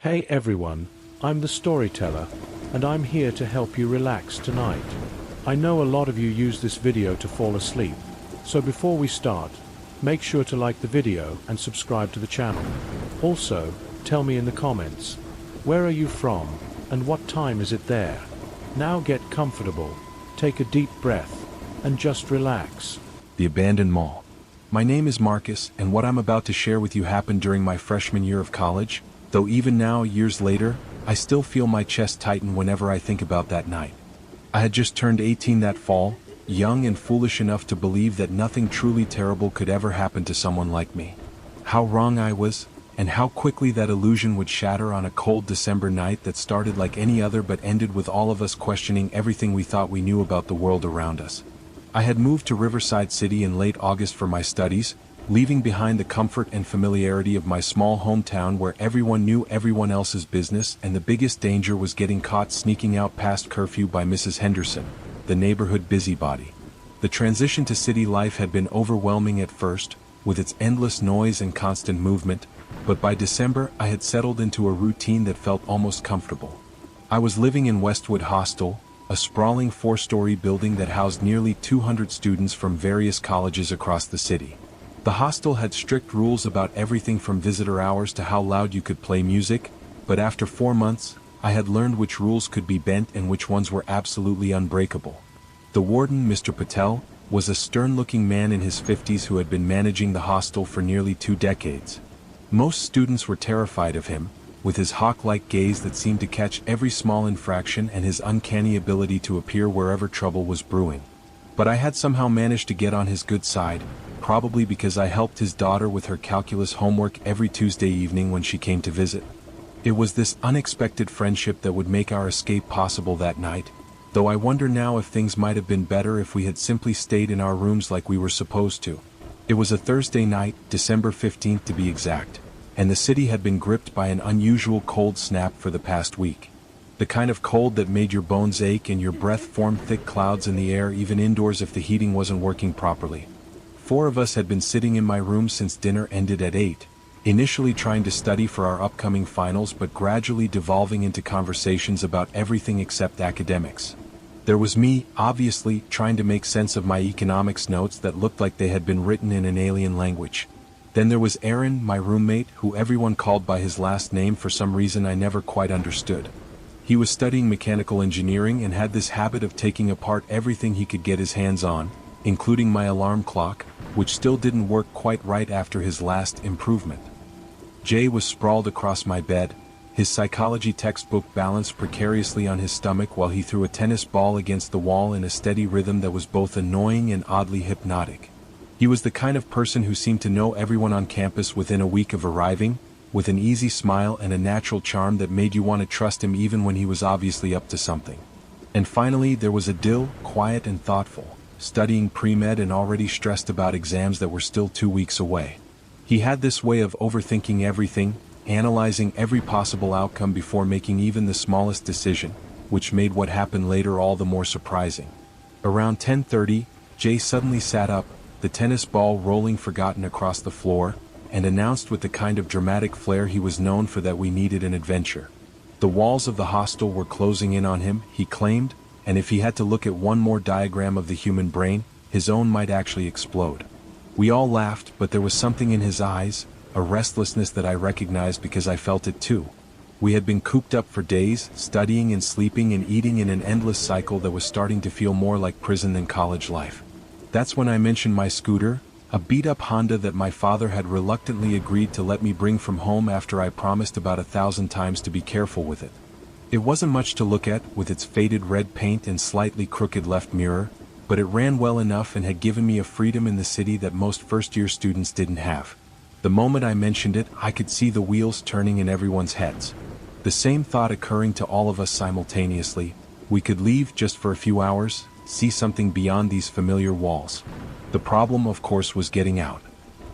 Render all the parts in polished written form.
Hey everyone, I'm the storyteller, and I'm here to help you relax tonight. I know a lot of you use this video to fall asleep, so before we start, make sure to like the video and subscribe to the channel. Also, tell me in the comments, where are you from, and what time is it there? Now get comfortable, take a deep breath, and just relax. The abandoned mall. My name is Marcus, and what I'm about to share with you happened during my freshman year of college. Though even now, years later, I still feel my chest tighten whenever I think about that night. I had just turned 18 that fall, young and foolish enough to believe that nothing truly terrible could ever happen to someone like me. How wrong I was, and how quickly that illusion would shatter on a cold December night that started like any other but ended with all of us questioning everything we thought we knew about the world around us. I had moved to Riverside City in late August for my studies, leaving behind the comfort and familiarity of my small hometown where everyone knew everyone else's business, and the biggest danger was getting caught sneaking out past curfew by Mrs. Henderson, the neighborhood busybody. The transition to city life had been overwhelming at first, with its endless noise and constant movement, but by December I had settled into a routine that felt almost comfortable. I was living in Westwood Hostel, a sprawling 4-story building that housed nearly 200 students from various colleges across the city. The hostel had strict rules about everything from visitor hours to how loud you could play music, but after 4 months, I had learned which rules could be bent and which ones were absolutely unbreakable. The warden, Mr. Patel, was a stern-looking man in his 50s who had been managing the hostel for nearly 2 decades. Most students were terrified of him, with his hawk-like gaze that seemed to catch every small infraction and his uncanny ability to appear wherever trouble was brewing. But I had somehow managed to get on his good side, probably because I helped his daughter with her calculus homework every Tuesday evening when she came to visit. It was this unexpected friendship that would make our escape possible that night, though I wonder now if things might have been better if we had simply stayed in our rooms like we were supposed to. It was a Thursday night, December 15th to be exact, and the city had been gripped by an unusual cold snap for the past week. The kind of cold that made your bones ache and your breath form thick clouds in the air even indoors if the heating wasn't working properly. 4 of us had been sitting in my room since dinner ended at 8, initially trying to study for our upcoming finals but gradually devolving into conversations about everything except academics. There was me, obviously, trying to make sense of my economics notes that looked like they had been written in an alien language. Then there was Aaron, my roommate, who everyone called by his last name for some reason I never quite understood. He was studying mechanical engineering and had this habit of taking apart everything he could get his hands on, including my alarm clock, which still didn't work quite right after his last improvement. Jay was sprawled across my bed, his psychology textbook balanced precariously on his stomach while he threw a tennis ball against the wall in a steady rhythm that was both annoying and oddly hypnotic. He was the kind of person who seemed to know everyone on campus within a week of arriving, with an easy smile and a natural charm that made you want to trust him even when he was obviously up to something. And finally, there was Adil, quiet and thoughtful, studying pre-med and already stressed about exams that were still 2 weeks away. He had this way of overthinking everything, analyzing every possible outcome before making even the smallest decision, which made what happened later all the more surprising. Around 10:30, Jay suddenly sat up, the tennis ball rolling forgotten across the floor, and announced with the kind of dramatic flair he was known for that we needed an adventure. The walls of the hostel were closing in on him, he claimed, and if he had to look at one more diagram of the human brain, his own might actually explode. We all laughed, but there was something in his eyes, a restlessness that I recognized because I felt it too. We had been cooped up for days, studying and sleeping and eating in an endless cycle that was starting to feel more like prison than college life. That's when I mentioned my scooter, a beat-up Honda that my father had reluctantly agreed to let me bring from home after I promised about 1,000 times to be careful with it. It wasn't much to look at, with its faded red paint and slightly crooked left mirror, but it ran well enough and had given me a freedom in the city that most first-year students didn't have. The moment I mentioned it, I could see the wheels turning in everyone's heads. The same thought occurring to all of us simultaneously: we could leave just for a few hours, see something beyond these familiar walls. The problem, of course, was getting out.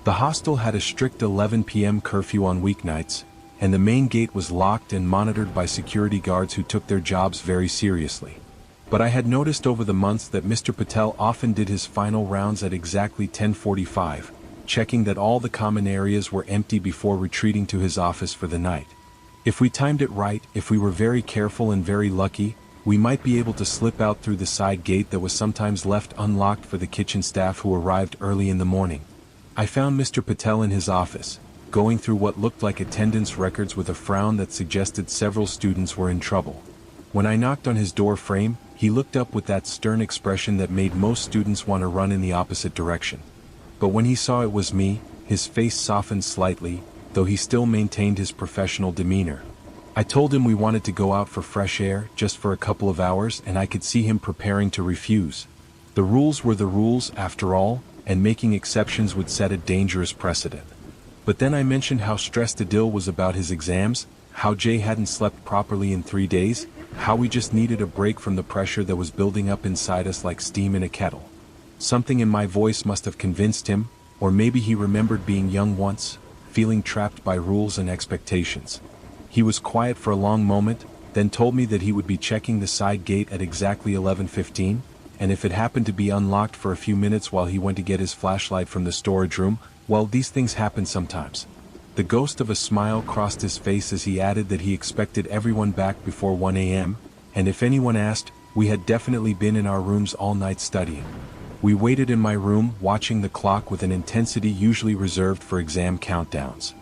The hostel had a strict 11 p.m. curfew on weeknights, and the main gate was locked and monitored by security guards who took their jobs very seriously. But I had noticed over the months that Mr. Patel often did his final rounds at exactly 10:45, checking that all the common areas were empty before retreating to his office for the night. If we timed it right, if we were very careful and very lucky, we might be able to slip out through the side gate that was sometimes left unlocked for the kitchen staff who arrived early in the morning. I found Mr. Patel in his office, going through what looked like attendance records with a frown that suggested several students were in trouble. When I knocked on his door frame, he looked up with that stern expression that made most students want to run in the opposite direction. But when he saw it was me, his face softened slightly, though he still maintained his professional demeanor. I told him we wanted to go out for fresh air, just for a couple of hours, and I could see him preparing to refuse. The rules were the rules, after all, and making exceptions would set a dangerous precedent. But then I mentioned how stressed Adil was about his exams, how Jay hadn't slept properly in 3 days, how we just needed a break from the pressure that was building up inside us like steam in a kettle. Something in my voice must have convinced him, or maybe he remembered being young once, feeling trapped by rules and expectations. He was quiet for a long moment, then told me that he would be checking the side gate at exactly 11:15, and if it happened to be unlocked for a few minutes while he went to get his flashlight from the storage room, well, these things happen sometimes. The ghost of a smile crossed his face as he added that he expected everyone back before 1 a.m., and if anyone asked, we had definitely been in our rooms all night studying. We waited in my room, watching the clock with an intensity usually reserved for exam countdowns.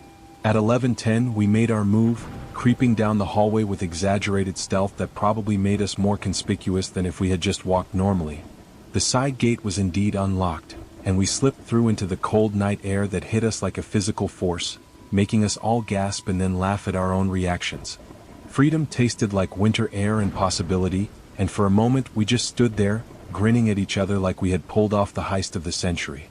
At 11:10 we made our move, creeping down the hallway with exaggerated stealth that probably made us more conspicuous than if we had just walked normally. The side gate was indeed unlocked, and we slipped through into the cold night air that hit us like a physical force, making us all gasp and then laugh at our own reactions. Freedom tasted like winter air and possibility, and for a moment we just stood there, grinning at each other like we had pulled off the heist of the century.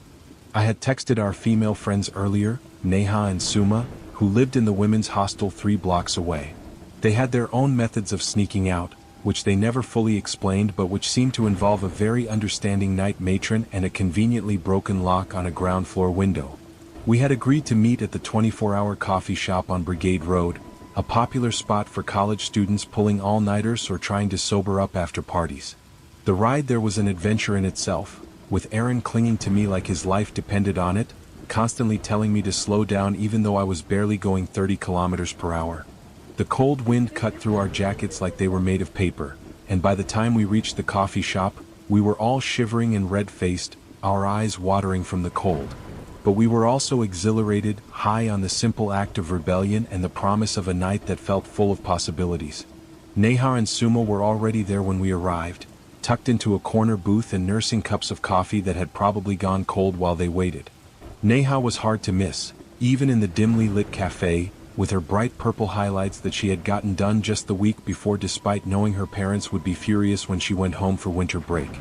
I had texted our female friends earlier, Neha and Suma, who lived in the women's hostel 3 blocks away. They had their own methods of sneaking out, which they never fully explained but which seemed to involve a very understanding night matron and a conveniently broken lock on a ground floor window. We had agreed to meet at the 24-hour coffee shop on Brigade Road, a popular spot for college students pulling all-nighters or trying to sober up after parties. The ride there was an adventure in itself, with Aaron clinging to me like his life depended on it, constantly telling me to slow down even though I was barely going 30 kilometers per hour. The cold wind cut through our jackets like they were made of paper, and by the time we reached the coffee shop, we were all shivering and red-faced, our eyes watering from the cold. But we were also exhilarated, high on the simple act of rebellion and the promise of a night that felt full of possibilities. Neha and Suma were already there when we arrived, tucked into a corner booth and nursing cups of coffee that had probably gone cold while they waited. Neha was hard to miss, even in the dimly lit cafe, with her bright purple highlights that she had gotten done just the week before despite knowing her parents would be furious when she went home for winter break.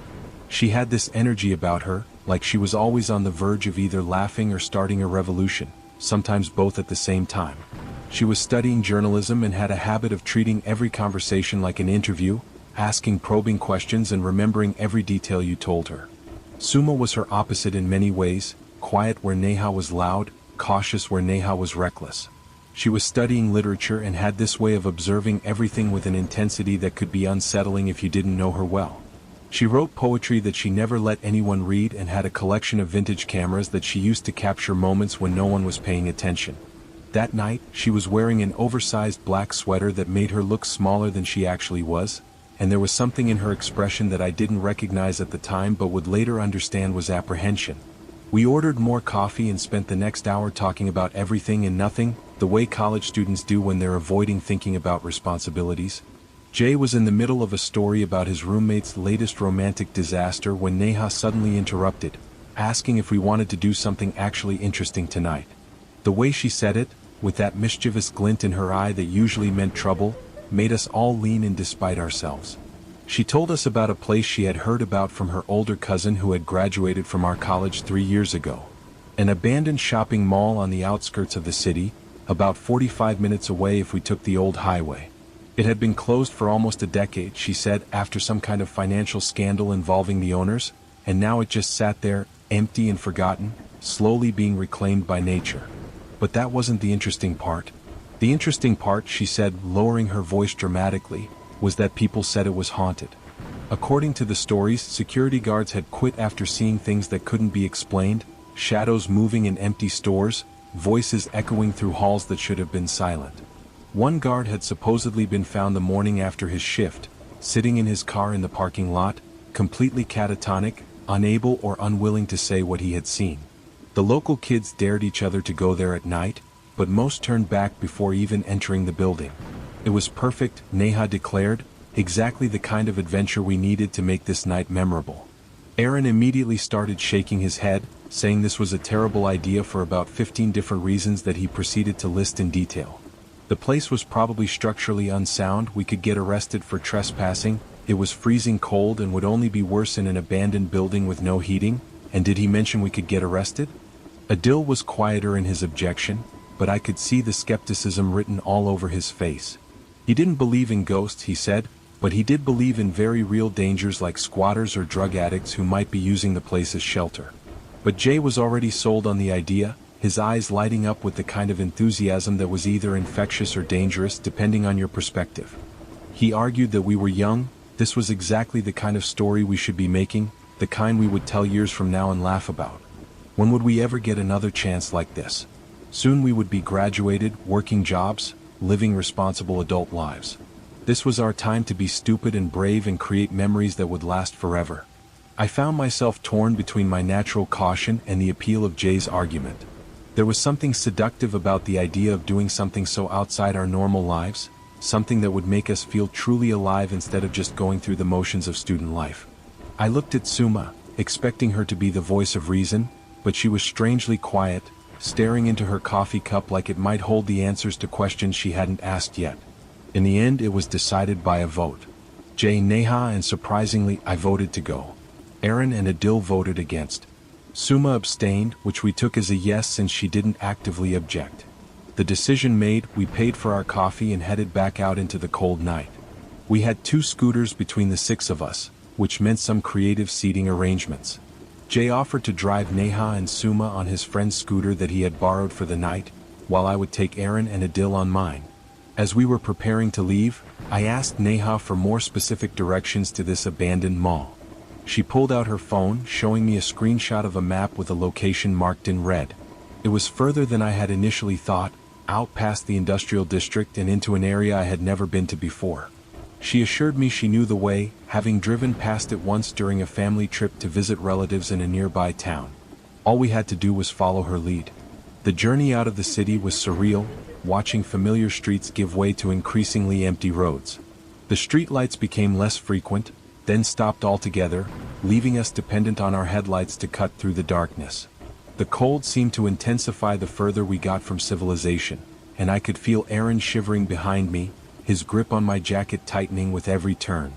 She had this energy about her, like she was always on the verge of either laughing or starting a revolution, sometimes both at the same time. She was studying journalism and had a habit of treating every conversation like an interview, asking probing questions and remembering every detail you told her. Suma was her opposite in many ways, quiet where Neha was loud, cautious where Neha was reckless. She was studying literature and had this way of observing everything with an intensity that could be unsettling if you didn't know her well. She wrote poetry that she never let anyone read and had a collection of vintage cameras that she used to capture moments when no one was paying attention. That night, she was wearing an oversized black sweater that made her look smaller than she actually was, and there was something in her expression that I didn't recognize at the time but would later understand was apprehension. We ordered more coffee and spent the next hour talking about everything and nothing, the way college students do when they're avoiding thinking about responsibilities. Jay was in the middle of a story about his roommate's latest romantic disaster when Neha suddenly interrupted, asking if we wanted to do something actually interesting tonight. The way she said it, with that mischievous glint in her eye that usually meant trouble, made us all lean in despite ourselves. She told us about a place she had heard about from her older cousin who had graduated from our college 3 years ago. An abandoned shopping mall on the outskirts of the city, about 45 minutes away if we took the old highway. It had been closed for almost a decade, she said, after some kind of financial scandal involving the owners, and now it just sat there, empty and forgotten, slowly being reclaimed by nature. But that wasn't the interesting part. The interesting part, she said, lowering her voice dramatically, was that people said it was haunted. According to the stories, security guards had quit after seeing things that couldn't be explained, shadows moving in empty stores, voices echoing through halls that should have been silent. One guard had supposedly been found the morning after his shift, sitting in his car in the parking lot, completely catatonic, unable or unwilling to say what he had seen. The local kids dared each other to go there at night, but most turned back before even entering the building. It was perfect, Neha declared, exactly the kind of adventure we needed to make this night memorable. Aaron immediately started shaking his head, saying this was a terrible idea for about 15 different reasons that he proceeded to list in detail. The place was probably structurally unsound, we could get arrested for trespassing, it was freezing cold and would only be worse in an abandoned building with no heating, and did he mention we could get arrested? Adil was quieter in his objection, but I could see the skepticism written all over his face. He didn't believe in ghosts, he said, but he did believe in very real dangers like squatters or drug addicts who might be using the place as shelter. But Jay was already sold on the idea, his eyes lighting up with the kind of enthusiasm that was either infectious or dangerous depending on your perspective. He argued that we were young, this was exactly the kind of story we should be making, the kind we would tell years from now and laugh about. When would we ever get another chance like this? Soon we would be graduated, working jobs, living responsible adult lives. This was our time to be stupid and brave and create memories that would last forever. I found myself torn between my natural caution and the appeal of Jay's argument. There was something seductive about the idea of doing something so outside our normal lives, something that would make us feel truly alive instead of just going through the motions of student life. I looked at Suma, expecting her to be the voice of reason, but she was strangely quiet, staring into her coffee cup like it might hold the answers to questions she hadn't asked yet. In the end, it was decided by a vote. Jay, Neha, and surprisingly, I voted to go. Aaron and Adil voted against. Suma abstained, which we took as a yes since she didn't actively object. The decision made, we paid for our coffee and headed back out into the cold night. We had 2 scooters between the 6 of us, which meant some creative seating arrangements. Jay offered to drive Neha and Suma on his friend's scooter that he had borrowed for the night, while I would take Aaron and Adil on mine. As we were preparing to leave, I asked Neha for more specific directions to this abandoned mall. She pulled out her phone, showing me a screenshot of a map with a location marked in red. It was further than I had initially thought, out past the industrial district and into an area I had never been to before. She assured me she knew the way, having driven past it once during a family trip to visit relatives in a nearby town. All we had to do was follow her lead. The journey out of the city was surreal, watching familiar streets give way to increasingly empty roads. The streetlights became less frequent, then stopped altogether, leaving us dependent on our headlights to cut through the darkness. The cold seemed to intensify the further we got from civilization, and I could feel Aaron shivering behind me, his grip on my jacket tightening with every turn.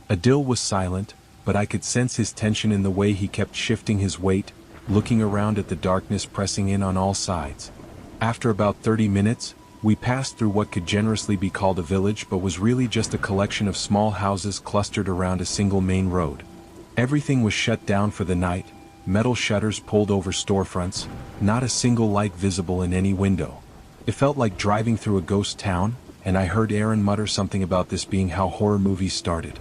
Adil was silent, but I could sense his tension in the way he kept shifting his weight, looking around at the darkness pressing in on all sides. After about 30 minutes, we passed through what could generously be called a village but was really just a collection of small houses clustered around a single main road. Everything was shut down for the night, metal shutters pulled over storefronts, not a single light visible in any window. It felt like driving through a ghost town, and I heard Aaron mutter something about this being how horror movies started.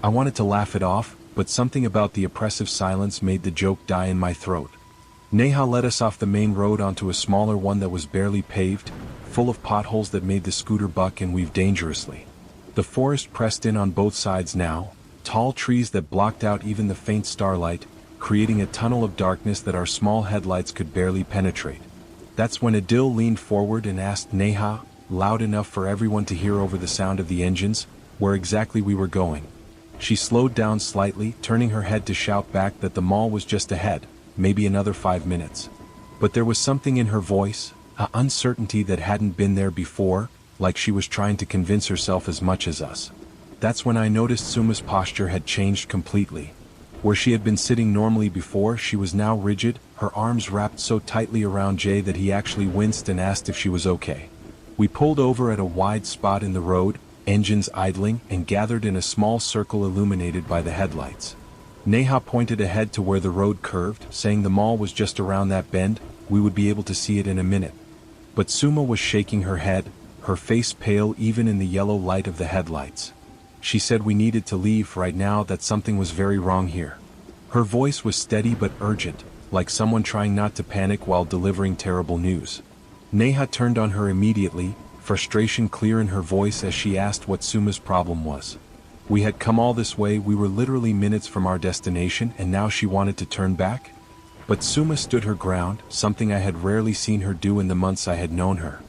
I wanted to laugh it off, but something about the oppressive silence made the joke die in my throat. Neha led us off the main road onto a smaller one that was barely paved, full of potholes that made the scooter buck and weave dangerously. The forest pressed in on both sides now, tall trees that blocked out even the faint starlight, creating a tunnel of darkness that our small headlights could barely penetrate. That's when Adil leaned forward and asked Neha, loud enough for everyone to hear over the sound of the engines, where exactly we were going. She slowed down slightly, turning her head to shout back that the mall was just ahead, maybe another 5 minutes. But there was something in her voice, an uncertainty that hadn't been there before, like she was trying to convince herself as much as us. That's when I noticed Suma's posture had changed completely. Where she had been sitting normally before, she was now rigid, her arms wrapped so tightly around Jay that he actually winced and asked if she was okay. We pulled over at a wide spot in the road, engines idling, and gathered in a small circle illuminated by the headlights. Neha pointed ahead to where the road curved, saying the mall was just around that bend, we would be able to see it in a minute. But Suma was shaking her head, her face pale even in the yellow light of the headlights. She said we needed to leave right now, that something was very wrong here. Her voice was steady but urgent, like someone trying not to panic while delivering terrible news. Neha turned on her immediately, frustration clear in her voice as she asked what Suma's problem was. We had come all this way, we were literally minutes from our destination, and now she wanted to turn back? But Suma stood her ground, something I had rarely seen her do in the months I had known her.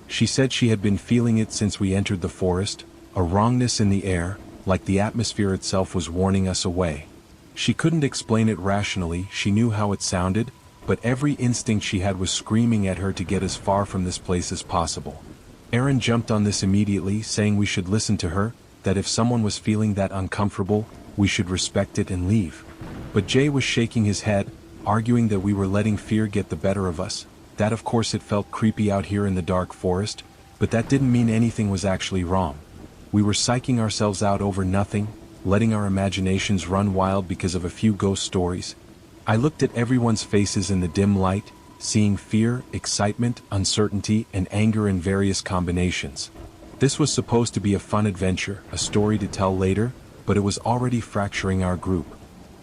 She said she had been feeling it since we entered the forest, a wrongness in the air, like the atmosphere itself was warning us away. She couldn't explain it rationally, she knew how it sounded, but every instinct she had was screaming at her to get as far from this place as possible. Aaron jumped on this immediately, saying we should listen to her, that if someone was feeling that uncomfortable, we should respect it and leave. But Jay was shaking his head, arguing that we were letting fear get the better of us, that of course it felt creepy out here in the dark forest, but that didn't mean anything was actually wrong. We were psyching ourselves out over nothing, letting our imaginations run wild because of a few ghost stories. I looked at everyone's faces in the dim light, seeing fear, excitement, uncertainty, and anger in various combinations. This was supposed to be a fun adventure, a story to tell later, but it was already fracturing our group.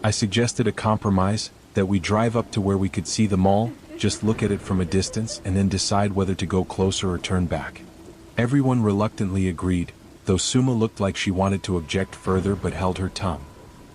I suggested a compromise, that we drive up to where we could see the mall, just look at it from a distance, and then decide whether to go closer or turn back. Everyone reluctantly agreed, though Suma looked like she wanted to object further but held her tongue.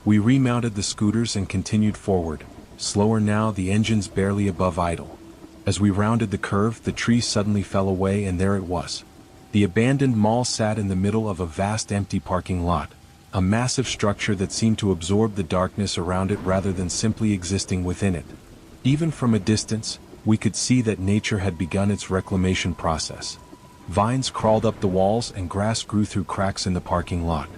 We remounted the scooters and continued forward, slower now, the engines barely above idle. As we rounded the curve, the tree suddenly fell away, and there it was. The abandoned mall sat in the middle of a vast empty parking lot, a massive structure that seemed to absorb the darkness around it rather than simply existing within it. Even from a distance, we could see that nature had begun its reclamation process. Vines crawled up the walls and grass grew through cracks in the parking lot.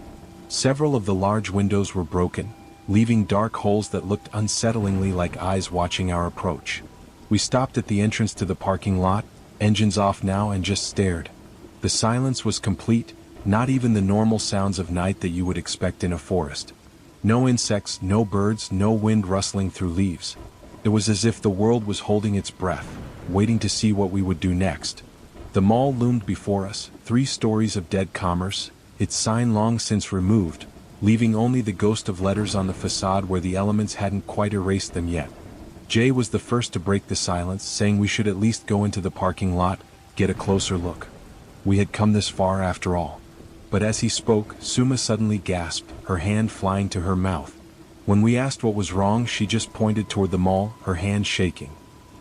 Several of the large windows were broken, leaving dark holes that looked unsettlingly like eyes watching our approach. We stopped at the entrance to the parking lot, engines off now, and just stared. The silence was complete, not even the normal sounds of night that you would expect in a forest. No insects, no birds, no wind rustling through leaves. It was as if the world was holding its breath, waiting to see what we would do next. The mall loomed before us, 3 stories of dead commerce, its sign long since removed, leaving only the ghost of letters on the facade where the elements hadn't quite erased them yet. Jay was the first to break the silence, saying we should at least go into the parking lot, get a closer look. We had come this far after all. But as he spoke, Suma suddenly gasped, her hand flying to her mouth. When we asked what was wrong, she just pointed toward the mall, her hand shaking.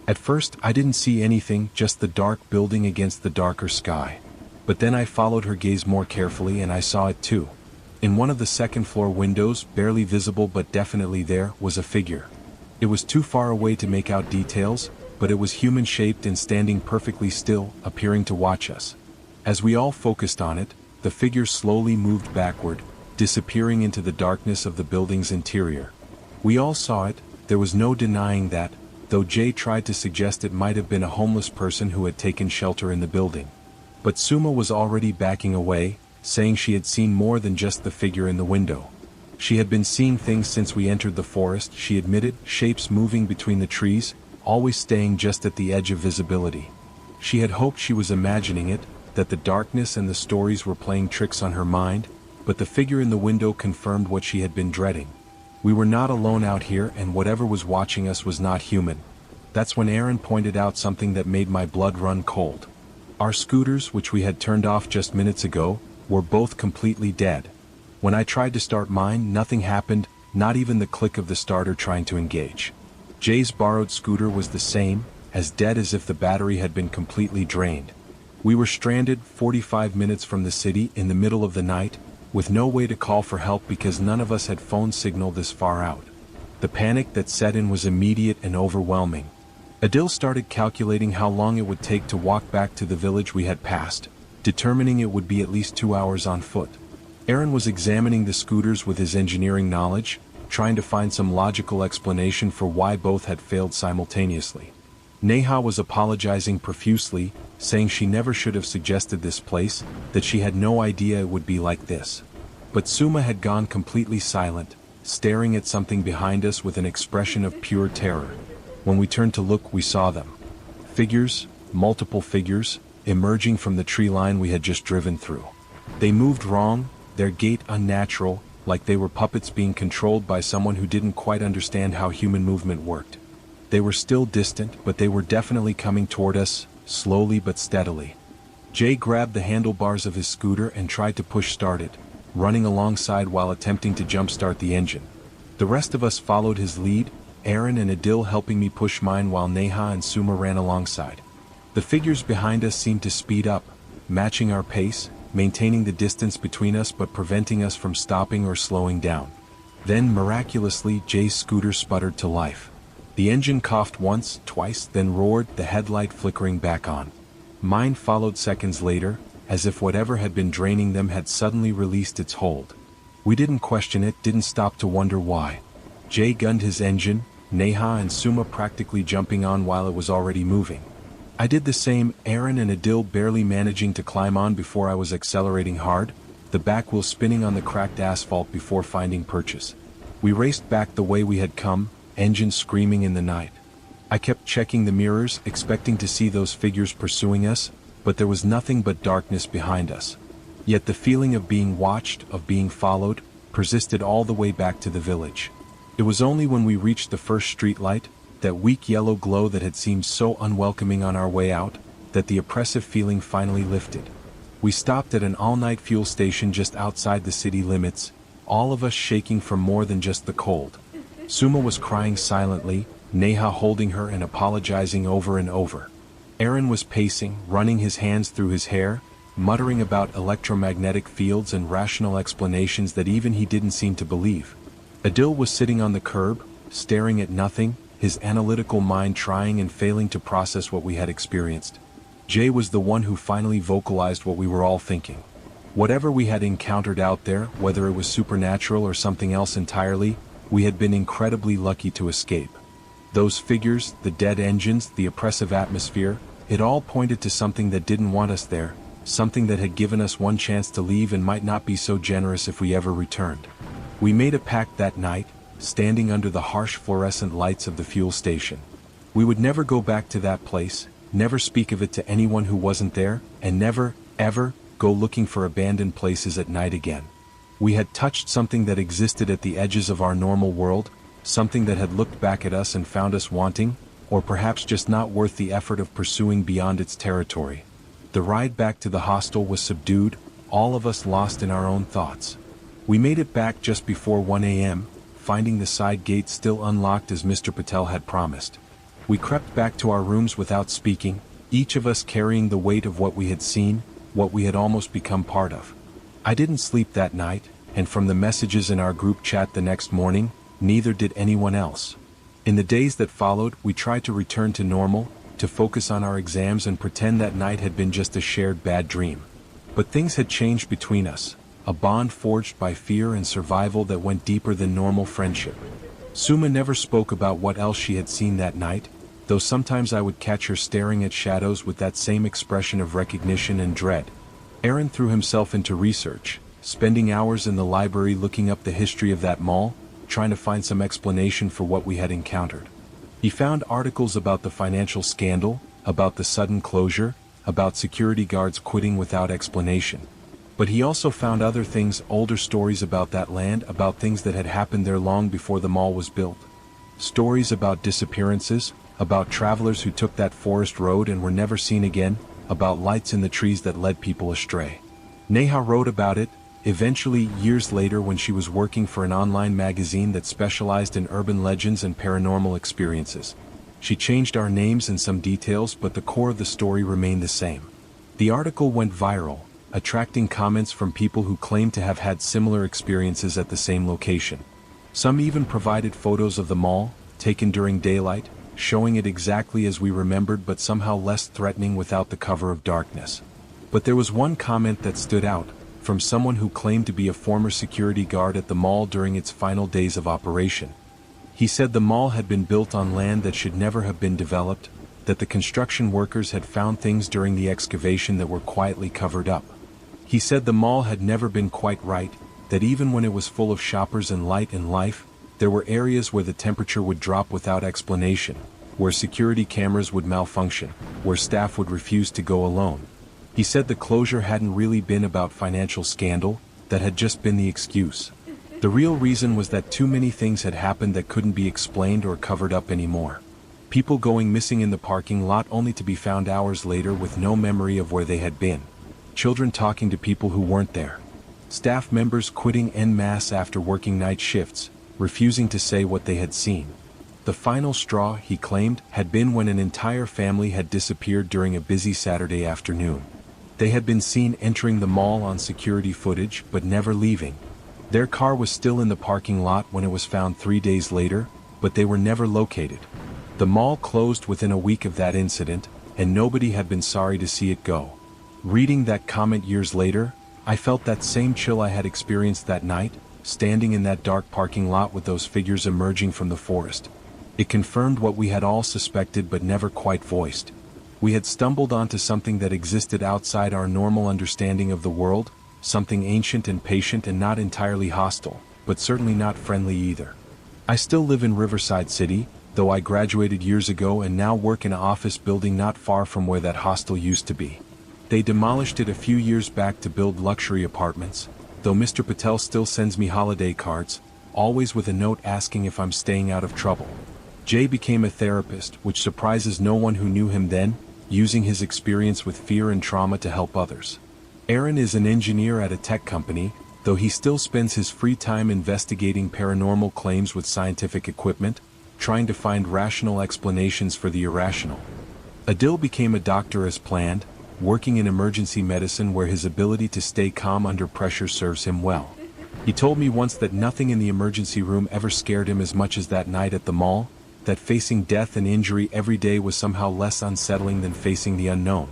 At first, I didn't see anything, just the dark building against the darker sky. But then I followed her gaze more carefully, and I saw it too. In one of the second-floor windows, barely visible but definitely there, was a figure. It was too far away to make out details, but it was human-shaped and standing perfectly still, appearing to watch us. As we all focused on it, the figure slowly moved backward, disappearing into the darkness of the building's interior. We all saw it, there was no denying that, though Jay tried to suggest it might have been a homeless person who had taken shelter in the building. But Suma was already backing away, saying she had seen more than just the figure in the window. She had been seeing things since we entered the forest, she admitted, shapes moving between the trees, always staying just at the edge of visibility. She had hoped she was imagining it, that the darkness and the stories were playing tricks on her mind, but the figure in the window confirmed what she had been dreading. We were not alone out here, and whatever was watching us was not human. That's when Aaron pointed out something that made my blood run cold. Our scooters, which we had turned off just minutes ago, were both completely dead. When I tried to start mine, nothing happened, not even the click of the starter trying to engage. Jay's borrowed scooter was the same, as dead as if the battery had been completely drained. We were stranded 45 minutes from the city in the middle of the night, with no way to call for help because none of us had phone signal this far out. The panic that set in was immediate and overwhelming. Adil started calculating how long it would take to walk back to the village we had passed, determining it would be at least 2 hours on foot. Aaron was examining the scooters with his engineering knowledge, trying to find some logical explanation for why both had failed simultaneously. Neha was apologizing profusely, saying she never should have suggested this place, that she had no idea it would be like this. But Suma had gone completely silent, staring at something behind us with an expression of pure terror. When we turned to look, we saw them. Figures, multiple figures, emerging from the tree line we had just driven through. They moved wrong, their gait unnatural, like they were puppets being controlled by someone who didn't quite understand how human movement worked. They were still distant, but they were definitely coming toward us, slowly but steadily. Jay grabbed the handlebars of his scooter and tried to push start it, running alongside while attempting to jumpstart the engine. The rest of us followed his lead, Aaron and Adil helping me push mine while Neha and Suma ran alongside. The figures behind us seemed to speed up, matching our pace, maintaining the distance between us but preventing us from stopping or slowing down. Then miraculously Jay's scooter sputtered to life. The engine coughed once, twice, then roared, the headlight flickering back on. Mine followed seconds later, as if whatever had been draining them had suddenly released its hold. We didn't question it, didn't stop to wonder why. Jay gunned his engine, Neha and Suma practically jumping on while it was already moving. I did the same, Aaron and Adil barely managing to climb on before I was accelerating hard, the back wheel spinning on the cracked asphalt before finding purchase. We raced back the way we had come, engine screaming in the night. I kept checking the mirrors, expecting to see those figures pursuing us, but there was nothing but darkness behind us. Yet the feeling of being watched, of being followed, persisted all the way back to the village. It was only when we reached the first street light, that weak yellow glow that had seemed so unwelcoming on our way out, that the oppressive feeling finally lifted. We stopped at an all-night fuel station just outside the city limits, all of us shaking from more than just the cold. Suma was crying silently, Neha holding her and apologizing over and over. Aaron was pacing, running his hands through his hair, muttering about electromagnetic fields and rational explanations that even he didn't seem to believe. Adil was sitting on the curb, staring at nothing, his analytical mind trying and failing to process what we had experienced. Jay was the one who finally vocalized what we were all thinking. Whatever we had encountered out there, whether it was supernatural or something else entirely, we had been incredibly lucky to escape. Those figures, the dead engines, the oppressive atmosphere, it all pointed to something that didn't want us there, something that had given us one chance to leave and might not be so generous if we ever returned. We made a pact that night, standing under the harsh fluorescent lights of the fuel station. We would never go back to that place, never speak of it to anyone who wasn't there, and never, ever, go looking for abandoned places at night again. We had touched something that existed at the edges of our normal world, something that had looked back at us and found us wanting, or perhaps just not worth the effort of pursuing beyond its territory. The ride back to the hostel was subdued, all of us lost in our own thoughts. We made it back just before 1 a.m., finding the side gate still unlocked as Mr. Patel had promised. We crept back to our rooms without speaking, each of us carrying the weight of what we had seen, what we had almost become part of. I didn't sleep that night, and from the messages in our group chat the next morning, neither did anyone else. In the days that followed, we tried to return to normal, to focus on our exams and pretend that night had been just a shared bad dream. But things had changed between us, a bond forged by fear and survival that went deeper than normal friendship. Suma never spoke about what else she had seen that night, though sometimes I would catch her staring at shadows with that same expression of recognition and dread. Aaron threw himself into research, spending hours in the library looking up the history of that mall, trying to find some explanation for what we had encountered. He found articles about the financial scandal, about the sudden closure, about security guards quitting without explanation. But he also found other things, older stories about that land, about things that had happened there long before the mall was built. Stories about disappearances, about travelers who took that forest road and were never seen again, about lights in the trees that led people astray. Neha wrote about it, eventually years later when she was working for an online magazine that specialized in urban legends and paranormal experiences. She changed our names and some details, but the core of the story remained the same. The article went viral, attracting comments from people who claimed to have had similar experiences at the same location. Some even provided photos of the mall, taken during daylight, showing it exactly as we remembered but somehow less threatening without the cover of darkness. But there was one comment that stood out, from someone who claimed to be a former security guard at the mall during its final days of operation. He said the mall had been built on land that should never have been developed, that the construction workers had found things during the excavation that were quietly covered up. He said the mall had never been quite right, that even when it was full of shoppers and light and life, there were areas where the temperature would drop without explanation, where security cameras would malfunction, where staff would refuse to go alone. He said the closure hadn't really been about financial scandal, that had just been the excuse. The real reason was that too many things had happened that couldn't be explained or covered up anymore. People going missing in the parking lot only to be found hours later with no memory of where they had been. Children talking to people who weren't there. Staff members quitting en masse after working night shifts, refusing to say what they had seen. The final straw, he claimed, had been when an entire family had disappeared during a busy Saturday afternoon. They had been seen entering the mall on security footage but never leaving. Their car was still in the parking lot when it was found 3 days later, but they were never located. The mall closed within a week of that incident, and nobody had been sorry to see it go. Reading that comment years later, I felt that same chill I had experienced that night, standing in that dark parking lot with those figures emerging from the forest. It confirmed what we had all suspected but never quite voiced. We had stumbled onto something that existed outside our normal understanding of the world, something ancient and patient and not entirely hostile, but certainly not friendly either. I still live in Riverside City, though I graduated years ago and now work in an office building not far from where that hostel used to be. They demolished it a few years back to build luxury apartments, though Mr. Patel still sends me holiday cards, always with a note asking if I'm staying out of trouble. Jay became a therapist, which surprises no one who knew him then, using his experience with fear and trauma to help others. Aaron is an engineer at a tech company, though he still spends his free time investigating paranormal claims with scientific equipment, trying to find rational explanations for the irrational. Adil became a doctor as planned, working in emergency medicine where his ability to stay calm under pressure serves him well. He told me once that nothing in the emergency room ever scared him as much as that night at the mall, that facing death and injury every day was somehow less unsettling than facing the unknown.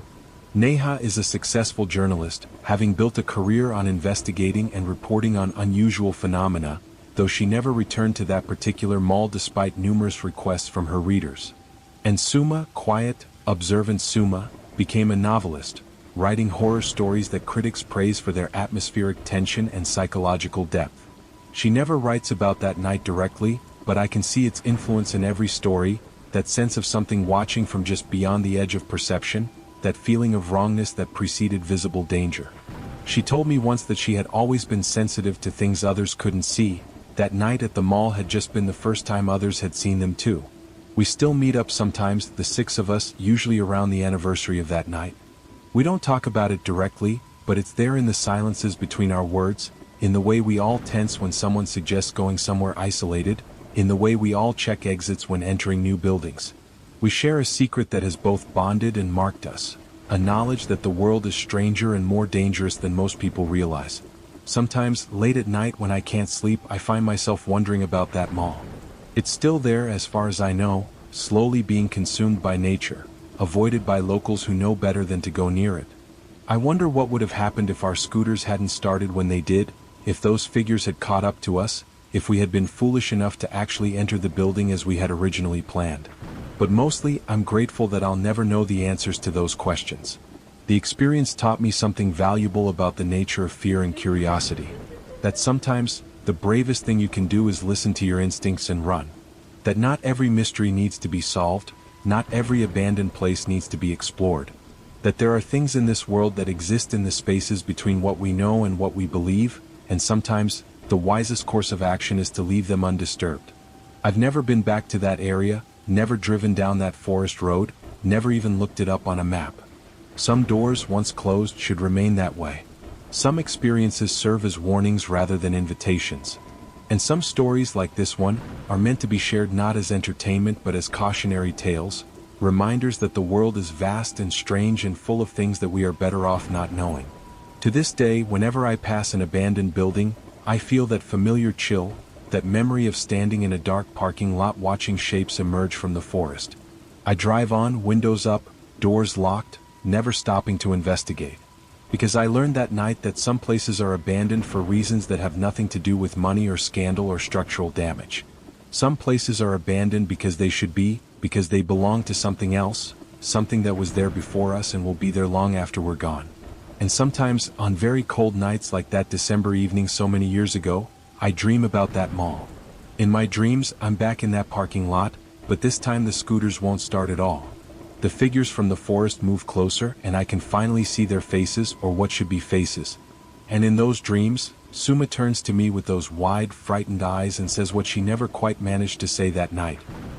Neha is a successful journalist, having built a career on investigating and reporting on unusual phenomena, though she never returned to that particular mall despite numerous requests from her readers. And Suma, quiet, observant Suma, became a novelist, writing horror stories that critics praise for their atmospheric tension and psychological depth. She never writes about that night directly, but I can see its influence in every story, that sense of something watching from just beyond the edge of perception, that feeling of wrongness that preceded visible danger. She told me once that she had always been sensitive to things others couldn't see. That night at the mall had just been the first time others had seen them too. We still meet up sometimes, the 6 of us, usually around the anniversary of that night. We don't talk about it directly, but it's there in the silences between our words, in the way we all tense when someone suggests going somewhere isolated, in the way we all check exits when entering new buildings. We share a secret that has both bonded and marked us, a knowledge that the world is stranger and more dangerous than most people realize. Sometimes, late at night when I can't sleep, I find myself wondering about that mall. It's still there as far as I know, slowly being consumed by nature, avoided by locals who know better than to go near it. I wonder what would have happened if our scooters hadn't started when they did, if those figures had caught up to us, if we had been foolish enough to actually enter the building as we had originally planned. But mostly, I'm grateful that I'll never know the answers to those questions. The experience taught me something valuable about the nature of fear and curiosity. That sometimes, the bravest thing you can do is listen to your instincts and run. That not every mystery needs to be solved, not every abandoned place needs to be explored. That there are things in this world that exist in the spaces between what we know and what we believe, and sometimes, the wisest course of action is to leave them undisturbed. I've never been back to that area, never driven down that forest road, never even looked it up on a map. Some doors once closed should remain that way. Some experiences serve as warnings rather than invitations. And some stories like this one are meant to be shared not as entertainment but as cautionary tales, reminders that the world is vast and strange and full of things that we are better off not knowing. To this day, whenever I pass an abandoned building, I feel that familiar chill, that memory of standing in a dark parking lot watching shapes emerge from the forest. I drive on, windows up, doors locked, never stopping to investigate. Because I learned that night that some places are abandoned for reasons that have nothing to do with money or scandal or structural damage. Some places are abandoned because they should be, because they belong to something else, something that was there before us and will be there long after we're gone. And sometimes, on very cold nights like that December evening so many years ago, I dream about that mall. In my dreams, I'm back in that parking lot, but this time the scooters won't start at all. The figures from the forest move closer and I can finally see their faces, or what should be faces. And in those dreams, Suma turns to me with those wide, frightened eyes and says what she never quite managed to say that night.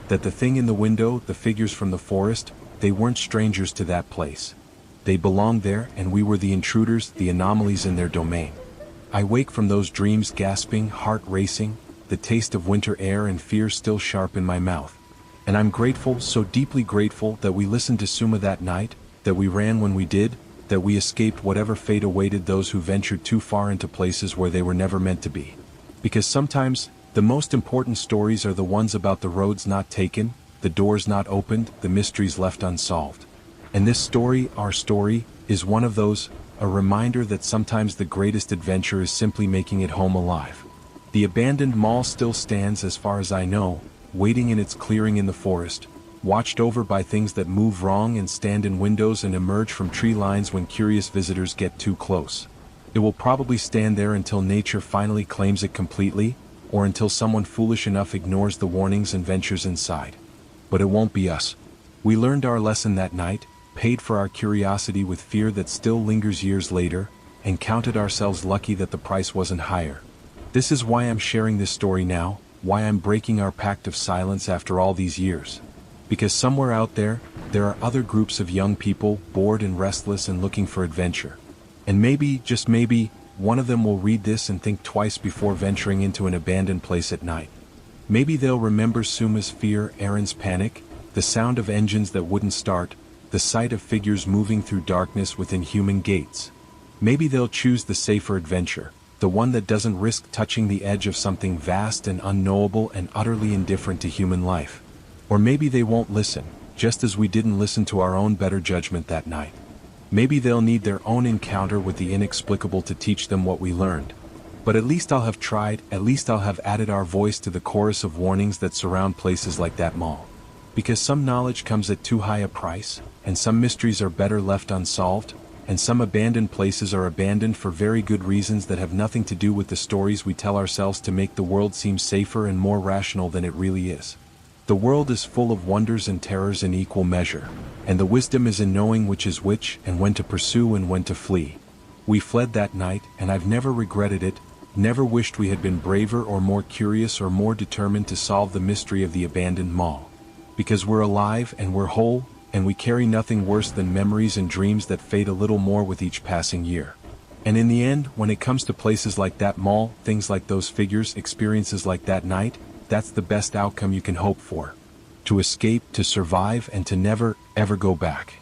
That the thing in the window, the figures from the forest, they weren't strangers to that place. They belonged there, and we were the intruders, the anomalies in their domain. I wake from those dreams gasping, heart racing, the taste of winter air and fear still sharp in my mouth. And I'm grateful, so deeply grateful, that we listened to Suma that night, that we ran when we did, that we escaped whatever fate awaited those who ventured too far into places where they were never meant to be. Because sometimes, the most important stories are the ones about the roads not taken, the doors not opened, the mysteries left unsolved. And this story, our story, is one of those, a reminder that sometimes the greatest adventure is simply making it home alive. The abandoned mall still stands, as far as I know, waiting in its clearing in the forest, watched over by things that move wrong and stand in windows and emerge from tree lines when curious visitors get too close. It will probably stand there until nature finally claims it completely, or until someone foolish enough ignores the warnings and ventures inside. But it won't be us. We learned our lesson that night, paid for our curiosity with fear that still lingers years later, and counted ourselves lucky that the price wasn't higher. This is why I'm sharing this story now, why I'm breaking our pact of silence after all these years. Because somewhere out there are other groups of young people, bored and restless and looking for adventure. And maybe, just maybe, one of them will read this and think twice before venturing into an abandoned place at night. Maybe they'll remember Suma's fear, Aaron's panic, the sound of engines that wouldn't start, the sight of figures moving through darkness within human gates. Maybe they'll choose the safer adventure, the one that doesn't risk touching the edge of something vast and unknowable and utterly indifferent to human life. Or maybe they won't listen, just as we didn't listen to our own better judgment that night. Maybe they'll need their own encounter with the inexplicable to teach them what we learned. But at least I'll have tried, at least I'll have added our voice to the chorus of warnings that surround places like that mall. Because some knowledge comes at too high a price, and some mysteries are better left unsolved, and some abandoned places are abandoned for very good reasons that have nothing to do with the stories we tell ourselves to make the world seem safer and more rational than it really is. The world is full of wonders and terrors in equal measure, and the wisdom is in knowing which is which and when to pursue and when to flee. We fled that night, and I've never regretted it, never wished we had been braver or more curious or more determined to solve the mystery of the abandoned mall. Because we're alive and we're whole, and we carry nothing worse than memories and dreams that fade a little more with each passing year. And in the end, when it comes to places like that mall, things like those figures, experiences like that night, that's the best outcome you can hope for. To escape, to survive, and to never, ever go back.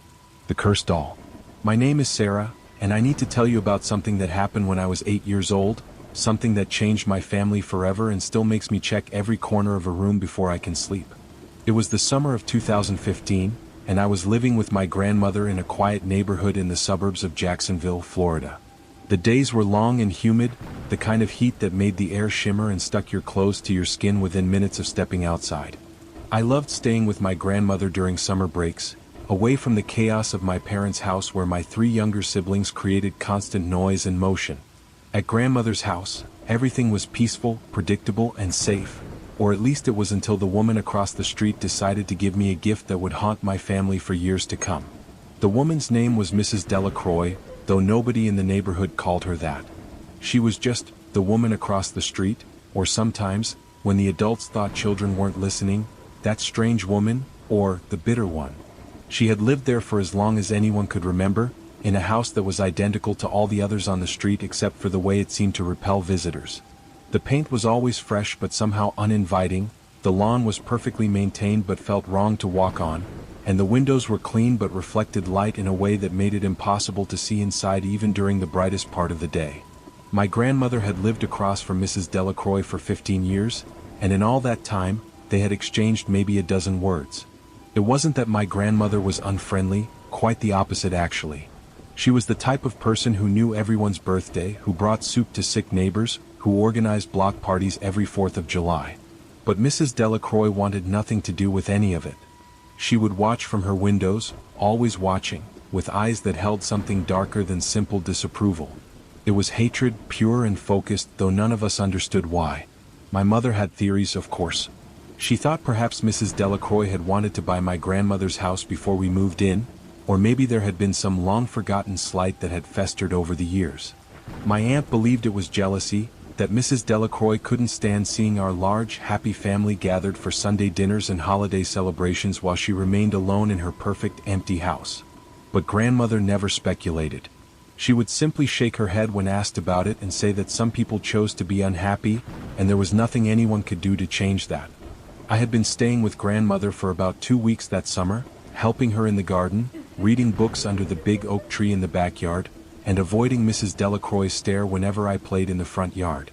The Cursed Doll. My name is Sarah, and I need to tell you about something that happened when I was 8 years old, something that changed my family forever and still makes me check every corner of a room before I can sleep. It was the summer of 2015, and I was living with my grandmother in a quiet neighborhood in the suburbs of Jacksonville, Florida. The days were long and humid, the kind of heat that made the air shimmer and stuck your clothes to your skin within minutes of stepping outside. I loved staying with my grandmother during summer breaks, away from the chaos of my parents' house where my 3 younger siblings created constant noise and motion. At grandmother's house, everything was peaceful, predictable, and safe, or at least it was until the woman across the street decided to give me a gift that would haunt my family for years to come. The woman's name was Mrs. Delacroix, though nobody in the neighborhood called her that. She was just the woman across the street, or sometimes, when the adults thought children weren't listening, that strange woman, or the bitter one. She had lived there for as long as anyone could remember, in a house that was identical to all the others on the street except for the way it seemed to repel visitors. The paint was always fresh but somehow uninviting, the lawn was perfectly maintained but felt wrong to walk on, and the windows were clean but reflected light in a way that made it impossible to see inside even during the brightest part of the day. My grandmother had lived across from Mrs. Delacroix for 15 years, and in all that time, they had exchanged maybe a dozen words. It wasn't that my grandmother was unfriendly, quite the opposite actually. She was the type of person who knew everyone's birthday, who brought soup to sick neighbors, who organized block parties every 4th of July. But Mrs. Delacroix wanted nothing to do with any of it. She would watch from her windows, always watching, with eyes that held something darker than simple disapproval. It was hatred, pure and focused, though none of us understood why. My mother had theories, of course. She thought perhaps Mrs. Delacroix had wanted to buy my grandmother's house before we moved in, or maybe there had been some long-forgotten slight that had festered over the years. My aunt believed it was jealousy, that Mrs. Delacroix couldn't stand seeing our large, happy family gathered for Sunday dinners and holiday celebrations while she remained alone in her perfect, empty house. But grandmother never speculated. She would simply shake her head when asked about it and say that some people chose to be unhappy, and there was nothing anyone could do to change that. I had been staying with grandmother for about 2 weeks that summer, helping her in the garden, reading books under the big oak tree in the backyard, and avoiding Mrs. Delacroix's stare whenever I played in the front yard.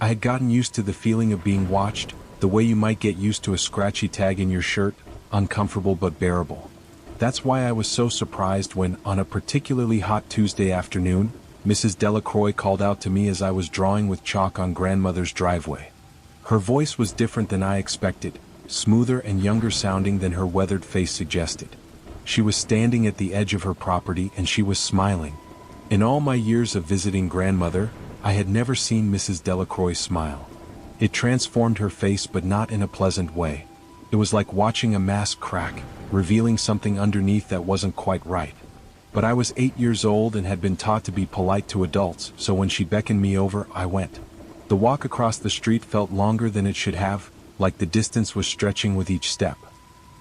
I had gotten used to the feeling of being watched, the way you might get used to a scratchy tag in your shirt, uncomfortable but bearable. That's why I was so surprised when, on a particularly hot Tuesday afternoon, Mrs. Delacroix called out to me as I was drawing with chalk on grandmother's driveway. Her voice was different than I expected, smoother and younger sounding than her weathered face suggested. She was standing at the edge of her property and she was smiling. In all my years of visiting grandmother, I had never seen Mrs. Delacroix smile. It transformed her face, but not in a pleasant way. It was like watching a mask crack, revealing something underneath that wasn't quite right. But I was 8 years old and had been taught to be polite to adults, so when she beckoned me over, I went. The walk across the street felt longer than it should have, like the distance was stretching with each step.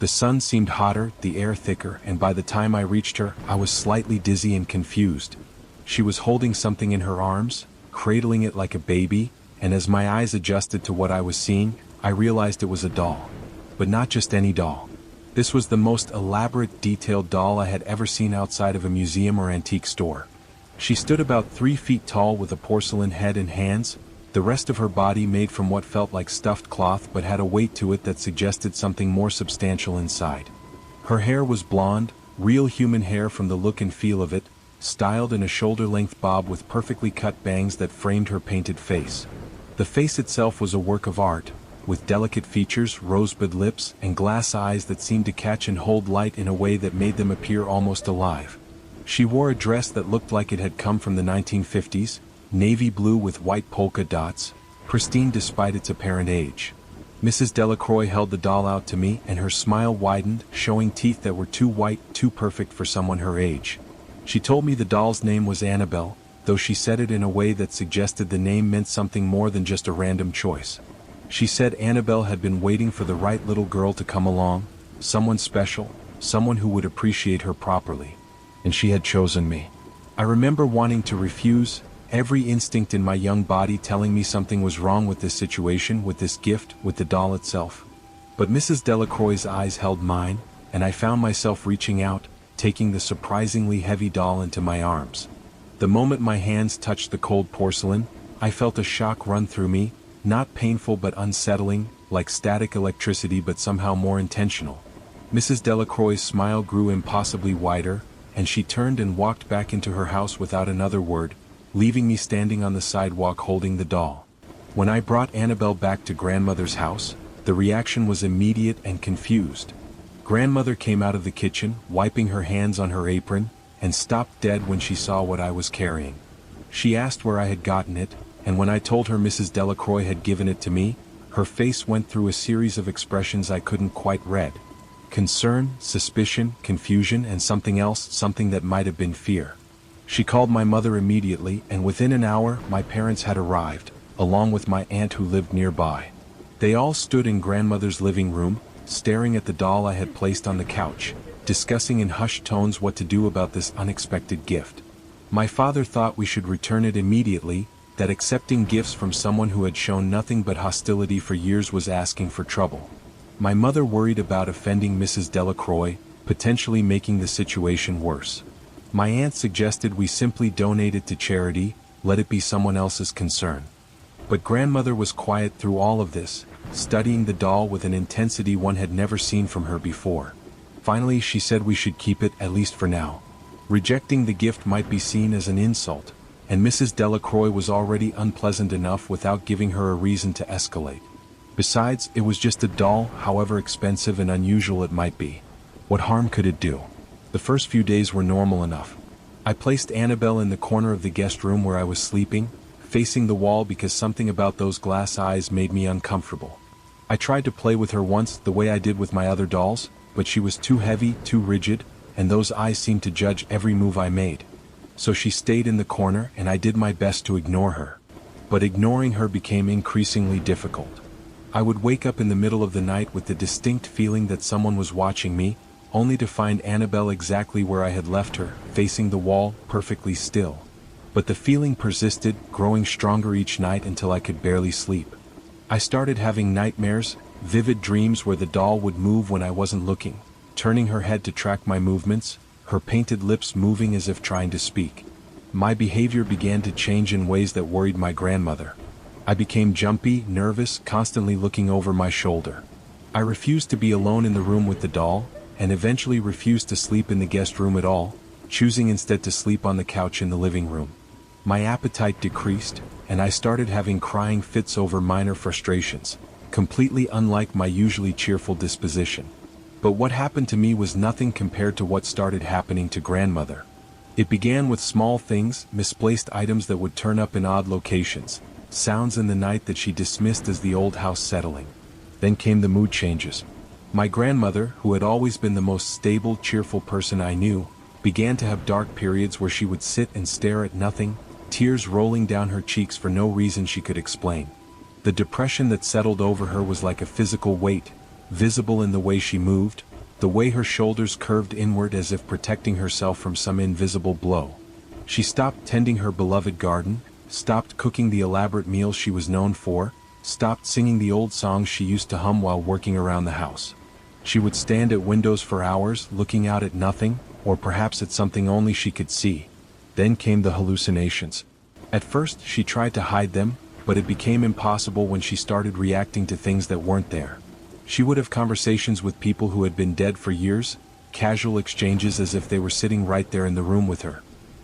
The sun seemed hotter, the air thicker, and by the time I reached her, I was slightly dizzy and confused. She was holding something in her arms, cradling it like a baby, and as my eyes adjusted to what I was seeing, I realized it was a doll. But not just any doll. This was the most elaborate, detailed doll I had ever seen outside of a museum or antique store. She stood about 3 feet tall with a porcelain head and hands, the rest of her body made from what felt like stuffed cloth but had a weight to it that suggested something more substantial inside. Her hair was blonde, real human hair from the look and feel of it, styled in a shoulder-length bob with perfectly cut bangs that framed her painted face. The face itself was a work of art, with delicate features, rosebud lips, and glass eyes that seemed to catch and hold light in a way that made them appear almost alive. She wore a dress that looked like it had come from the 1950s, navy blue with white polka dots, pristine despite its apparent age. Mrs. Delacroix held the doll out to me, and her smile widened, showing teeth that were too white, too perfect for someone her age. She told me the doll's name was Annabelle, though she said it in a way that suggested the name meant something more than just a random choice. She said Annabelle had been waiting for the right little girl to come along, someone special, someone who would appreciate her properly. And she had chosen me. I remember wanting to refuse, every instinct in my young body telling me something was wrong with this situation, with this gift, with the doll itself. But Mrs. Delacroix's eyes held mine, and I found myself reaching out, taking the surprisingly heavy doll into my arms. The moment my hands touched the cold porcelain, I felt a shock run through me, not painful but unsettling, like static electricity but somehow more intentional. Mrs. Delacroix's smile grew impossibly wider, and she turned and walked back into her house without another word, leaving me standing on the sidewalk holding the doll. When I brought Annabelle back to grandmother's house, the reaction was immediate and confused. Grandmother came out of the kitchen, wiping her hands on her apron, and stopped dead when she saw what I was carrying. She asked where I had gotten it, and when I told her Mrs. Delacroix had given it to me, her face went through a series of expressions I couldn't quite read. Concern, suspicion, confusion, and something else, something that might have been fear. She called my mother immediately, and within an hour, my parents had arrived, along with my aunt who lived nearby. They all stood in grandmother's living room, staring at the doll I had placed on the couch, discussing in hushed tones what to do about this unexpected gift. My father thought we should return it immediately, that accepting gifts from someone who had shown nothing but hostility for years was asking for trouble. My mother worried about offending Mrs. Delacroix, potentially making the situation worse. My aunt suggested we simply donate it to charity, let it be someone else's concern. But grandmother was quiet through all of this, studying the doll with an intensity one had never seen from her before. Finally, she said we should keep it, at least for now. Rejecting the gift might be seen as an insult, and Mrs. Delacroix was already unpleasant enough without giving her a reason to escalate. Besides, it was just a doll, however expensive and unusual it might be. What harm could it do? The first few days were normal enough. I placed Annabelle in the corner of the guest room where I was sleeping, facing the wall because something about those glass eyes made me uncomfortable. I tried to play with her once the way I did with my other dolls, but she was too heavy, too rigid, and those eyes seemed to judge every move I made. so she stayed in the corner and I did my best to ignore her. But ignoring her became increasingly difficult. I would wake up in the middle of the night with the distinct feeling that someone was watching me, only to find Annabelle exactly where I had left her, facing the wall, perfectly still. But the feeling persisted, growing stronger each night until I could barely sleep. I started having nightmares, vivid dreams where the doll would move when I wasn't looking, turning her head to track my movements, her painted lips moving as if trying to speak. My behavior began to change in ways that worried my grandmother. I became jumpy, nervous, constantly looking over my shoulder. I refused to be alone in the room with the doll, and eventually refused to sleep in the guest room at all, choosing instead to sleep on the couch in the living room. My appetite decreased, and I started having crying fits over minor frustrations, completely unlike my usually cheerful disposition. But what happened to me was nothing compared to what started happening to grandmother. It began with small things, misplaced items that would turn up in odd locations, sounds in the night that she dismissed as the old house settling. Then came the mood changes. My grandmother, who had always been the most stable, cheerful person I knew, began to have dark periods where she would sit and stare at nothing, tears rolling down her cheeks for no reason she could explain. The depression that settled over her was like a physical weight, visible in the way she moved, the way her shoulders curved inward as if protecting herself from some invisible blow. She stopped tending her beloved garden, stopped cooking the elaborate meals she was known for, stopped singing the old songs she used to hum while working around the house. She would stand at windows for hours, looking out at nothing, or perhaps at something only she could see. Then came the hallucinations. At first she tried to hide them, but it became impossible when she started reacting to things that weren't there. She would have conversations with people who had been dead for years, casual exchanges as if they were sitting right there in the room with her.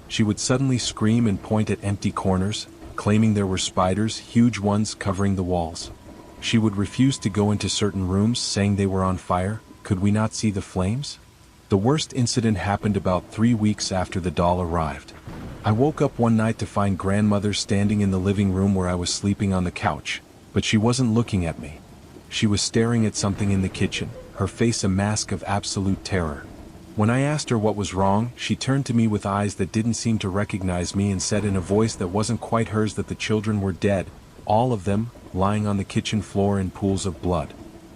She would suddenly scream and point at empty corners, claiming there were spiders, huge ones covering the walls. She would refuse to go into certain rooms, saying they were on fire. Could we not see the flames? The worst incident happened about 3 weeks after the doll arrived. I woke up one night to find grandmother standing in the living room where I was sleeping on the couch, but she wasn't looking at me. She was staring at something in the kitchen, her face a mask of absolute terror. When I asked her what was wrong, she turned to me with eyes that didn't seem to recognize me and said in a voice that wasn't quite hers that the children were dead, all of them, lying on the kitchen floor in pools of blood.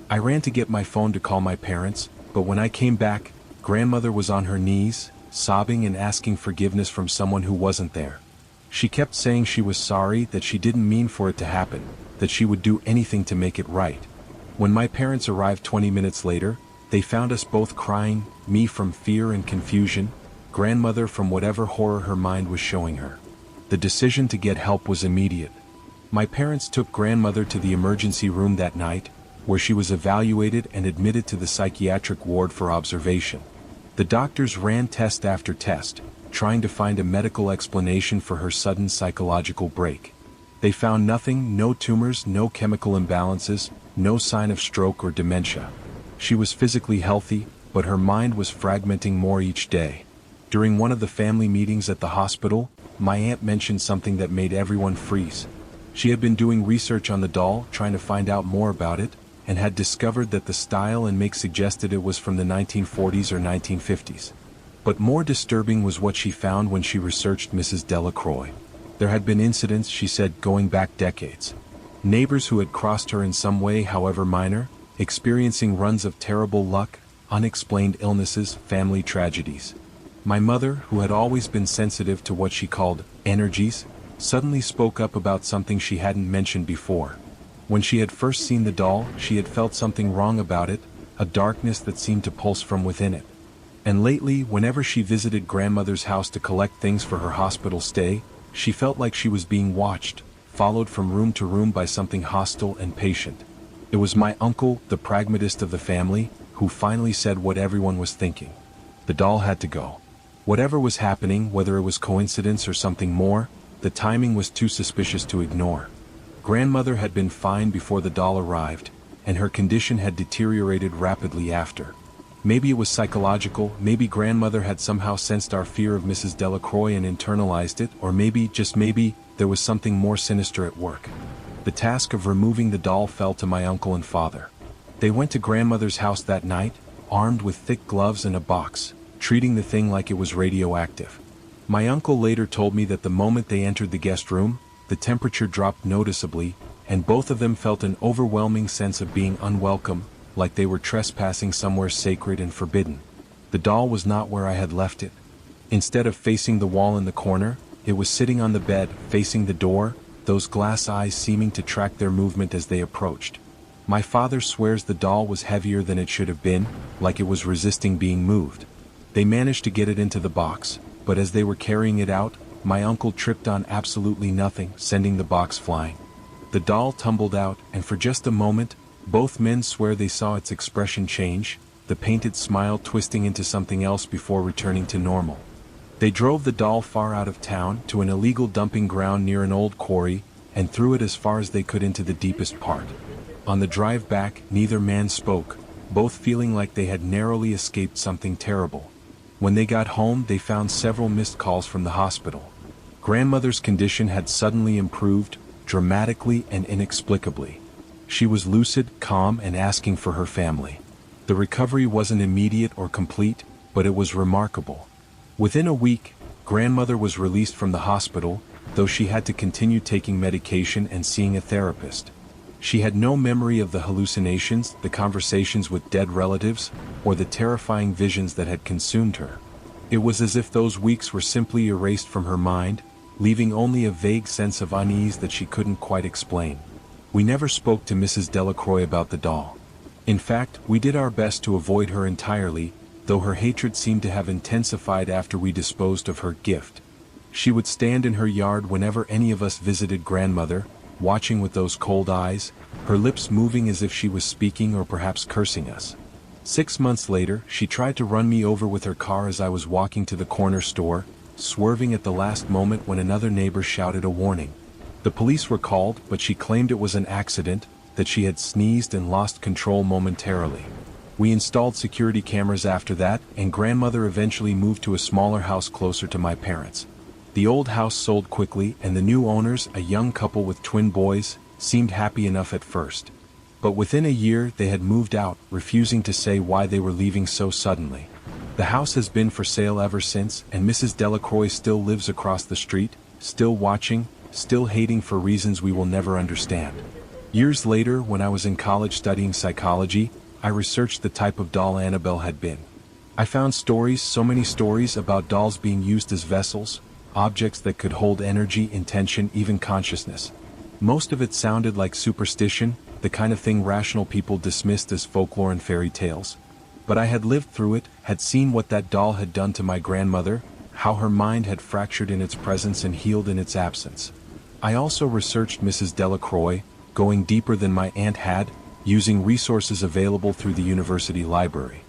I ran to get my phone to call my parents, but when I came back, grandmother was on her knees, sobbing and asking forgiveness from someone who wasn't there. She kept saying she was sorry, that she didn't mean for it to happen, that she would do anything to make it right. When my parents arrived 20 minutes later, they found us both crying, me from fear and confusion, grandmother from whatever horror her mind was showing her. The decision to get help was immediate. My parents took grandmother to the emergency room that night, where she was evaluated and admitted to the psychiatric ward for observation. The doctors ran test after test, trying to find a medical explanation for her sudden psychological break. They found nothing, no tumors, no chemical imbalances, no sign of stroke or dementia. She was physically healthy, but her mind was fragmenting more each day. During one of the family meetings at the hospital, my aunt mentioned something that made everyone freeze. She had been doing research on the doll, trying to find out more about it, and had discovered that the style and make suggested it was from the 1940s or 1950s. But more disturbing was what she found when she researched Mrs. Delacroix. There had been incidents, she said, going back decades. Neighbors who had crossed her in some way, however minor, experiencing runs of terrible luck, unexplained illnesses, family tragedies. My mother, who had always been sensitive to what she called energies, suddenly spoke up about something she hadn't mentioned before. When she had first seen the doll, she had felt something wrong about it, a darkness that seemed to pulse from within it. And lately, whenever she visited grandmother's house to collect things for her hospital stay, she felt like she was being watched, followed from room to room by something hostile and patient. It was my uncle, the pragmatist of the family, who finally said what everyone was thinking. The doll had to go. Whatever was happening, whether it was coincidence or something more, the timing was too suspicious to ignore. Grandmother had been fine before the doll arrived, and her condition had deteriorated rapidly after. Maybe it was psychological, maybe grandmother had somehow sensed our fear of Mrs. Delacroix and internalized it, or maybe, just maybe, there was something more sinister at work. The task of removing the doll fell to my uncle and father. They went to grandmother's house that night, armed with thick gloves and a box, treating the thing like it was radioactive. My uncle later told me that the moment they entered the guest room, the temperature dropped noticeably, and both of them felt an overwhelming sense of being unwelcome, like they were trespassing somewhere sacred and forbidden. The doll was not where I had left it. Instead of facing the wall in the corner, it was sitting on the bed, facing the door, those glass eyes seeming to track their movement as they approached. My father swears the doll was heavier than it should have been, like it was resisting being moved. They managed to get it into the box, but as they were carrying it out, my uncle tripped on absolutely nothing, sending the box flying. The doll tumbled out, and for just a moment, both men swear they saw its expression change, the painted smile twisting into something else before returning to normal. They drove the doll far out of town, to an illegal dumping ground near an old quarry, and threw it as far as they could into the deepest part. On the drive back, neither man spoke, both feeling like they had narrowly escaped something terrible. When they got home, they found several missed calls from the hospital. Grandmother's condition had suddenly improved, dramatically and inexplicably. She was lucid, calm, and asking for her family. The recovery wasn't immediate or complete, but it was remarkable. Within a week, grandmother was released from the hospital, though she had to continue taking medication and seeing a therapist. She had no memory of the hallucinations, the conversations with dead relatives, or the terrifying visions that had consumed her. It was as if those weeks were simply erased from her mind, leaving only a vague sense of unease that she couldn't quite explain. We never spoke to Mrs. Delacroix about the doll. In fact, we did our best to avoid her entirely, though her hatred seemed to have intensified after we disposed of her gift. She would stand in her yard whenever any of us visited grandmother, watching with those cold eyes, her lips moving as if she was speaking or perhaps cursing us. 6 months later, she tried to run me over with her car as I was walking to the corner store, swerving at the last moment when another neighbor shouted a warning. The police were called, but she claimed it was an accident, that she had sneezed and lost control momentarily. We installed security cameras after that, and grandmother eventually moved to a smaller house closer to my parents. The old house sold quickly, and the new owners, a young couple with twin boys, seemed happy enough at first. But within a year they had moved out, refusing to say why they were leaving so suddenly. The house has been for sale ever since, and Mrs. Delacroix still lives across the street, still watching, still hating for reasons we will never understand. Years later, when I was in college studying psychology, I researched the type of doll Annabelle had been. I found stories, so many stories, about dolls being used as vessels, objects that could hold energy, intention, even consciousness. Most of it sounded like superstition, the kind of thing rational people dismissed as folklore and fairy tales. But I had lived through it, had seen what that doll had done to my grandmother, how her mind had fractured in its presence and healed in its absence. I also researched Mrs. Delacroix, going deeper than my aunt had, using resources available through the university library.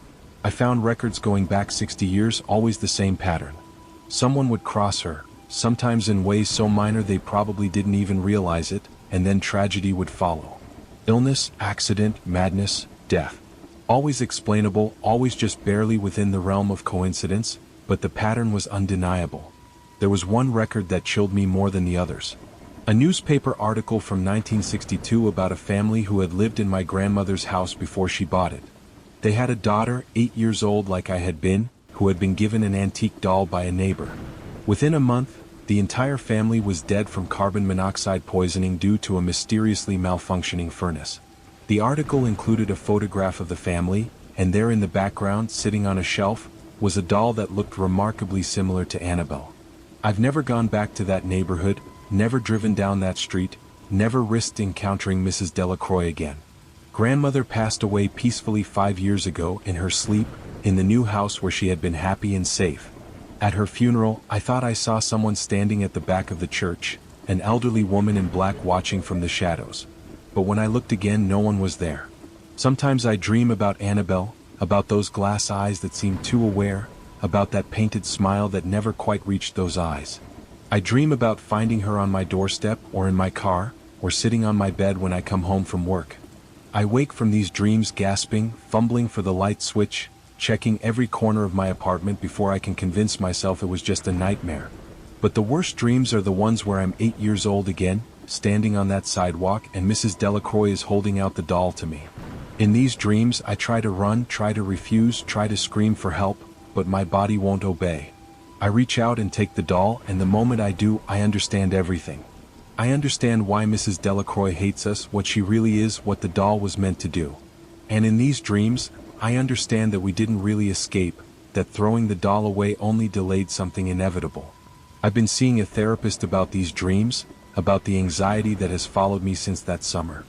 I found records going back 60 years, always the same pattern. Someone would cross her, sometimes in ways so minor they probably didn't even realize it, and then tragedy would follow. Illness, accident, madness, death. Always explainable, always just barely within the realm of coincidence, but the pattern was undeniable. There was one record that chilled me more than the others. A newspaper article from 1962 about a family who had lived in my grandmother's house before she bought it. They had a daughter, 8 years old like I had been, who had been given an antique doll by a neighbor. Within a month, the entire family was dead from carbon monoxide poisoning due to a mysteriously malfunctioning furnace. The article included a photograph of the family, and there in the background, sitting on a shelf, was a doll that looked remarkably similar to Annabelle. I've never gone back to that neighborhood, never driven down that street, never risked encountering Mrs. Delacroix again. Grandmother passed away peacefully 5 years ago, in her sleep, in the new house where she had been happy and safe. At her funeral, I thought I saw someone standing at the back of the church, an elderly woman in black watching from the shadows. But when I looked again, no one was there. Sometimes I dream about Annabelle, about those glass eyes that seemed too aware, about that painted smile that never quite reached those eyes. I dream about finding her on my doorstep, or in my car, or sitting on my bed when I come home from work. I wake from these dreams gasping, fumbling for the light switch, checking every corner of my apartment before I can convince myself it was just a nightmare. But the worst dreams are the ones where I'm 8 years old again, standing on that sidewalk, and Mrs. Delacroix is holding out the doll to me. In these dreams, I try to run, try to refuse, try to scream for help, but my body won't obey. I reach out and take the doll, and the moment I do, I understand everything. I understand why Mrs. Delacroix hates us, what she really is, what the doll was meant to do. And in these dreams, I understand that we didn't really escape, that throwing the doll away only delayed something inevitable. I've been seeing a therapist about these dreams, about the anxiety that has followed me since that summer.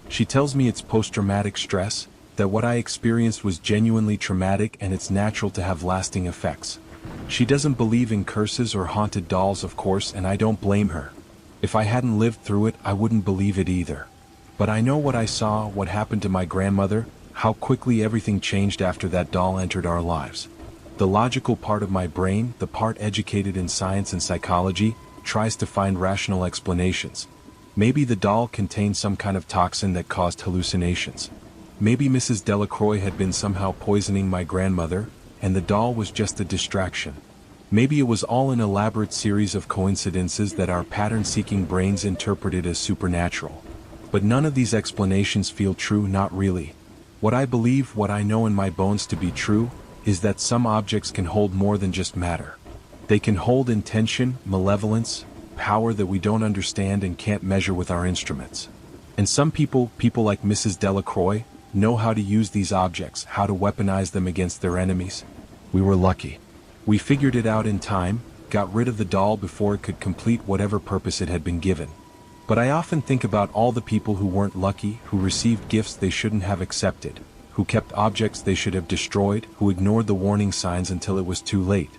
She tells me it's post-traumatic stress, that what I experienced was genuinely traumatic and it's natural to have lasting effects. She doesn't believe in curses or haunted dolls, of course, and I don't blame her. If I hadn't lived through it, I wouldn't believe it either. But I know what I saw, what happened to my grandmother, how quickly everything changed after that doll entered our lives. The logical part of my brain, the part educated in science and psychology, tries to find rational explanations. Maybe the doll contained some kind of toxin that caused hallucinations. Maybe Mrs. Delacroix had been somehow poisoning my grandmother, and the doll was just a distraction. Maybe it was all an elaborate series of coincidences that our pattern-seeking brains interpreted as supernatural. But none of these explanations feel true, not really. What I believe, what I know in my bones to be true, is that some objects can hold more than just matter. They can hold intention, malevolence, power that we don't understand and can't measure with our instruments. And some people like Mrs. Delacroix, know how to use these objects, how to weaponize them against their enemies. We were lucky. We figured it out in time, got rid of the doll before it could complete whatever purpose it had been given. But I often think about all the people who weren't lucky, who received gifts they shouldn't have accepted, who kept objects they should have destroyed, who ignored the warning signs until it was too late.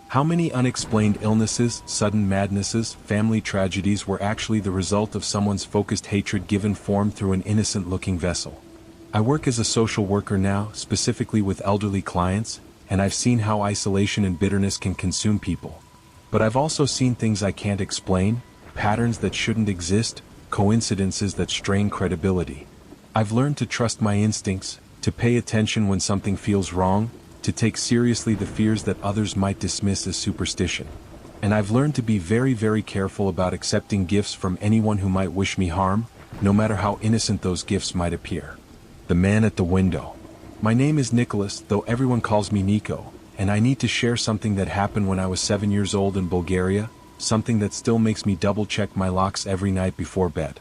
How many unexplained illnesses, sudden madnesses, family tragedies were actually the result of someone's focused hatred given form through an innocent-looking vessel? I work as a social worker now, specifically with elderly clients, and I've seen how isolation and bitterness can consume people. But I've also seen things I can't explain, patterns that shouldn't exist, coincidences that strain credibility. I've learned to trust my instincts, to pay attention when something feels wrong, to take seriously the fears that others might dismiss as superstition. And I've learned to be very, very careful about accepting gifts from anyone who might wish me harm, no matter how innocent those gifts might appear. The man at the window. My name is Nicholas, though everyone calls me Nico, and I need to share something that happened when I was 7 years old in Bulgaria, something that still makes me double-check my locks every night before bed.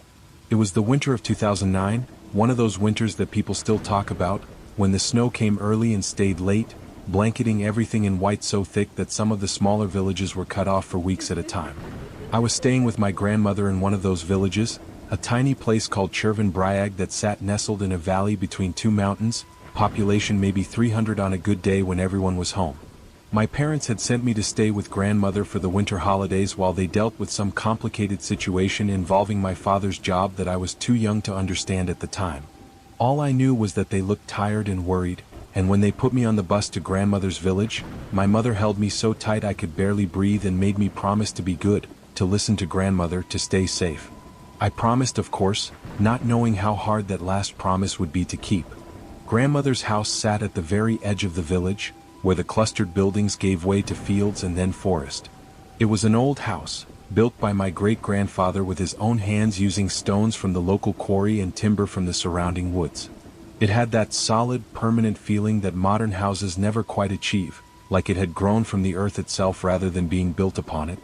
It was the winter of 2009, one of those winters that people still talk about, when the snow came early and stayed late, blanketing everything in white so thick that some of the smaller villages were cut off for weeks at a time. I was staying with my grandmother in one of those villages, a tiny place called Cherven Bryag that sat nestled in a valley between two mountains, population maybe 300 on a good day when everyone was home. My parents had sent me to stay with grandmother for the winter holidays while they dealt with some complicated situation involving my father's job that I was too young to understand at the time. All I knew was that they looked tired and worried, and when they put me on the bus to grandmother's village, my mother held me so tight I could barely breathe and made me promise to be good, to listen to grandmother, to stay safe. I promised, of course, not knowing how hard that last promise would be to keep. Grandmother's house sat at the very edge of the village, where the clustered buildings gave way to fields and then forest. It was an old house, built by my great-grandfather with his own hands using stones from the local quarry and timber from the surrounding woods. It had that solid, permanent feeling that modern houses never quite achieve, like it had grown from the earth itself rather than being built upon it.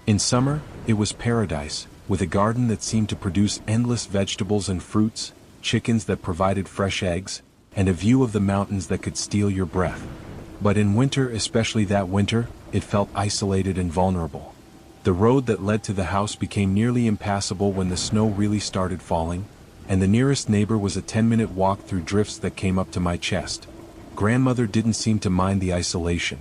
In summer, it was paradise, with a garden that seemed to produce endless vegetables and fruits, chickens that provided fresh eggs, and a view of the mountains that could steal your breath. But in winter, especially that winter, it felt isolated and vulnerable. The road that led to the house became nearly impassable when the snow really started falling, and the nearest neighbor was a 10-minute walk through drifts that came up to my chest. Grandmother didn't seem to mind the isolation.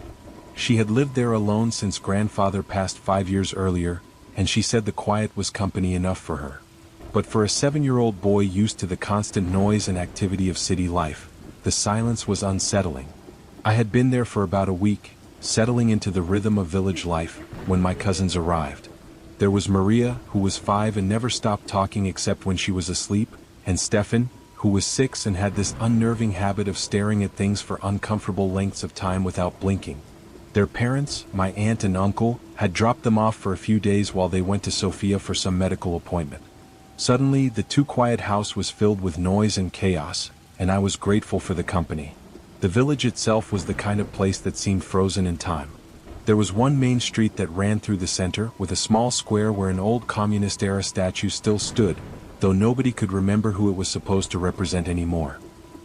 She had lived there alone since grandfather passed 5 years earlier, and she said the quiet was company enough for her. But for a 7-year-old boy used to the constant noise and activity of city life, the silence was unsettling. I had been there for about a week, settling into the rhythm of village life, when my cousins arrived. There was Maria, who was 5 and never stopped talking except when she was asleep, and Stefan, who was 6 and had this unnerving habit of staring at things for uncomfortable lengths of time without blinking. Their parents, my aunt and uncle, had dropped them off for a few days while they went to Sofia for some medical appointment. Suddenly, the too-quiet house was filled with noise and chaos, and I was grateful for the company. The village itself was the kind of place that seemed frozen in time. There was one main street that ran through the center, with a small square where an old communist-era statue still stood, though nobody could remember who it was supposed to represent anymore.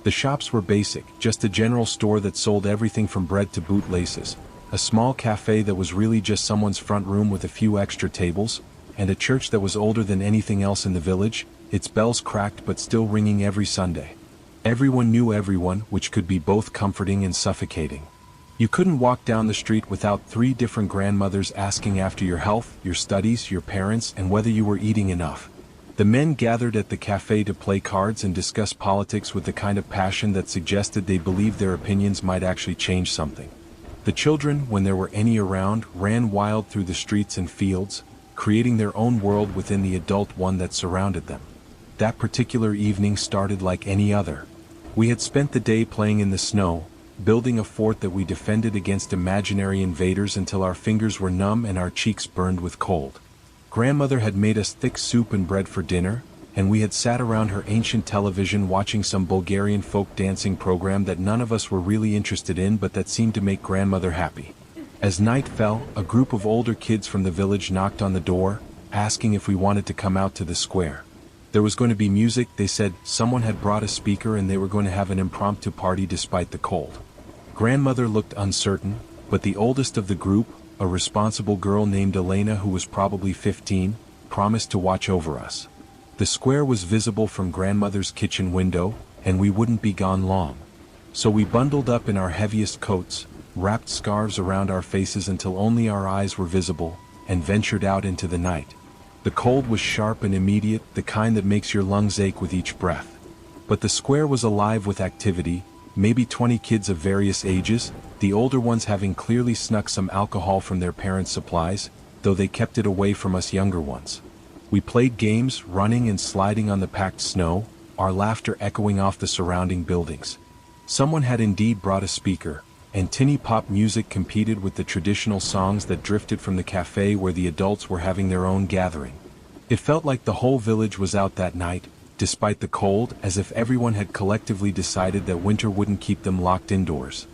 The shops were basic, just a general store that sold everything from bread to bootlaces, a small cafe that was really just someone's front room with a few extra tables, and a church that was older than anything else in the village, its bells cracked but still ringing every Sunday. Everyone knew everyone, which could be both comforting and suffocating. You couldn't walk down the street without 3 different grandmothers asking after your health, your studies, your parents, and whether you were eating enough. The men gathered at the cafe to play cards and discuss politics with the kind of passion that suggested they believed their opinions might actually change something. The children, when there were any around, ran wild through the streets and fields, creating their own world within the adult one that surrounded them. That particular evening started like any other. We had spent the day playing in the snow, building a fort that we defended against imaginary invaders until our fingers were numb and our cheeks burned with cold. Grandmother had made us thick soup and bread for dinner, and we had sat around her ancient television watching some Bulgarian folk dancing program that none of us were really interested in but that seemed to make grandmother happy. As night fell, a group of older kids from the village knocked on the door, asking if we wanted to come out to the square. There was going to be music, they said. Someone had brought a speaker and they were going to have an impromptu party despite the cold. Grandmother looked uncertain, but the oldest of the group, a responsible girl named Elena who was probably 15, promised to watch over us. The square was visible from grandmother's kitchen window, and we wouldn't be gone long. So we bundled up in our heaviest coats, wrapped scarves around our faces until only our eyes were visible, and ventured out into the night. The cold was sharp and immediate, the kind that makes your lungs ache with each breath. But the square was alive with activity, maybe 20 kids of various ages, the older ones having clearly snuck some alcohol from their parents' supplies, though they kept it away from us younger ones. We played games, running and sliding on the packed snow, our laughter echoing off the surrounding buildings. Someone had indeed brought a speaker, and tinny pop music competed with the traditional songs that drifted from the cafe where the adults were having their own gathering. It felt like the whole village was out that night, despite the cold, as if everyone had collectively decided that winter wouldn't keep them locked indoors.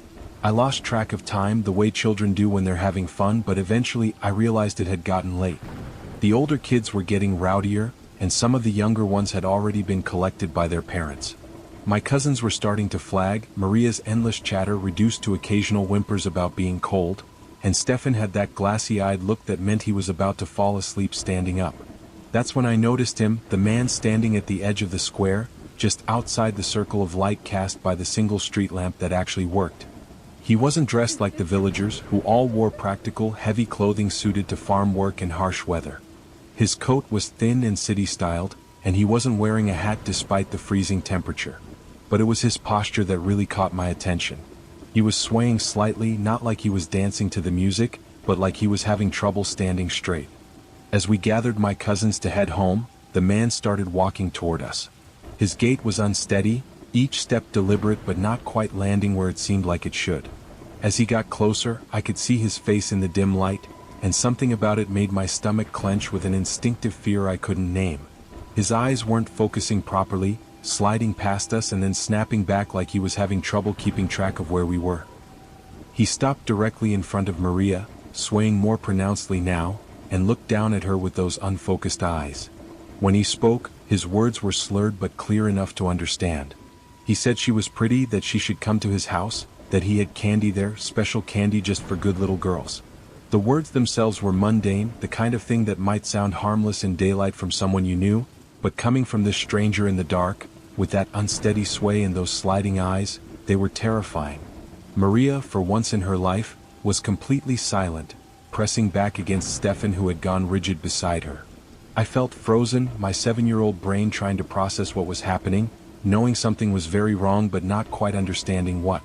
I lost track of time, the way children do when they're having fun, but eventually I realized it had gotten late. The older kids were getting rowdier, and some of the younger ones had already been collected by their parents. My cousins were starting to flag, Maria's endless chatter reduced to occasional whimpers about being cold, and Stefan had that glassy-eyed look that meant he was about to fall asleep standing up. That's when I noticed him, the man standing at the edge of the square, just outside the circle of light cast by the single street lamp that actually worked. He wasn't dressed like the villagers, who all wore practical, heavy clothing suited to farm work and harsh weather. His coat was thin and city-styled, and he wasn't wearing a hat despite the freezing temperature. But it was his posture that really caught my attention. He was swaying slightly, not like he was dancing to the music, but like he was having trouble standing straight. As we gathered my cousins to head home, the man started walking toward us. His gait was unsteady, each step deliberate but not quite landing where it seemed like it should. As he got closer, I could see his face in the dim light, and something about it made my stomach clench with an instinctive fear I couldn't name. His eyes weren't focusing properly, sliding past us and then snapping back like he was having trouble keeping track of where we were. He stopped directly in front of Maria, swaying more pronouncedly now, and looked down at her with those unfocused eyes. When he spoke, his words were slurred but clear enough to understand. He said she was pretty, that she should come to his house, that he had candy there, special candy just for good little girls. The words themselves were mundane, the kind of thing that might sound harmless in daylight from someone you knew, but coming from this stranger in the dark, with that unsteady sway and those sliding eyes, they were terrifying. Maria, for once in her life, was completely silent, pressing back against Stefan who had gone rigid beside her. I felt frozen, my 7-year-old brain trying to process what was happening, knowing something was very wrong but not quite understanding what.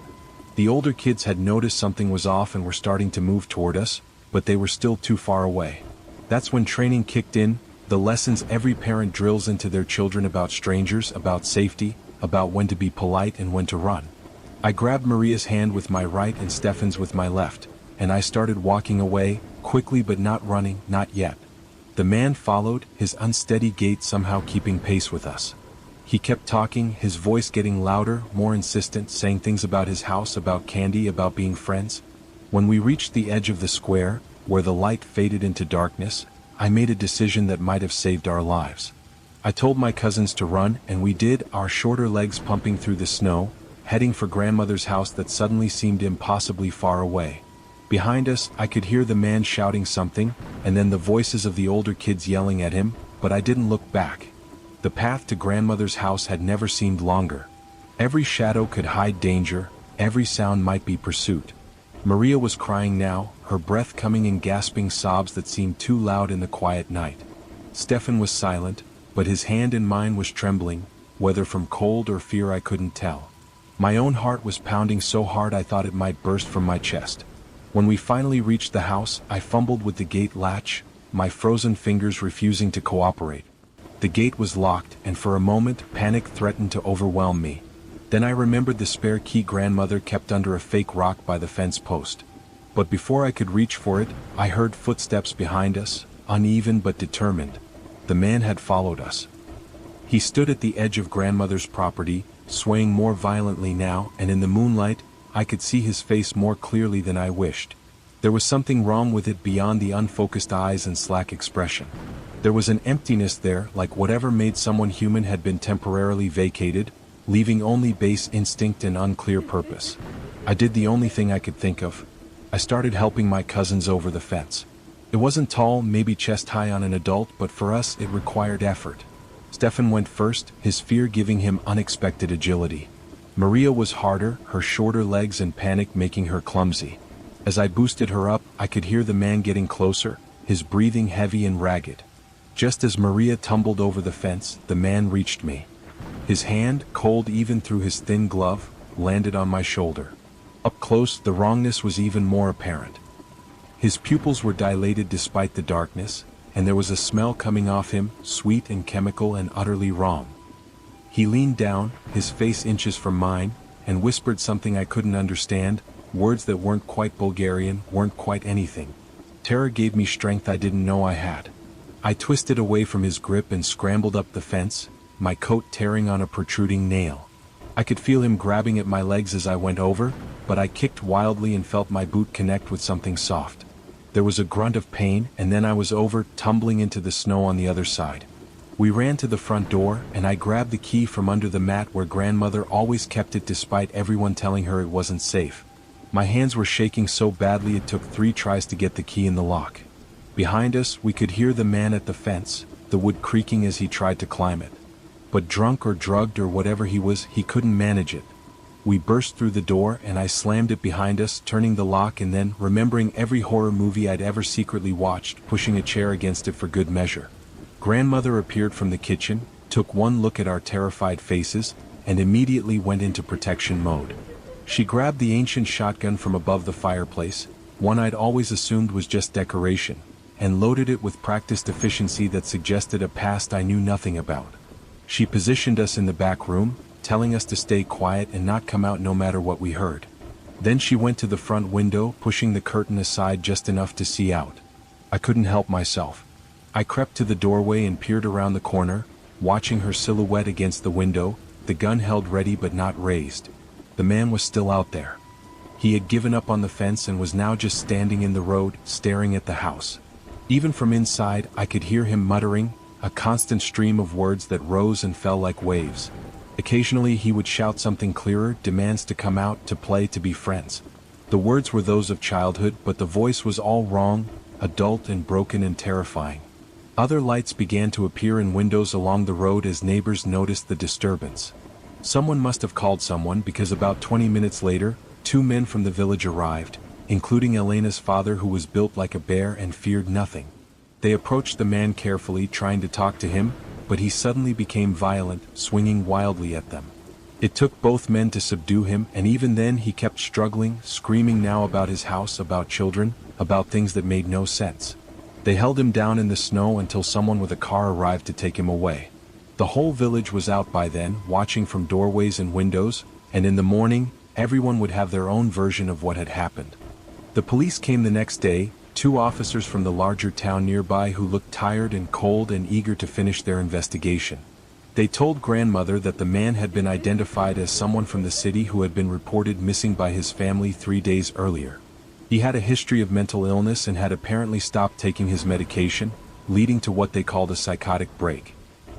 The older kids had noticed something was off and were starting to move toward us, but they were still too far away. That's when training kicked in, the lessons every parent drills into their children about strangers, about safety, about when to be polite and when to run. I grabbed Maria's hand with my right and Stefan's with my left, and I started walking away, quickly but not running, not yet. The man followed, his unsteady gait somehow keeping pace with us. He kept talking, his voice getting louder, more insistent, saying things about his house, about candy, about being friends. When we reached the edge of the square, where the light faded into darkness, I made a decision that might have saved our lives. I told my cousins to run, and we did, our shorter legs pumping through the snow, heading for grandmother's house that suddenly seemed impossibly far away. Behind us, I could hear the man shouting something, and then the voices of the older kids yelling at him, but I didn't look back. The path to grandmother's house had never seemed longer. Every shadow could hide danger, every sound might be pursuit. Maria was crying now, her breath coming in gasping sobs that seemed too loud in the quiet night. Stefan was silent, but his hand in mine was trembling, whether from cold or fear I couldn't tell. My own heart was pounding so hard I thought it might burst from my chest. When we finally reached the house, I fumbled with the gate latch, my frozen fingers refusing to cooperate. The gate was locked, and for a moment, panic threatened to overwhelm me. Then I remembered the spare key grandmother kept under a fake rock by the fence post. But before I could reach for it, I heard footsteps behind us, uneven but determined. The man had followed us. He stood at the edge of grandmother's property, swaying more violently now, and in the moonlight, I could see his face more clearly than I wished. There was something wrong with it beyond the unfocused eyes and slack expression. There was an emptiness there, like whatever made someone human had been temporarily vacated, leaving only base instinct and unclear purpose. I did the only thing I could think of. I started helping my cousins over the fence. It wasn't tall, maybe chest high on an adult, but for us it required effort. Stefan went first, his fear giving him unexpected agility. Maria was harder, her shorter legs and panic making her clumsy. As I boosted her up, I could hear the man getting closer, his breathing heavy and ragged. Just as Maria tumbled over the fence, the man reached me. His hand, cold even through his thin glove, landed on my shoulder. Up close, the wrongness was even more apparent. His pupils were dilated despite the darkness, and there was a smell coming off him, sweet and chemical and utterly wrong. He leaned down, his face inches from mine, and whispered something I couldn't understand, words that weren't quite Bulgarian, weren't quite anything. Terror gave me strength I didn't know I had. I twisted away from his grip and scrambled up the fence, my coat tearing on a protruding nail. I could feel him grabbing at my legs as I went over, but I kicked wildly and felt my boot connect with something soft. There was a grunt of pain, and then I was over, tumbling into the snow on the other side. We ran to the front door, and I grabbed the key from under the mat where grandmother always kept it despite everyone telling her it wasn't safe. My hands were shaking so badly it took 3 tries to get the key in the lock. Behind us, we could hear the man at the fence, the wood creaking as he tried to climb it. But drunk or drugged or whatever he was, he couldn't manage it. We burst through the door, and I slammed it behind us, turning the lock and then, remembering every horror movie I'd ever secretly watched, pushing a chair against it for good measure. Grandmother appeared from the kitchen, took one look at our terrified faces, and immediately went into protection mode. She grabbed the ancient shotgun from above the fireplace, one I'd always assumed was just decoration, and loaded it with practiced efficiency that suggested a past I knew nothing about. She positioned us in the back room, telling us to stay quiet and not come out no matter what we heard. Then she went to the front window, pushing the curtain aside just enough to see out. I couldn't help myself. I crept to the doorway and peered around the corner, watching her silhouette against the window, the gun held ready but not raised. The man was still out there. He had given up on the fence and was now just standing in the road, staring at the house. Even from inside, I could hear him muttering, a constant stream of words that rose and fell like waves. Occasionally he would shout something clearer, demands to come out, to play, to be friends. The words were those of childhood, but the voice was all wrong, adult and broken and terrifying. Other lights began to appear in windows along the road as neighbors noticed the disturbance. Someone must have called someone because about 20 minutes later, 2 men from the village arrived, including Elena's father who was built like a bear and feared nothing. They approached the man carefully, trying to talk to him, but he suddenly became violent, swinging wildly at them. It took both men to subdue him, and even then he kept struggling, screaming now about his house, about children, about things that made no sense. They held him down in the snow until someone with a car arrived to take him away. The whole village was out by then, watching from doorways and windows, and in the morning, everyone would have their own version of what had happened. The police came the next day, 2 officers from the larger town nearby who looked tired and cold and eager to finish their investigation. They told grandmother that the man had been identified as someone from the city who had been reported missing by his family 3 days earlier. He had a history of mental illness and had apparently stopped taking his medication, leading to what they called a psychotic break.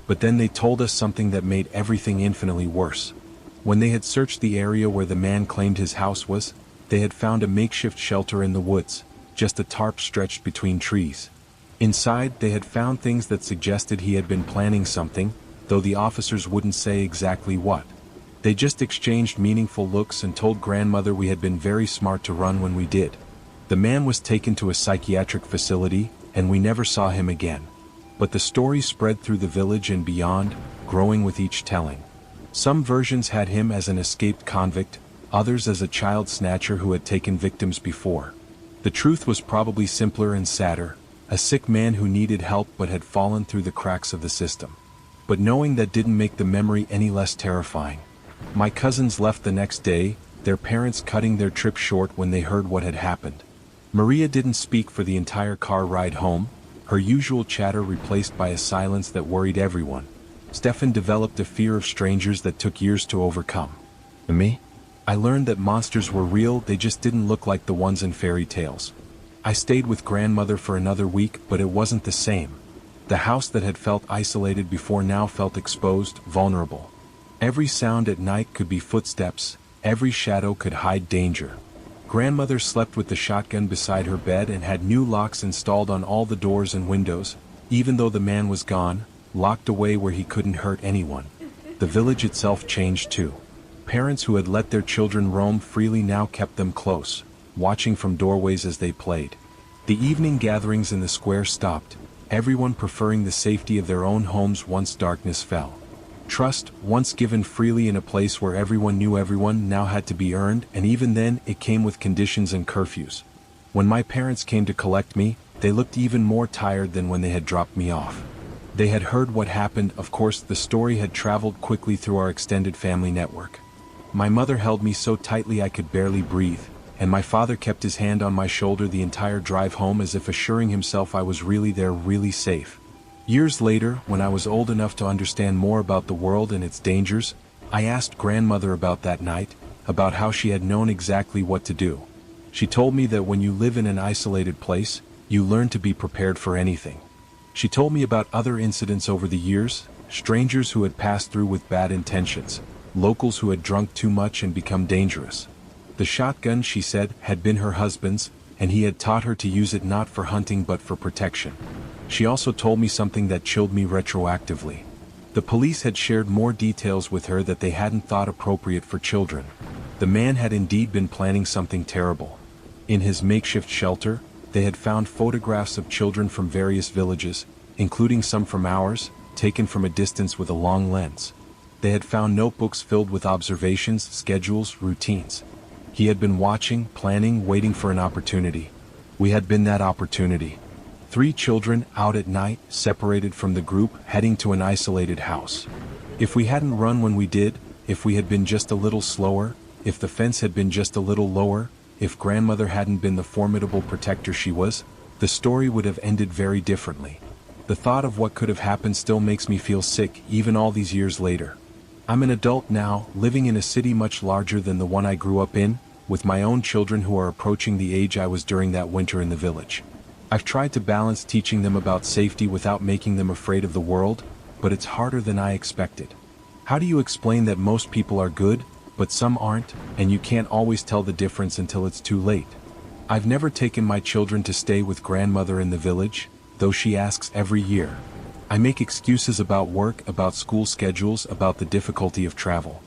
But then they told us something that made everything infinitely worse. When they had searched the area where the man claimed his house was, they had found a makeshift shelter in the woods, just a tarp stretched between trees. Inside, they had found things that suggested he had been planning something, though the officers wouldn't say exactly what. They just exchanged meaningful looks and told grandmother we had been very smart to run when we did. The man was taken to a psychiatric facility, and we never saw him again. But the story spread through the village and beyond, growing with each telling. Some versions had him as an escaped convict, others as a child snatcher who had taken victims before. The truth was probably simpler and sadder, a sick man who needed help but had fallen through the cracks of the system. But knowing that didn't make the memory any less terrifying. My cousins left the next day, their parents cutting their trip short when they heard what had happened. Maria didn't speak for the entire car ride home, her usual chatter replaced by a silence that worried everyone. Stefan developed a fear of strangers that took years to overcome. And me? I learned that monsters were real, they just didn't look like the ones in fairy tales. I stayed with grandmother for another week, but it wasn't the same. The house that had felt isolated before now felt exposed, vulnerable. Every sound at night could be footsteps, every shadow could hide danger. Grandmother slept with the shotgun beside her bed and had new locks installed on all the doors and windows, even though the man was gone, locked away where he couldn't hurt anyone. The village itself changed too. Parents who had let their children roam freely now kept them close, watching from doorways as they played. The evening gatherings in the square stopped, everyone preferring the safety of their own homes once darkness fell. Trust, once given freely in a place where everyone knew everyone, now had to be earned, and even then, it came with conditions and curfews. When my parents came to collect me, they looked even more tired than when they had dropped me off. They had heard what happened, of course the story had traveled quickly through our extended family network. My mother held me so tightly I could barely breathe, and my father kept his hand on my shoulder the entire drive home as if assuring himself I was really there, really safe. Years later, when I was old enough to understand more about the world and its dangers, I asked grandmother about that night, about how she had known exactly what to do. She told me that when you live in an isolated place, you learn to be prepared for anything. She told me about other incidents over the years, strangers who had passed through with bad intentions, locals who had drunk too much and become dangerous. The shotgun, she said, had been her husband's, and he had taught her to use it not for hunting but for protection. She also told me something that chilled me retroactively. The police had shared more details with her that they hadn't thought appropriate for children. The man had indeed been planning something terrible. In his makeshift shelter, they had found photographs of children from various villages, including some from ours, taken from a distance with a long lens. They had found notebooks filled with observations, schedules, routines. He had been watching, planning, waiting for an opportunity. We had been that opportunity. 3 children, out at night, separated from the group, heading to an isolated house. If we hadn't run when we did, if we had been just a little slower, if the fence had been just a little lower, if grandmother hadn't been the formidable protector she was, the story would have ended very differently. The thought of what could have happened still makes me feel sick, even all these years later. I'm an adult now, living in a city much larger than the one I grew up in, with my own children who are approaching the age I was during that winter in the village. I've tried to balance teaching them about safety without making them afraid of the world, but it's harder than I expected. How do you explain that most people are good, but some aren't, and you can't always tell the difference until it's too late? I've never taken my children to stay with grandmother in the village, though she asks every year. I make excuses about work, about school schedules, about the difficulty of travel.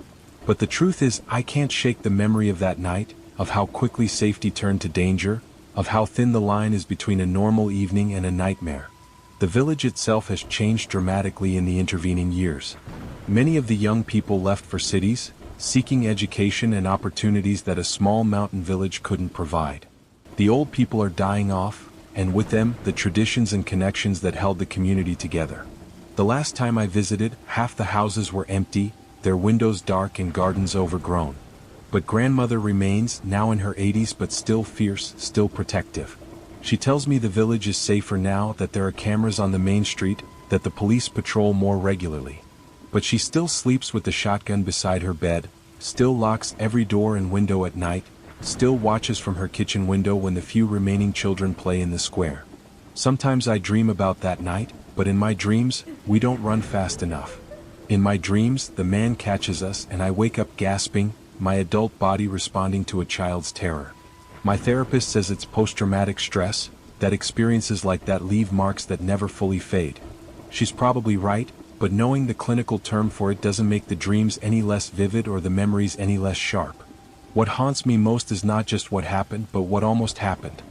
But the truth is, I can't shake the memory of that night, of how quickly safety turned to danger, of how thin the line is between a normal evening and a nightmare. The village itself has changed dramatically in the intervening years. Many of the young people left for cities, seeking education and opportunities that a small mountain village couldn't provide. The old people are dying off, and with them, the traditions and connections that held the community together. The last time I visited, half the houses were empty, their windows dark and gardens overgrown. But grandmother remains, now in her 80s but still fierce, still protective. She tells me the village is safer now, that there are cameras on the main street, that the police patrol more regularly. But she still sleeps with the shotgun beside her bed, still locks every door and window at night, still watches from her kitchen window when the few remaining children play in the square. Sometimes I dream about that night, but in my dreams, we don't run fast enough. In my dreams, the man catches us and I wake up gasping, my adult body responding to a child's terror. My therapist says it's post-traumatic stress, that experiences like that leave marks that never fully fade. She's probably right, but knowing the clinical term for it doesn't make the dreams any less vivid or the memories any less sharp. What haunts me most is not just what happened, but what almost happened.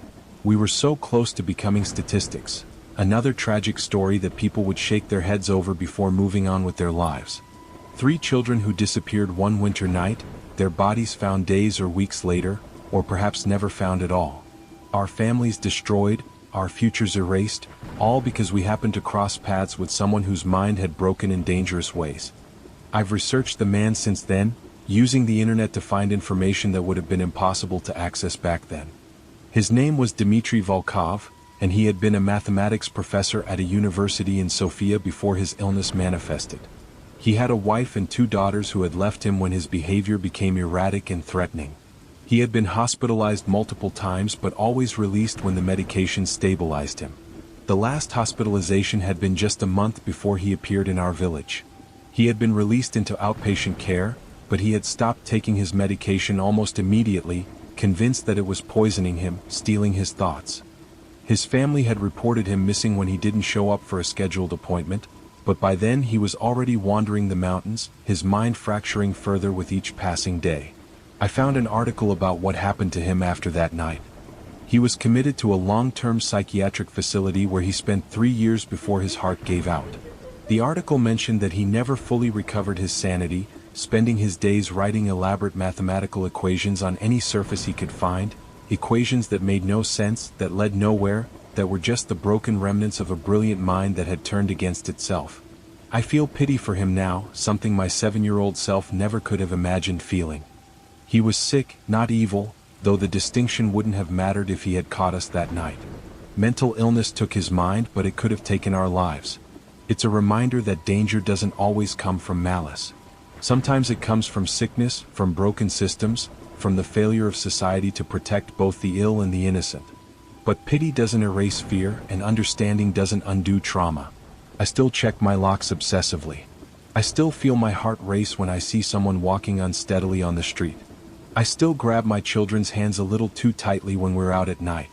We were so close to becoming statistics, another tragic story that people would shake their heads over before moving on with their lives. 3 children who disappeared one winter night, their bodies found days or weeks later, or perhaps never found at all. Our families destroyed, our futures erased, all because we happened to cross paths with someone whose mind had broken in dangerous ways. I've researched the man since then, using the internet to find information that would have been impossible to access back then. His name was Dmitry Volkov, and he had been a mathematics professor at a university in Sofia before his illness manifested. He had a wife and 2 daughters who had left him when his behavior became erratic and threatening. He had been hospitalized multiple times but always released when the medication stabilized him. The last hospitalization had been just a month before he appeared in our village. He had been released into outpatient care, but he had stopped taking his medication almost immediately, convinced that it was poisoning him, stealing his thoughts. His family had reported him missing when he didn't show up for a scheduled appointment, but by then he was already wandering the mountains, his mind fracturing further with each passing day. I found an article about what happened to him after that night. He was committed to a long-term psychiatric facility where he spent 3 years before his heart gave out. The article mentioned that he never fully recovered his sanity, spending his days writing elaborate mathematical equations on any surface he could find, equations that made no sense, that led nowhere, that were just the broken remnants of a brilliant mind that had turned against itself. I feel pity for him now, something my 7-year-old self never could have imagined feeling. He was sick, not evil, though the distinction wouldn't have mattered if he had caught us that night. Mental illness took his mind, but it could have taken our lives. It's a reminder that danger doesn't always come from malice. Sometimes it comes from sickness, from broken systems, from the failure of society to protect both the ill and the innocent. But pity doesn't erase fear, and understanding doesn't undo trauma. I still check my locks obsessively. I still feel my heart race when I see someone walking unsteadily on the street. I still grab my children's hands a little too tightly when we're out at night.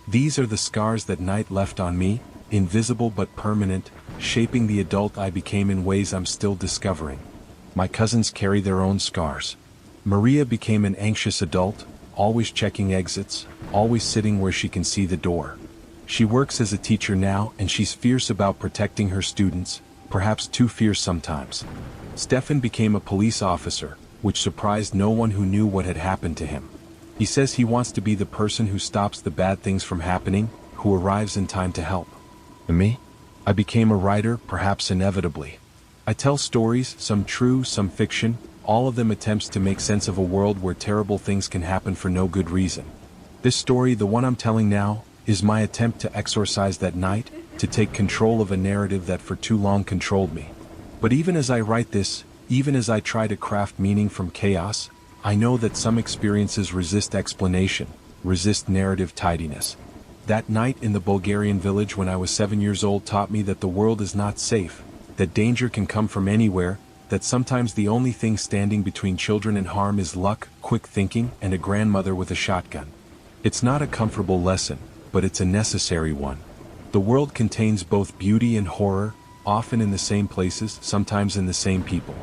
These are the scars that night left on me, invisible but permanent, shaping the adult I became in ways I'm still discovering. My cousins carry their own scars. Maria became an anxious adult, always checking exits, always sitting where she can see the door. She works as a teacher now, and she's fierce about protecting her students, perhaps too fierce sometimes. Stefan became a police officer, which surprised no one who knew what had happened to him. He says he wants to be the person who stops the bad things from happening, who arrives in time to help. And me? I became a writer, perhaps inevitably. I tell stories, some true, some fiction, all of them attempts to make sense of a world where terrible things can happen for no good reason. This story, the one I'm telling now, is my attempt to exorcise that night, to take control of a narrative that for too long controlled me. But even as I write this, even as I try to craft meaning from chaos, I know that some experiences resist explanation, resist narrative tidiness. That night in the Bulgarian village when I was 7 years old taught me that the world is not safe, that danger can come from anywhere, that sometimes the only thing standing between children and harm is luck, quick thinking, and a grandmother with a shotgun. It's not a comfortable lesson, but it's a necessary one. The world contains both beauty and horror, often in the same places, sometimes in the same people.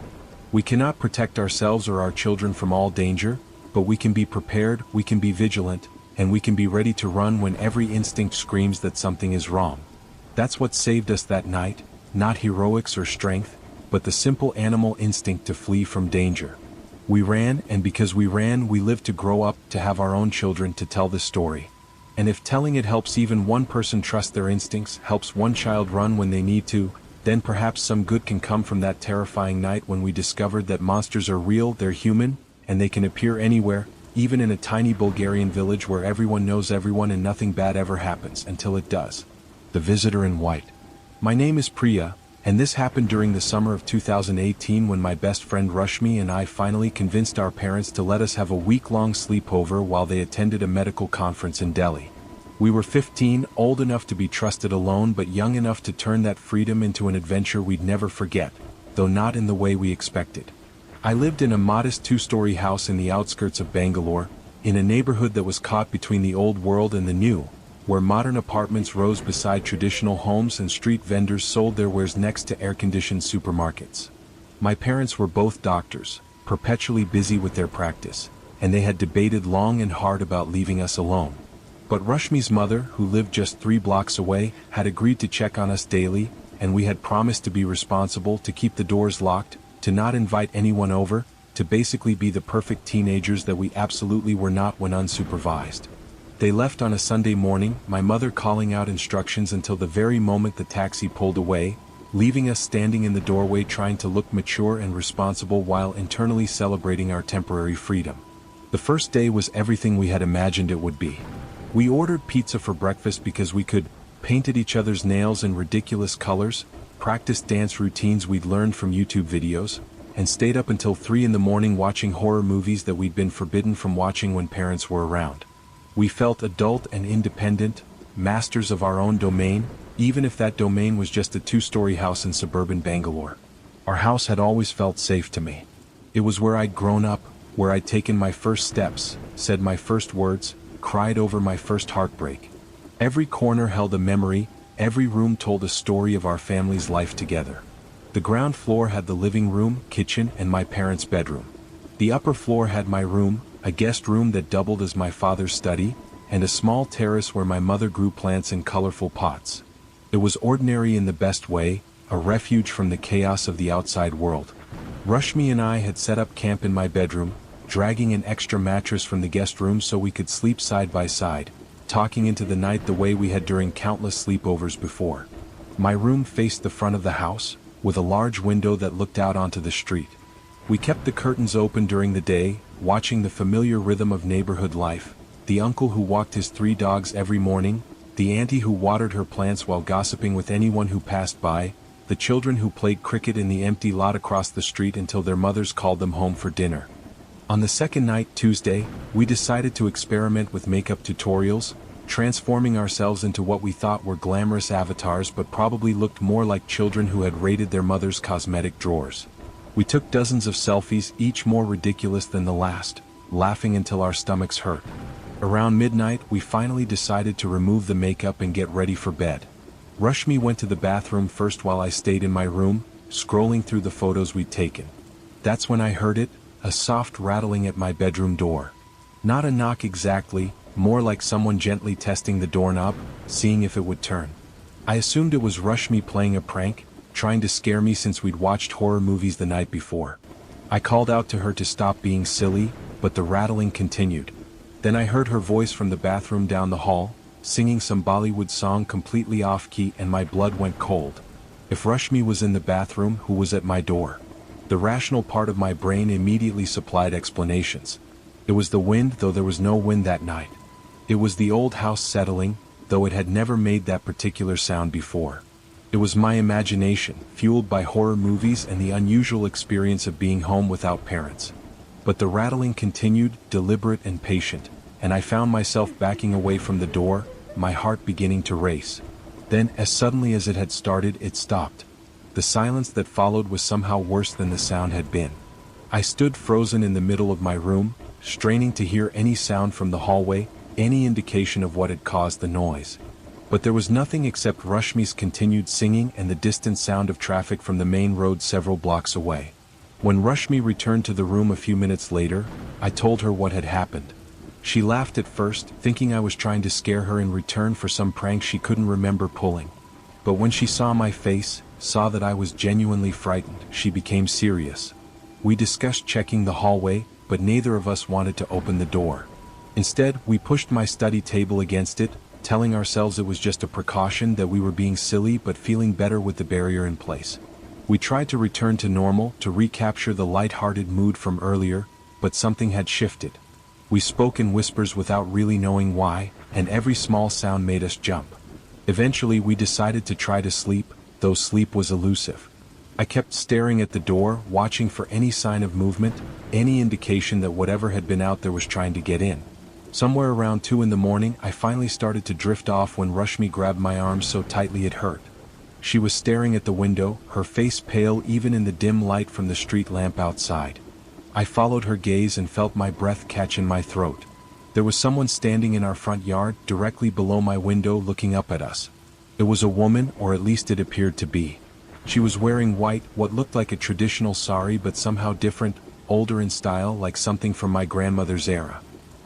We cannot protect ourselves or our children from all danger, but we can be prepared, we can be vigilant, and we can be ready to run when every instinct screams that something is wrong. That's what saved us that night, not heroics or strength, but the simple animal instinct to flee from danger. We ran, and because we ran, we lived to grow up, to have our own children to tell the story. And if telling it helps even one person trust their instincts, helps one child run when they need to, then perhaps some good can come from that terrifying night when we discovered that monsters are real, they're human, and they can appear anywhere, even in a tiny Bulgarian village where everyone knows everyone and nothing bad ever happens until it does. The Visitor in White. My name is Priya, And this happened during the summer of 2018 when my best friend Rushmi and I finally convinced our parents to let us have a week-long sleepover while they attended a medical conference in Delhi. We were 15, old enough to be trusted alone but young enough to turn that freedom into an adventure we'd never forget, though not in the way we expected. I lived in a modest two-story house in the outskirts of Bangalore, in a neighborhood that was caught between the old world and the new, where modern apartments rose beside traditional homes and street vendors sold their wares next to air-conditioned supermarkets. My parents were both doctors, perpetually busy with their practice, and they had debated long and hard about leaving us alone. But Rushmi's mother, who lived just 3 blocks away, had agreed to check on us daily, and we had promised to be responsible, to keep the doors locked, to not invite anyone over, to basically be the perfect teenagers that we absolutely were not when unsupervised. They left on a Sunday morning, my mother calling out instructions until the very moment the taxi pulled away, leaving us standing in the doorway trying to look mature and responsible while internally celebrating our temporary freedom. The first day was everything we had imagined it would be. We ordered pizza for breakfast because we could, painted each other's nails in ridiculous colors, practiced dance routines we'd learned from YouTube videos, and stayed up until 3 in the morning watching horror movies that we'd been forbidden from watching when parents were around. We felt adult and independent, masters of our own domain, even if that domain was just a 2-story house in suburban Bangalore. Our house had always felt safe to me. It was where I'd grown up, where I'd taken my first steps, said my first words, cried over my first heartbreak. Every corner held a memory, every room told a story of our family's life together. The ground floor had the living room, kitchen, and my parents' bedroom. The upper floor had my room, a guest room that doubled as my father's study, and a small terrace where my mother grew plants in colorful pots. It was ordinary in the best way, a refuge from the chaos of the outside world. Rushmi and I had set up camp in my bedroom, dragging an extra mattress from the guest room so we could sleep side by side, talking into the night the way we had during countless sleepovers before. My room faced the front of the house, with a large window that looked out onto the street. We kept the curtains open during the day, watching the familiar rhythm of neighborhood life, the uncle who walked his 3 dogs every morning, the auntie who watered her plants while gossiping with anyone who passed by, the children who played cricket in the empty lot across the street until their mothers called them home for dinner. On the second night, Tuesday, we decided to experiment with makeup tutorials, transforming ourselves into what we thought were glamorous avatars but probably looked more like children who had raided their mother's cosmetic drawers. We took dozens of selfies, each more ridiculous than the last, laughing until our stomachs hurt. Around midnight, we finally decided to remove the makeup and get ready for bed. Rushmi went to the bathroom first while I stayed in my room, scrolling through the photos we'd taken. That's when I heard it, a soft rattling at my bedroom door. Not a knock exactly, more like someone gently testing the doorknob, seeing if it would turn. I assumed it was Rushmi playing a prank, trying to scare me since we'd watched horror movies the night before. I called out to her to stop being silly, but the rattling continued. Then I heard her voice from the bathroom down the hall, singing some Bollywood song completely off-key, and my blood went cold. If Rushmi was in the bathroom, who was at my door? The rational part of my brain immediately supplied explanations. It was the wind, though there was no wind that night. It was the old house settling, though it had never made that particular sound before. It was my imagination, fueled by horror movies and the unusual experience of being home without parents. But the rattling continued, deliberate and patient, and I found myself backing away from the door, my heart beginning to race. Then, as suddenly as it had started, it stopped. The silence that followed was somehow worse than the sound had been. I stood frozen in the middle of my room, straining to hear any sound from the hallway, any indication of what had caused the noise. But there was nothing except Rushmi's continued singing and the distant sound of traffic from the main road several blocks away. When Rushmi returned to the room a few minutes later, I told her what had happened. She laughed at first, thinking I was trying to scare her in return for some prank she couldn't remember pulling. But when she saw my face, saw that I was genuinely frightened, she became serious. We discussed checking the hallway, but neither of us wanted to open the door. Instead, we pushed my study table against it, telling ourselves it was just a precaution, that we were being silly but feeling better with the barrier in place. We tried to return to normal, to recapture the light-hearted mood from earlier, but something had shifted. We spoke in whispers without really knowing why, and every small sound made us jump. Eventually we decided to try to sleep, though though sleep was elusive. I kept staring at the door, watching for any sign of movement, any indication that whatever had been out there was trying to get in. Somewhere around 2 in the morning, I finally started to drift off when Rashmi grabbed my arm so tightly it hurt. She was staring at the window, her face pale even in the dim light from the street lamp outside. I followed her gaze and felt my breath catch in my throat. There was someone standing in our front yard, directly below my window, looking up at us. It was a woman, or at least it appeared to be. She was wearing white, what looked like a traditional sari but somehow different, older in style, like something from my grandmother's era.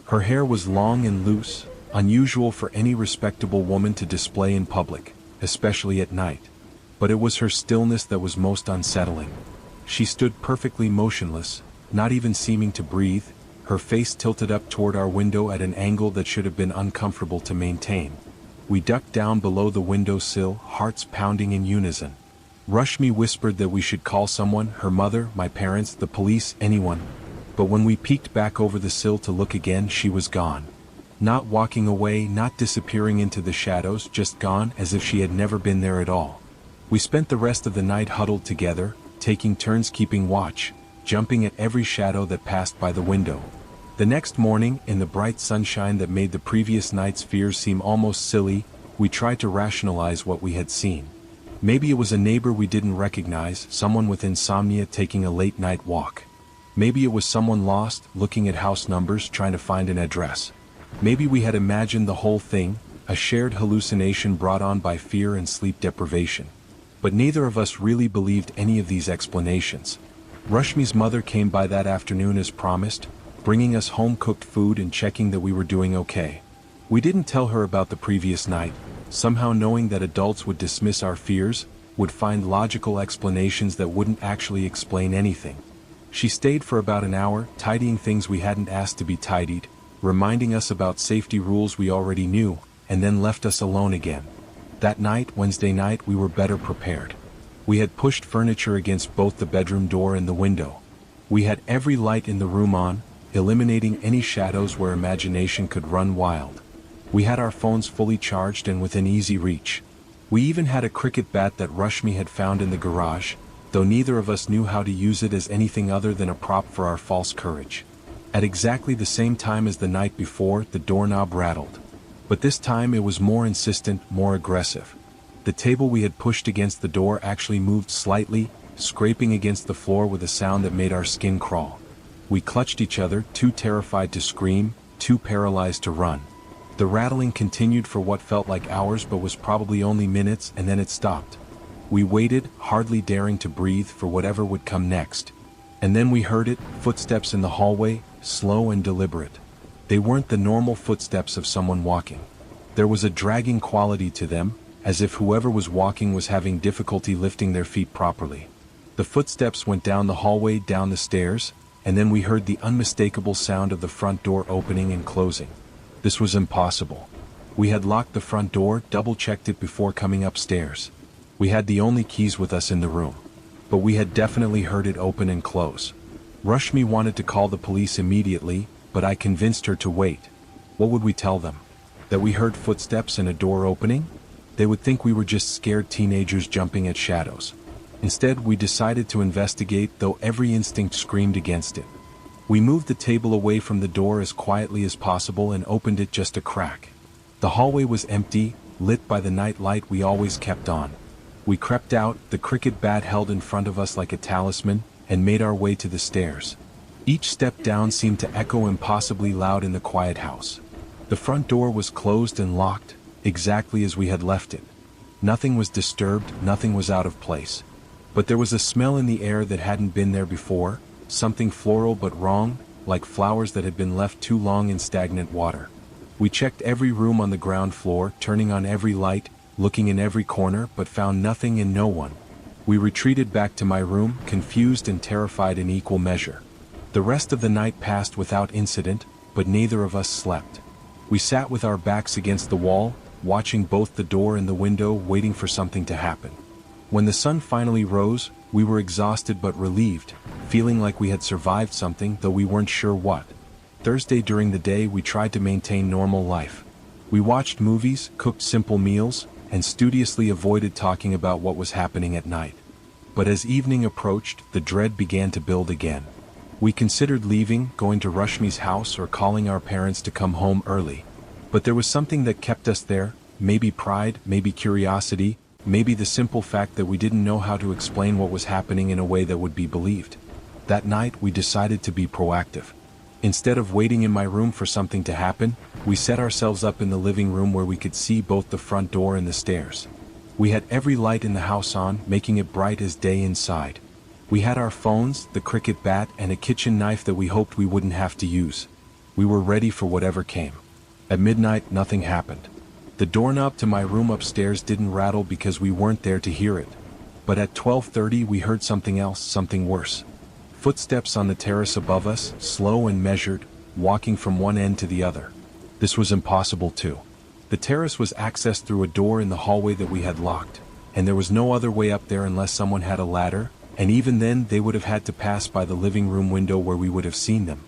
Her hair was long and loose, unusual for any respectable woman to display in public, especially at night. But it was her stillness that was most unsettling. She stood perfectly motionless, not even seeming to breathe, her face tilted up toward our window at an angle that should have been uncomfortable to maintain. We ducked down below the windowsill, hearts pounding in unison. Rashmi whispered that we should call someone, her mother, my parents, the police, anyone. But when we peeked back over the sill to look again, she was gone. Not walking away, not disappearing into the shadows, just gone, as if she had never been there at all. We spent the rest of the night huddled together, taking turns keeping watch, jumping at every shadow that passed by the window. The next morning, in the bright sunshine that made the previous night's fears seem almost silly, we tried to rationalize what we had seen. Maybe it was a neighbor we didn't recognize, someone with insomnia taking a late-night walk. Maybe it was someone lost, looking at house numbers, trying to find an address. Maybe we had imagined the whole thing, a shared hallucination brought on by fear and sleep deprivation. But neither of us really believed any of these explanations. Rashmi's mother came by that afternoon as promised, bringing us home-cooked food and checking that we were doing okay. We didn't tell her about the previous night, somehow knowing that adults would dismiss our fears, would find logical explanations that wouldn't actually explain anything. She stayed for about an hour, tidying things we hadn't asked to be tidied, reminding us about safety rules we already knew, and then left us alone again. That night, Wednesday night, we were better prepared. We had pushed furniture against both the bedroom door and the window. We had every light in the room on, eliminating any shadows where imagination could run wild. We had our phones fully charged and within easy reach. We even had a cricket bat that Rashmi had found in the garage, though neither of us knew how to use it as anything other than a prop for our false courage. At exactly the same time as the night before, the doorknob rattled. But this time it was more insistent, more aggressive. The table we had pushed against the door actually moved slightly, scraping against the floor with a sound that made our skin crawl. We clutched each other, too terrified to scream, too paralyzed to run. The rattling continued for what felt like hours but was probably only minutes, and then it stopped. We waited, hardly daring to breathe, for whatever would come next. And then we heard it, footsteps in the hallway, slow and deliberate. They weren't the normal footsteps of someone walking. There was a dragging quality to them, as if whoever was walking was having difficulty lifting their feet properly. The footsteps went down the hallway, down the stairs, and then we heard the unmistakable sound of the front door opening and closing. This was impossible. We had locked the front door, double-checked it before coming upstairs. We had the only keys with us in the room. But we had definitely heard it open and close. Rashmi wanted to call the police immediately, but I convinced her to wait. What would we tell them? That we heard footsteps and a door opening? They would think we were just scared teenagers jumping at shadows. Instead, we decided to investigate, though every instinct screamed against it. We moved the table away from the door as quietly as possible and opened it just a crack. The hallway was empty, lit by the night light we always kept on. We crept out, the cricket bat held in front of us like a talisman, and made our way to the stairs. Each step down seemed to echo impossibly loud in the quiet house. The front door was closed and locked, exactly as we had left it. Nothing was disturbed, nothing was out of place. But there was a smell in the air that hadn't been there before, something floral but wrong, like flowers that had been left too long in stagnant water. We checked every room on the ground floor, turning on every light, looking in every corner, but found nothing and no one. We retreated back to my room, confused and terrified in equal measure. The rest of the night passed without incident, but neither of us slept. We sat with our backs against the wall, watching both the door and the window, waiting for something to happen. When the sun finally rose, we were exhausted but relieved, feeling like we had survived something, though we weren't sure what. Thursday during the day we tried to maintain normal life. We watched movies, cooked simple meals, and studiously avoided talking about what was happening at night. But as evening approached, the dread began to build again. We considered leaving, going to Rashmi's house, or calling our parents to come home early. But there was something that kept us there, maybe pride, maybe curiosity, maybe the simple fact that we didn't know how to explain what was happening in a way that would be believed. That night, we decided to be proactive. Instead of waiting in my room for something to happen, we set ourselves up in the living room where we could see both the front door and the stairs. We had every light in the house on, making it bright as day inside. We had our phones, the cricket bat, and a kitchen knife that we hoped we wouldn't have to use. We were ready for whatever came. At midnight, nothing happened. The doorknob to my room upstairs didn't rattle because we weren't there to hear it. But at 12:30 we heard something else, something worse. Footsteps on the terrace above us, slow and measured, walking from one end to the other. This was impossible too. The terrace was accessed through a door in the hallway that we had locked, and there was no other way up there unless someone had a ladder, and even then they would have had to pass by the living room window where we would have seen them.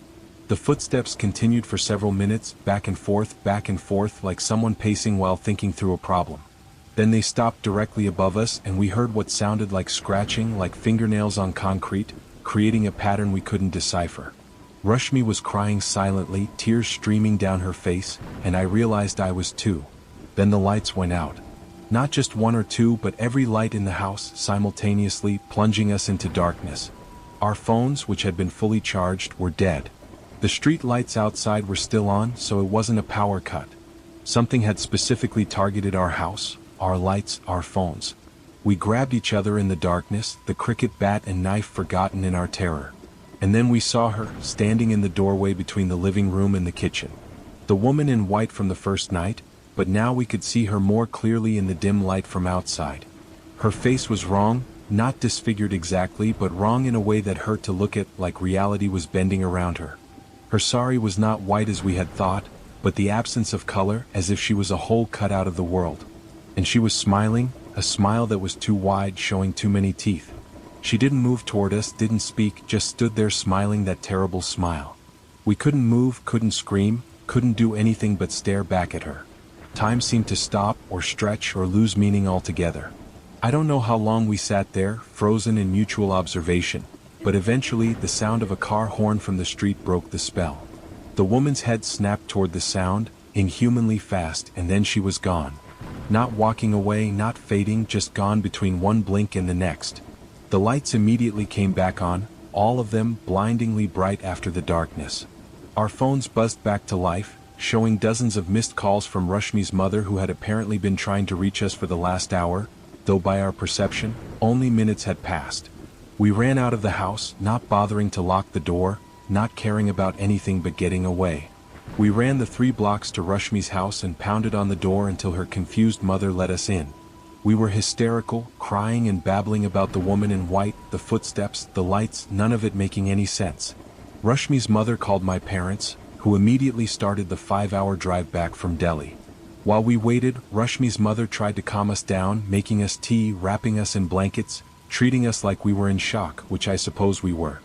The footsteps continued for several minutes, back and forth, like someone pacing while thinking through a problem. Then they stopped directly above us, and we heard what sounded like scratching, like fingernails on concrete, creating a pattern we couldn't decipher. Rashmi was crying silently, tears streaming down her face, and I realized I was too. Then the lights went out. Not just one or two, but every light in the house, simultaneously, plunging us into darkness. Our phones, which had been fully charged, were dead. The street lights outside were still on, so it wasn't a power cut. Something had specifically targeted our house, our lights, our phones. We grabbed each other in the darkness, the cricket bat and knife forgotten in our terror. And then we saw her, standing in the doorway between the living room and the kitchen. The woman in white from the first night, but now we could see her more clearly in the dim light from outside. Her face was wrong, not disfigured exactly, but wrong in a way that hurt to look at, like reality was bending around her. Her sari was not white as we had thought, but the absence of color, as if she was a hole cut out of the world. And she was smiling, a smile that was too wide, showing too many teeth. She didn't move toward us, didn't speak, just stood there smiling that terrible smile. We couldn't move, couldn't scream, couldn't do anything but stare back at her. Time seemed to stop, or stretch, or lose meaning altogether. I don't know how long we sat there, frozen in mutual observation, but eventually the sound of a car horn from the street broke the spell. The woman's head snapped toward the sound, inhumanly fast, and then she was gone. Not walking away, not fading, just gone between one blink and the next. The lights immediately came back on, all of them blindingly bright after the darkness. Our phones buzzed back to life, showing dozens of missed calls from Rashmi's mother, who had apparently been trying to reach us for the last hour, though by our perception, only minutes had passed. We ran out of the house, not bothering to lock the door, not caring about anything but getting away. We ran the 3 blocks to Rashmi's house and pounded on the door until her confused mother let us in. We were hysterical, crying and babbling about the woman in white, the footsteps, the lights, none of it making any sense. Rashmi's mother called my parents, who immediately started the 5-hour drive back from Delhi. While we waited, Rashmi's mother tried to calm us down, making us tea, wrapping us in blankets, treating us like we were in shock, which I suppose we were.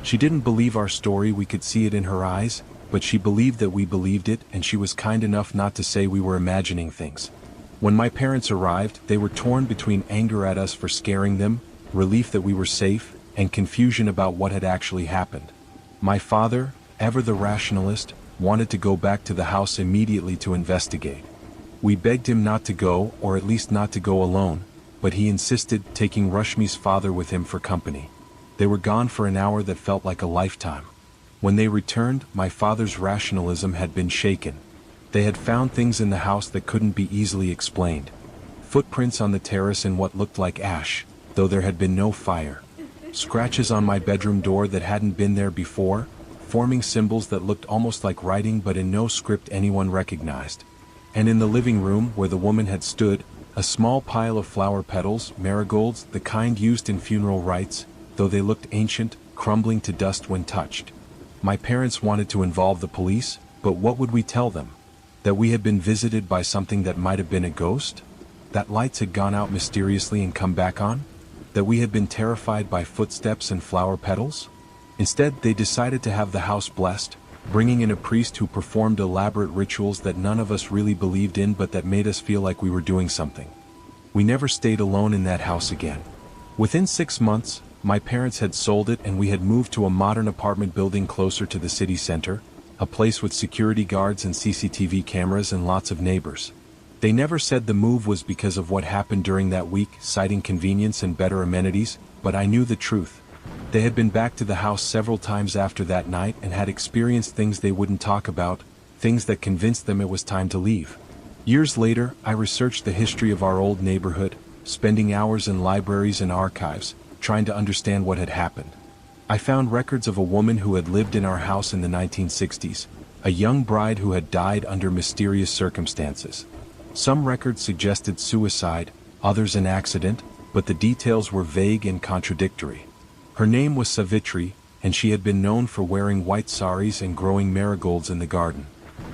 She didn't believe our story, we could see it in her eyes, but she believed that we believed it, and she was kind enough not to say we were imagining things. When my parents arrived, they were torn between anger at us for scaring them, relief that we were safe, and confusion about what had actually happened. My father, ever the rationalist, wanted to go back to the house immediately to investigate. We begged him not to go, or at least not to go alone, but he insisted, taking Rashmi's father with him for company. They were gone for an hour that felt like a lifetime. When they returned, my father's rationalism had been shaken. They had found things in the house that couldn't be easily explained. Footprints on the terrace in what looked like ash, though there had been no fire. Scratches on my bedroom door that hadn't been there before, forming symbols that looked almost like writing but in no script anyone recognized. And in the living room where the woman had stood, a small pile of flower petals, marigolds, the kind used in funeral rites, though they looked ancient, crumbling to dust when touched. My parents wanted to involve the police, but what would we tell them? That we had been visited by something that might have been a ghost? That lights had gone out mysteriously and come back on? That we had been terrified by footsteps and flower petals? Instead, they decided to have the house blessed, bringing in a priest who performed elaborate rituals that none of us really believed in but that made us feel like we were doing something. We never stayed alone in that house again. Within 6 months, my parents had sold it and we had moved to a modern apartment building closer to the city center, a place with security guards and CCTV cameras and lots of neighbors. They never said the move was because of what happened during that week, citing convenience and better amenities, but I knew the truth. They had been back to the house several times after that night and had experienced things they wouldn't talk about, things that convinced them it was time to leave. Years later, I researched the history of our old neighborhood, spending hours in libraries and archives, trying to understand what had happened. I found records of a woman who had lived in our house in the 1960s, a young bride who had died under mysterious circumstances. Some records suggested suicide, others an accident, but the details were vague and contradictory. Her name was Savitri, and she had been known for wearing white saris and growing marigolds in the garden.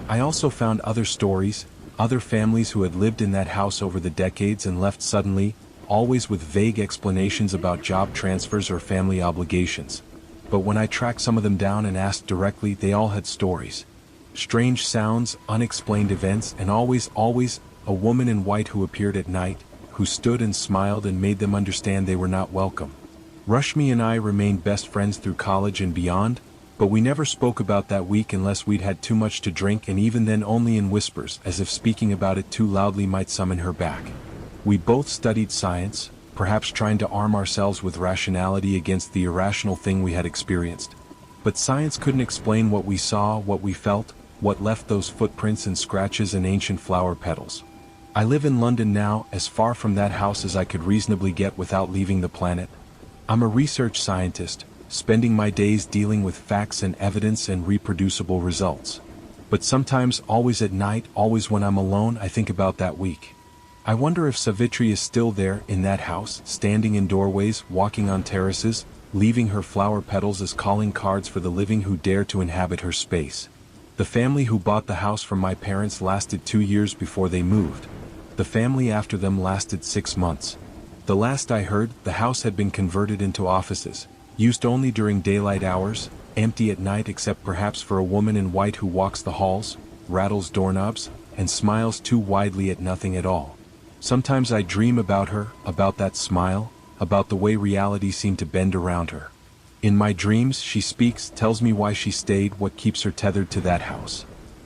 I also found other stories, other families who had lived in that house over the decades and left suddenly, always with vague explanations about job transfers or family obligations. But when I tracked some of them down and asked directly, they all had stories. Strange sounds, unexplained events, and always a woman in white who appeared at night, who stood and smiled and made them understand they were not welcome. Rushmi and I remained best friends through college and beyond, but we never spoke about that week unless we'd had too much to drink, and even then only in whispers, as if speaking about it too loudly might summon her back. We both studied science, perhaps trying to arm ourselves with rationality against the irrational thing we had experienced. But science couldn't explain what we saw, what we felt, what left those footprints and scratches and ancient flower petals. I live in London now, as far from that house as I could reasonably get without leaving the planet. I'm a research scientist, spending my days dealing with facts and evidence and reproducible results. But sometimes, always at night, always when I'm alone, I think about that week. I wonder if Savitri is still there, in that house, standing in doorways, walking on terraces, leaving her flower petals as calling cards for the living who dare to inhabit her space. The family who bought the house from my parents lasted 2 years before they moved. The family after them lasted 6 months. The last I heard, the house had been converted into offices, used only during daylight hours, empty at night except perhaps for a woman in white who walks the halls, rattles doorknobs, and smiles too widely at nothing at all. Sometimes I dream about her, about that smile, about the way reality seemed to bend around her. In my dreams she speaks, tells me why she stayed, what keeps her tethered to that house.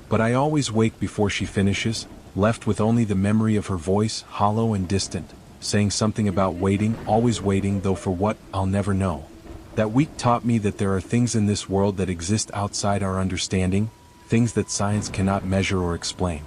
But I always wake before she finishes, left with only the memory of her voice, hollow and distant, saying something about waiting, always waiting, though for what, I'll never know. That week taught me that there are things in this world that exist outside our understanding, things that science cannot measure or explain.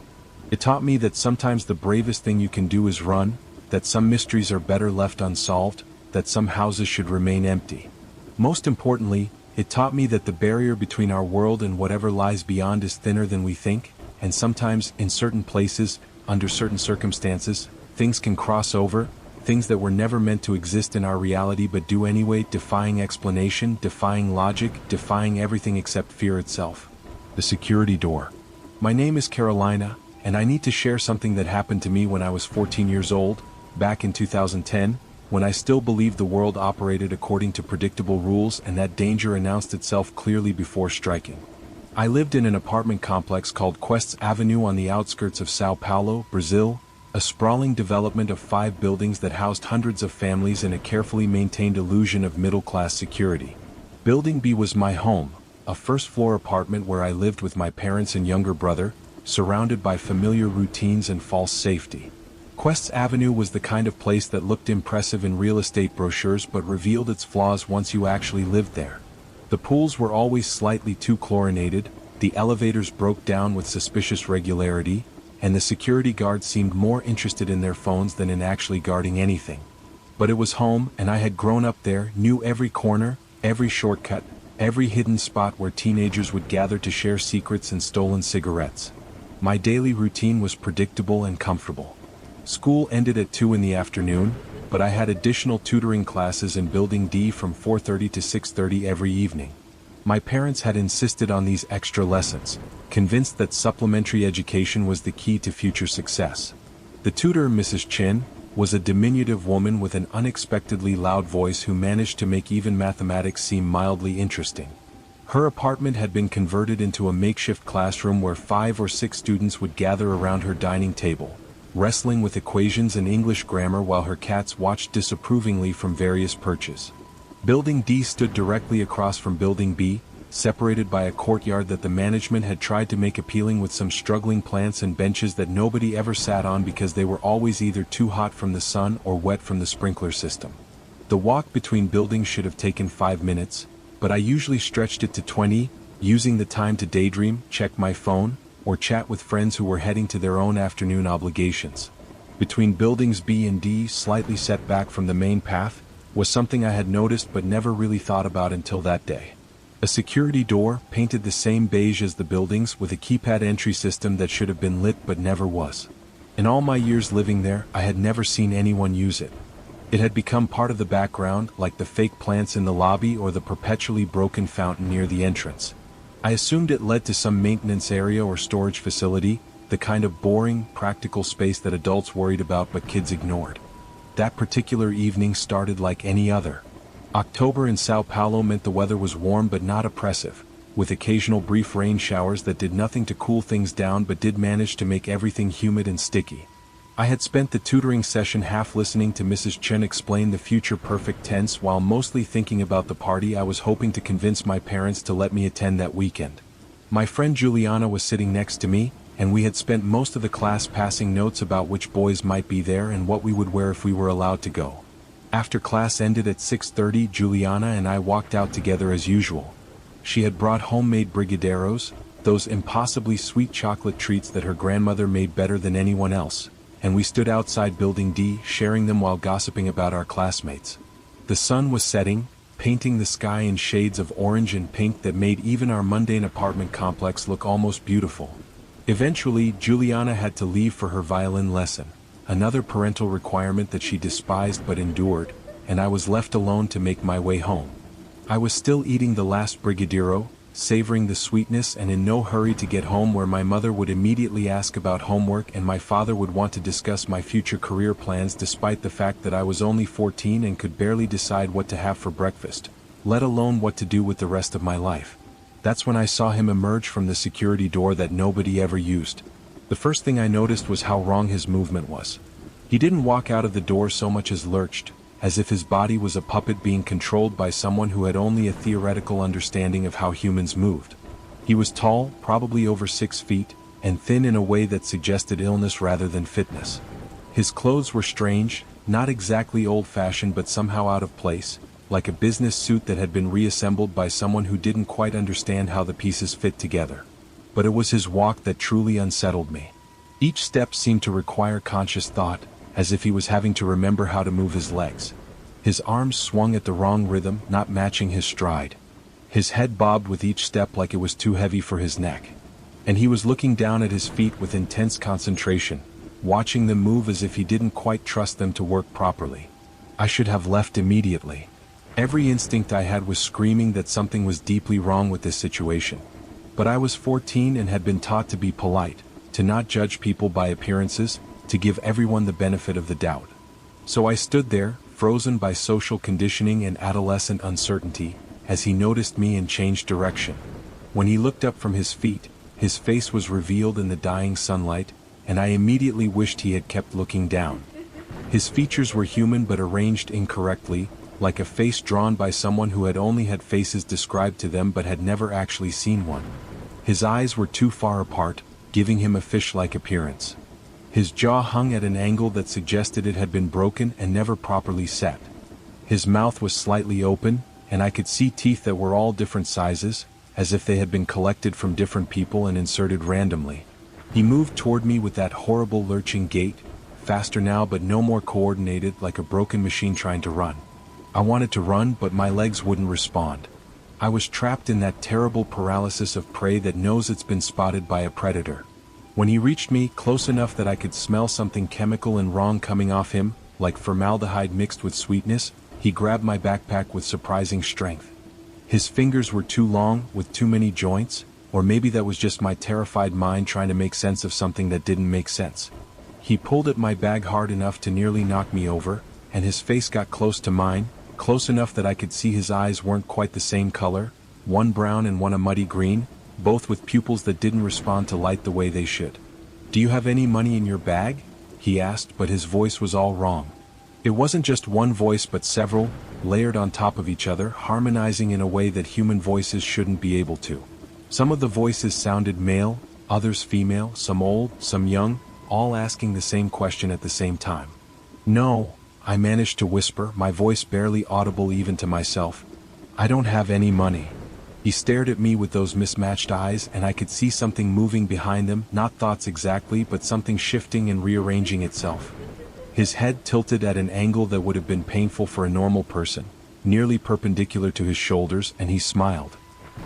It taught me that sometimes the bravest thing you can do is run, that some mysteries are better left unsolved, that some houses should remain empty. Most importantly, it taught me that the barrier between our world and whatever lies beyond is thinner than we think, and sometimes, in certain places, under certain circumstances, things can cross over, things that were never meant to exist in our reality but do anyway, defying explanation, defying logic, defying everything except fear itself. The security door. My name is Carolina, and I need to share something that happened to me when I was 14 years old, back in 2010, when I still believed the world operated according to predictable rules and that danger announced itself clearly before striking. I lived in an apartment complex called Quests Avenue on the outskirts of Sao Paulo, Brazil, a sprawling development of 5 buildings that housed hundreds of families in a carefully maintained illusion of middle-class security. Building B was my home, a first-floor apartment where I lived with my parents and younger brother, surrounded by familiar routines and false safety. Quests Avenue was the kind of place that looked impressive in real estate brochures but revealed its flaws once you actually lived there. The pools were always slightly too chlorinated, the elevators broke down with suspicious regularity, and the security guards seemed more interested in their phones than in actually guarding anything. But it was home, and I had grown up there, knew every corner, every shortcut, every hidden spot where teenagers would gather to share secrets and stolen cigarettes. My daily routine was predictable and comfortable. School ended at 2 in the afternoon, but I had additional tutoring classes in Building D from 4:30 to 6:30 every evening. My parents had insisted on these extra lessons, convinced that supplementary education was the key to future success. The tutor, Mrs. Chin, was a diminutive woman with an unexpectedly loud voice who managed to make even mathematics seem mildly interesting. Her apartment had been converted into a makeshift classroom where 5 or 6 students would gather around her dining table, wrestling with equations and English grammar while her cats watched disapprovingly from various perches. Building D stood directly across from Building B, separated by a courtyard that the management had tried to make appealing with some struggling plants and benches that nobody ever sat on because they were always either too hot from the sun or wet from the sprinkler system. The walk between buildings should have taken 5 minutes, but I usually stretched it to 20, using the time to daydream, check my phone, or chat with friends who were heading to their own afternoon obligations. Between buildings B and D, slightly set back from the main path, was something I had noticed but never really thought about until that day. A security door, painted the same beige as the buildings, with a keypad entry system that should have been lit but never was. In all my years living there, I had never seen anyone use it. It had become part of the background, like the fake plants in the lobby or the perpetually broken fountain near the entrance. I assumed it led to some maintenance area or storage facility, the kind of boring, practical space that adults worried about but kids ignored. That particular evening started like any other. October in Sao Paulo meant the weather was warm but not oppressive, with occasional brief rain showers that did nothing to cool things down but did manage to make everything humid and sticky. I had spent the tutoring session half listening to Mrs. Chen explain the future perfect tense while mostly thinking about the party I was hoping to convince my parents to let me attend that weekend. My friend Juliana was sitting next to me, and we had spent most of the class passing notes about which boys might be there and what we would wear if we were allowed to go. After class ended at 6:30, Juliana and I walked out together as usual. She had brought homemade brigadeiros, those impossibly sweet chocolate treats that her grandmother made better than anyone else, and we stood outside Building D, sharing them while gossiping about our classmates. The sun was setting, painting the sky in shades of orange and pink that made even our mundane apartment complex look almost beautiful. Eventually, Juliana had to leave for her violin lesson, another parental requirement that she despised but endured, and I was left alone to make my way home. I was still eating the last brigadeiro, savoring the sweetness and in no hurry to get home, where my mother would immediately ask about homework and my father would want to discuss my future career plans despite the fact that I was only 14 and could barely decide what to have for breakfast, let alone what to do with the rest of my life. That's when I saw him emerge from the security door that nobody ever used. The first thing I noticed was how wrong his movement was. He didn't walk out of the door so much as lurched, as if his body was a puppet being controlled by someone who had only a theoretical understanding of how humans moved. He was tall, probably over 6 feet, and thin in a way that suggested illness rather than fitness. His clothes were strange, not exactly old-fashioned but somehow out of place, like a business suit that had been reassembled by someone who didn't quite understand how the pieces fit together. But it was his walk that truly unsettled me. Each step seemed to require conscious thought, as if he was having to remember how to move his legs. His arms swung at the wrong rhythm, not matching his stride. His head bobbed with each step like it was too heavy for his neck. And he was looking down at his feet with intense concentration, watching them move as if he didn't quite trust them to work properly. I should have left immediately. Every instinct I had was screaming that something was deeply wrong with this situation. But I was 14 and had been taught to be polite, to not judge people by appearances, to give everyone the benefit of the doubt. So I stood there, frozen by social conditioning and adolescent uncertainty, as he noticed me and changed direction. When he looked up from his feet, his face was revealed in the dying sunlight, and I immediately wished he had kept looking down. His features were human but arranged incorrectly, like a face drawn by someone who had only had faces described to them but had never actually seen one. His eyes were too far apart, giving him a fish-like appearance. His jaw hung at an angle that suggested it had been broken and never properly set. His mouth was slightly open, and I could see teeth that were all different sizes, as if they had been collected from different people and inserted randomly. He moved toward me with that horrible lurching gait, faster now but no more coordinated, like a broken machine trying to run. I wanted to run, but my legs wouldn't respond. I was trapped in that terrible paralysis of prey that knows it's been spotted by a predator. When he reached me close enough that I could smell something chemical and wrong coming off him, like formaldehyde mixed with sweetness, he grabbed my backpack with surprising strength. His fingers were too long, with too many joints, or maybe that was just my terrified mind trying to make sense of something that didn't make sense. He pulled at my bag hard enough to nearly knock me over, and his face got close to mine, close enough that I could see his eyes weren't quite the same color, one brown and one a muddy green, both with pupils that didn't respond to light the way they should. "Do you have any money in your bag?" he asked, but his voice was all wrong. It wasn't just one voice but several, layered on top of each other, harmonizing in a way that human voices shouldn't be able to. Some of the voices sounded male, others female, some old, some young, all asking the same question at the same time. "No," I managed to whisper, my voice barely audible even to myself. "I don't have any money." He stared at me with those mismatched eyes, and I could see something moving behind them, not thoughts exactly, but something shifting and rearranging itself. His head tilted at an angle that would have been painful for a normal person, nearly perpendicular to his shoulders, and he smiled.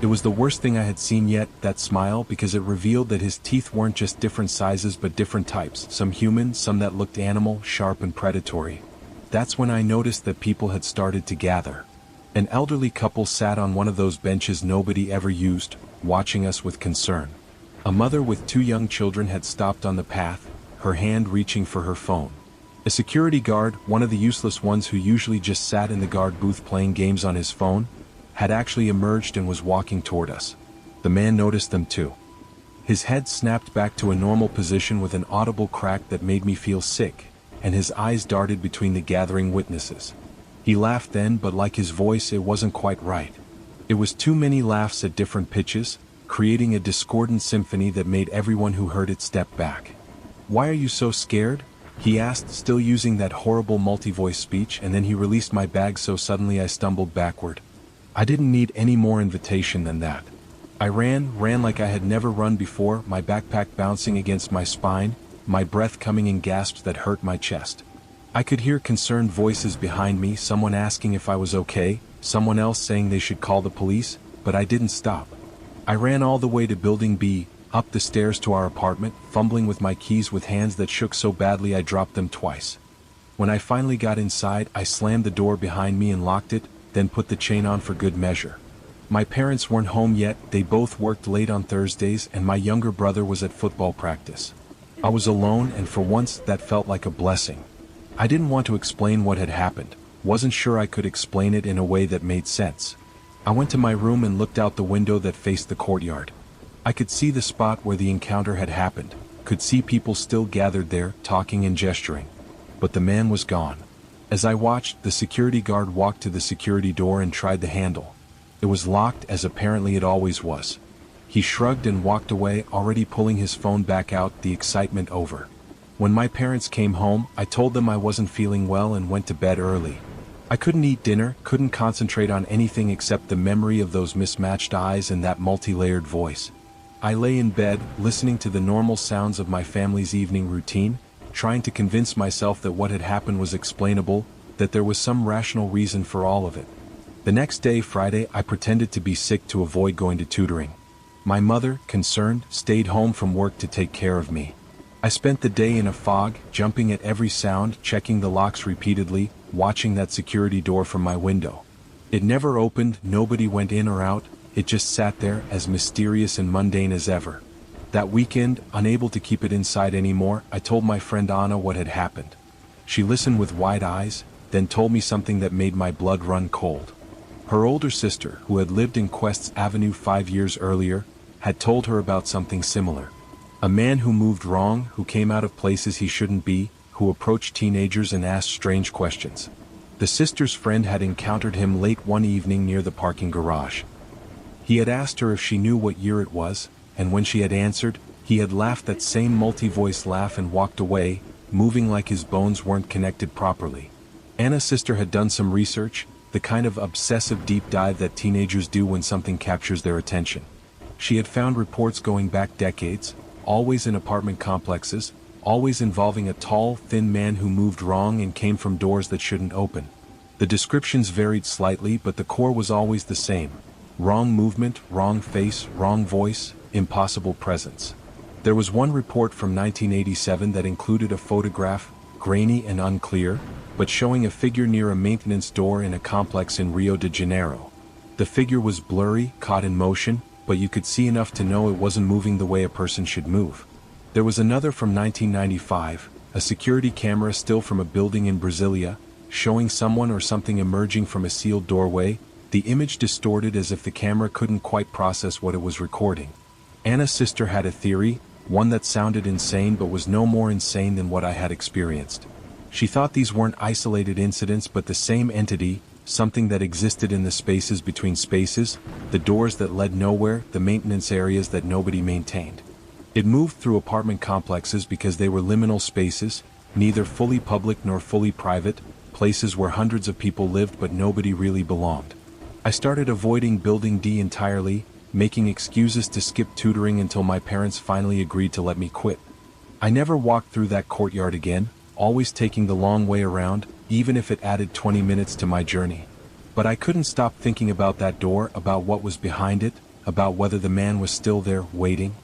It was the worst thing I had seen yet, that smile, because it revealed that his teeth weren't just different sizes but different types, some human, some that looked animal, sharp and predatory. That's when I noticed that people had started to gather. An elderly couple sat on one of those benches nobody ever used, watching us with concern. A mother with 2 young children had stopped on the path, her hand reaching for her phone. A security guard, one of the useless ones who usually just sat in the guard booth playing games on his phone, had actually emerged and was walking toward us. The man noticed them too. His head snapped back to a normal position with an audible crack that made me feel sick, and his eyes darted between the gathering witnesses. He laughed then, but like his voice, it wasn't quite right. It was too many laughs at different pitches, creating a discordant symphony that made everyone who heard it step back. "Why are you so scared?" he asked, still using that horrible multi-voice speech, and then he released my bag so suddenly I stumbled backward. I didn't need any more invitation than that. I ran like I had never run before, my backpack bouncing against my spine, my breath coming in gasps that hurt my chest. I could hear concerned voices behind me, someone asking if I was okay, someone else saying they should call the police, but I didn't stop. I ran all the way to Building B, up the stairs to our apartment, fumbling with my keys with hands that shook so badly I dropped them twice. When I finally got inside, I slammed the door behind me and locked it, then put the chain on for good measure. My parents weren't home yet, they both worked late on Thursdays, and my younger brother was at football practice. I was alone, and for once that felt like a blessing. I didn't want to explain what had happened, wasn't sure I could explain it in a way that made sense. I went to my room and looked out the window that faced the courtyard. I could see the spot where the encounter had happened, could see people still gathered there, talking and gesturing. But the man was gone. As I watched, the security guard walked to the security door and tried the handle. It was locked, as apparently it always was. He shrugged and walked away, already pulling his phone back out, the excitement over. When my parents came home, I told them I wasn't feeling well and went to bed early. I couldn't eat dinner, couldn't concentrate on anything except the memory of those mismatched eyes and that multi-layered voice. I lay in bed, listening to the normal sounds of my family's evening routine, trying to convince myself that what had happened was explainable, that there was some rational reason for all of it. The next day, Friday, I pretended to be sick to avoid going to tutoring. My mother, concerned, stayed home from work to take care of me. I spent the day in a fog, jumping at every sound, checking the locks repeatedly, watching that security door from my window. It never opened, nobody went in or out, it just sat there, as mysterious and mundane as ever. That weekend, unable to keep it inside anymore, I told my friend Anna what had happened. She listened with wide eyes, then told me something that made my blood run cold. Her older sister, who had lived in Quest's Avenue 5 years earlier, had told her about something similar. A man who moved wrong, who came out of places he shouldn't be, who approached teenagers and asked strange questions. The sister's friend had encountered him late one evening near the parking garage. He had asked her if she knew what year it was, and when she had answered, he had laughed that same multi-voice laugh and walked away, moving like his bones weren't connected properly. Anna's sister had done some research, the kind of obsessive deep dive that teenagers do when something captures their attention. She had found reports going back decades, always in apartment complexes, always involving a tall, thin man who moved wrong and came from doors that shouldn't open. The descriptions varied slightly, but the core was always the same. Wrong movement, wrong face, wrong voice, impossible presence. There was one report from 1987 that included a photograph, grainy and unclear, but showing a figure near a maintenance door in a complex in Rio de Janeiro. The figure was blurry, caught in motion, but you could see enough to know it wasn't moving the way a person should move. There was another from 1995, a security camera still from a building in Brasilia, showing someone or something emerging from a sealed doorway, the image distorted as if the camera couldn't quite process what it was recording. Anna's sister had a theory. one that sounded insane but was no more insane than what I had experienced. She thought these weren't isolated incidents but the same entity, something that existed in the spaces between spaces, the doors that led nowhere, the maintenance areas that nobody maintained. It moved through apartment complexes because they were liminal spaces, neither fully public nor fully private, places where hundreds of people lived but nobody really belonged. I started avoiding Building D entirely, making excuses to skip tutoring until my parents finally agreed to let me quit. I never walked through that courtyard again, always taking the long way around, even if it added 20 minutes to my journey. But I couldn't stop thinking about that door, about what was behind it, about whether the man was still there, waiting.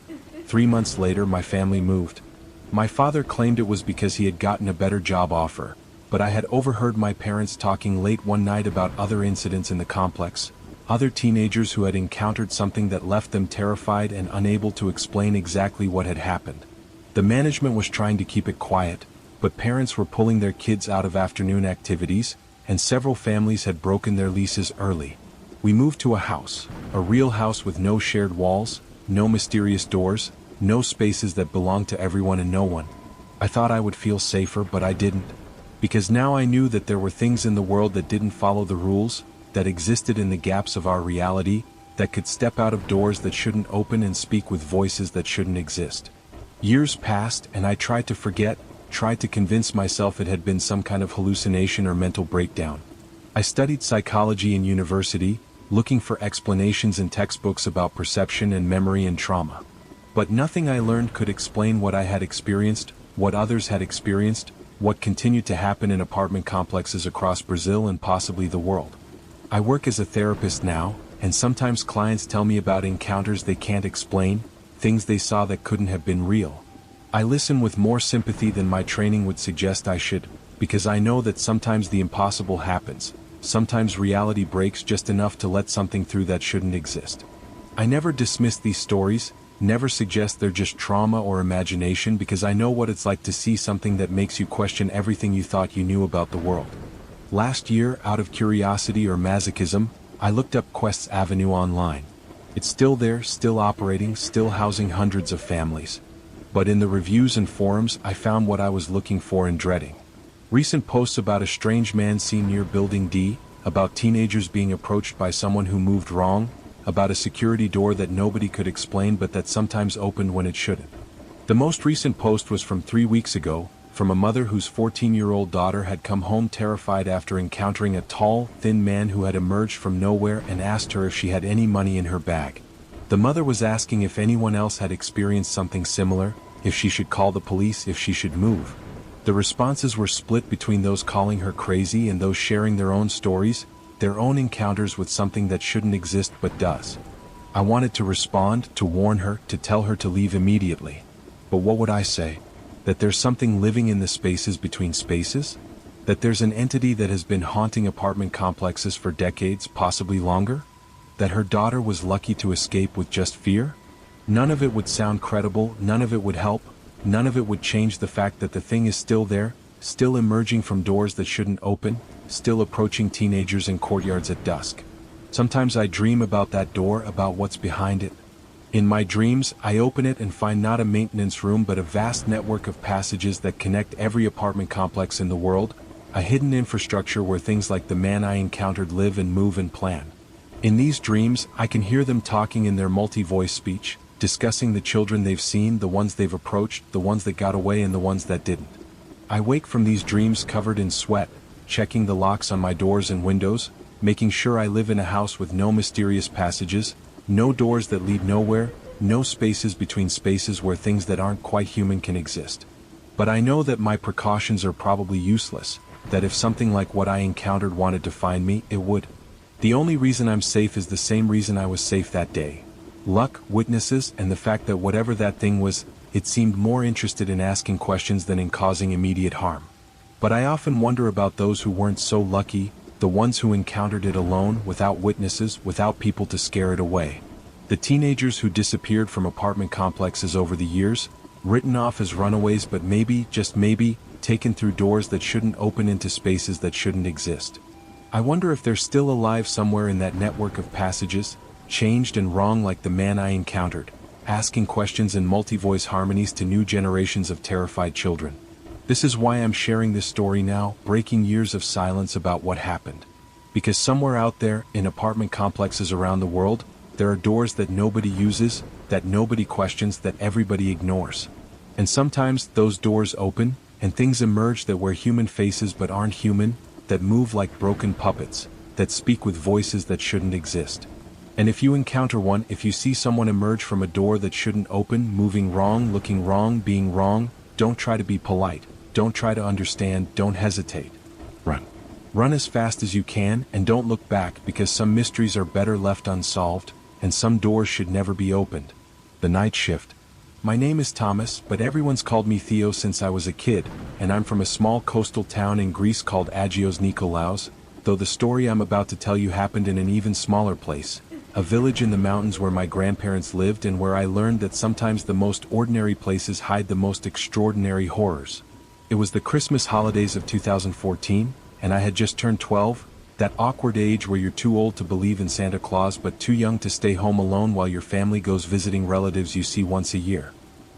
3 months later, my family moved. My father claimed it was because he had gotten a better job offer, but I had overheard my parents talking late one night about other incidents in the complex, other teenagers who had encountered something that left them terrified and unable to explain exactly what had happened. The management was trying to keep it quiet, but parents were pulling their kids out of afternoon activities, and several families had broken their leases early. We moved to a house, a real house with no shared walls, no mysterious doors, no spaces that belonged to everyone and no one. I thought I would feel safer, but I didn't. Because now I knew that there were things in the world that didn't follow the rules, that existed in the gaps of our reality, that could step out of doors that shouldn't open and speak with voices that shouldn't exist. Years passed and I tried to forget, tried to convince myself it had been some kind of hallucination or mental breakdown. I studied psychology in university, looking for explanations in textbooks about perception and memory and trauma. But nothing I learned could explain what I had experienced, what others had experienced, what continued to happen in apartment complexes across Brazil and possibly the world. I work as a therapist now, and sometimes clients tell me about encounters they can't explain, things they saw that couldn't have been real. I listen with more sympathy than my training would suggest I should, because I know that sometimes the impossible happens, sometimes reality breaks just enough to let something through that shouldn't exist. I never dismiss these stories, never suggest they're just trauma or imagination, because I know what it's like to see something that makes you question everything you thought you knew about the world. Last year, out of curiosity or masochism, I looked up Quest's Avenue online. It's still there, still operating, still housing hundreds of families. But in the reviews and forums, I found what I was looking for and dreading. Recent posts about a strange man seen near Building D, about teenagers being approached by someone who moved wrong, about a security door that nobody could explain but that sometimes opened when it shouldn't. The most recent post was from 3 weeks ago, from a mother whose 14-year-old daughter had come home terrified after encountering a tall, thin man who had emerged from nowhere and asked her if she had any money in her bag. The mother was asking if anyone else had experienced something similar, if she should call the police, if she should move. The responses were split between those calling her crazy and those sharing their own stories, their own encounters with something that shouldn't exist but does. I wanted to respond, to warn her, to tell her to leave immediately. But what would I say? That there's something living in the spaces between spaces? That there's an entity that has been haunting apartment complexes for decades, possibly longer? That her daughter was lucky to escape with just fear? None of it would sound credible, none of it would help, none of it would change the fact that the thing is still there, still emerging from doors that shouldn't open, still approaching teenagers in courtyards at dusk. Sometimes I dream about that door, about what's behind it. In my dreams, I open it and find not a maintenance room but a vast network of passages that connect every apartment complex in the world, a hidden infrastructure where things like the man I encountered live and move and plan. In these dreams, I can hear them talking in their multi-voice speech, discussing the children they've seen, the ones they've approached, the ones that got away and the ones that didn't. I wake from these dreams covered in sweat, checking the locks on my doors and windows, making sure I live in a house with no mysterious passages, no doors that lead nowhere, no spaces between spaces where things that aren't quite human can exist. But I know that my precautions are probably useless, that if something like what I encountered wanted to find me, it would. The only reason I'm safe is the same reason I was safe that day. Luck, witnesses, and the fact that whatever that thing was, it seemed more interested in asking questions than in causing immediate harm. But I often wonder about those who weren't so lucky, the ones who encountered it alone, without witnesses, without people to scare it away. The teenagers who disappeared from apartment complexes over the years, written off as runaways but maybe, just maybe, taken through doors that shouldn't open into spaces that shouldn't exist. I wonder if they're still alive somewhere in that network of passages, changed and wrong like the man I encountered, asking questions in multi-voice harmonies to new generations of terrified children. This is why I'm sharing this story now, breaking years of silence about what happened. Because somewhere out there, in apartment complexes around the world, there are doors that nobody uses, that nobody questions, that everybody ignores. And sometimes those doors open, and things emerge that wear human faces but aren't human, that move like broken puppets, that speak with voices that shouldn't exist. And if you encounter one, if you see someone emerge from a door that shouldn't open, moving wrong, looking wrong, being wrong, don't try to be polite, don't try to understand, don't hesitate. Run. Run as fast as you can, and don't look back, because some mysteries are better left unsolved, and some doors should never be opened. The Night Shift. My name is Thomas, but everyone's called me Theo since I was a kid, and I'm from a small coastal town in Greece called Agios Nikolaos, though the story I'm about to tell you happened in an even smaller place, a village in the mountains where my grandparents lived and where I learned that sometimes the most ordinary places hide the most extraordinary horrors. It was the Christmas holidays of 2014, and I had just turned 12, that awkward age where you're too old to believe in Santa Claus but too young to stay home alone while your family goes visiting relatives you see once a year.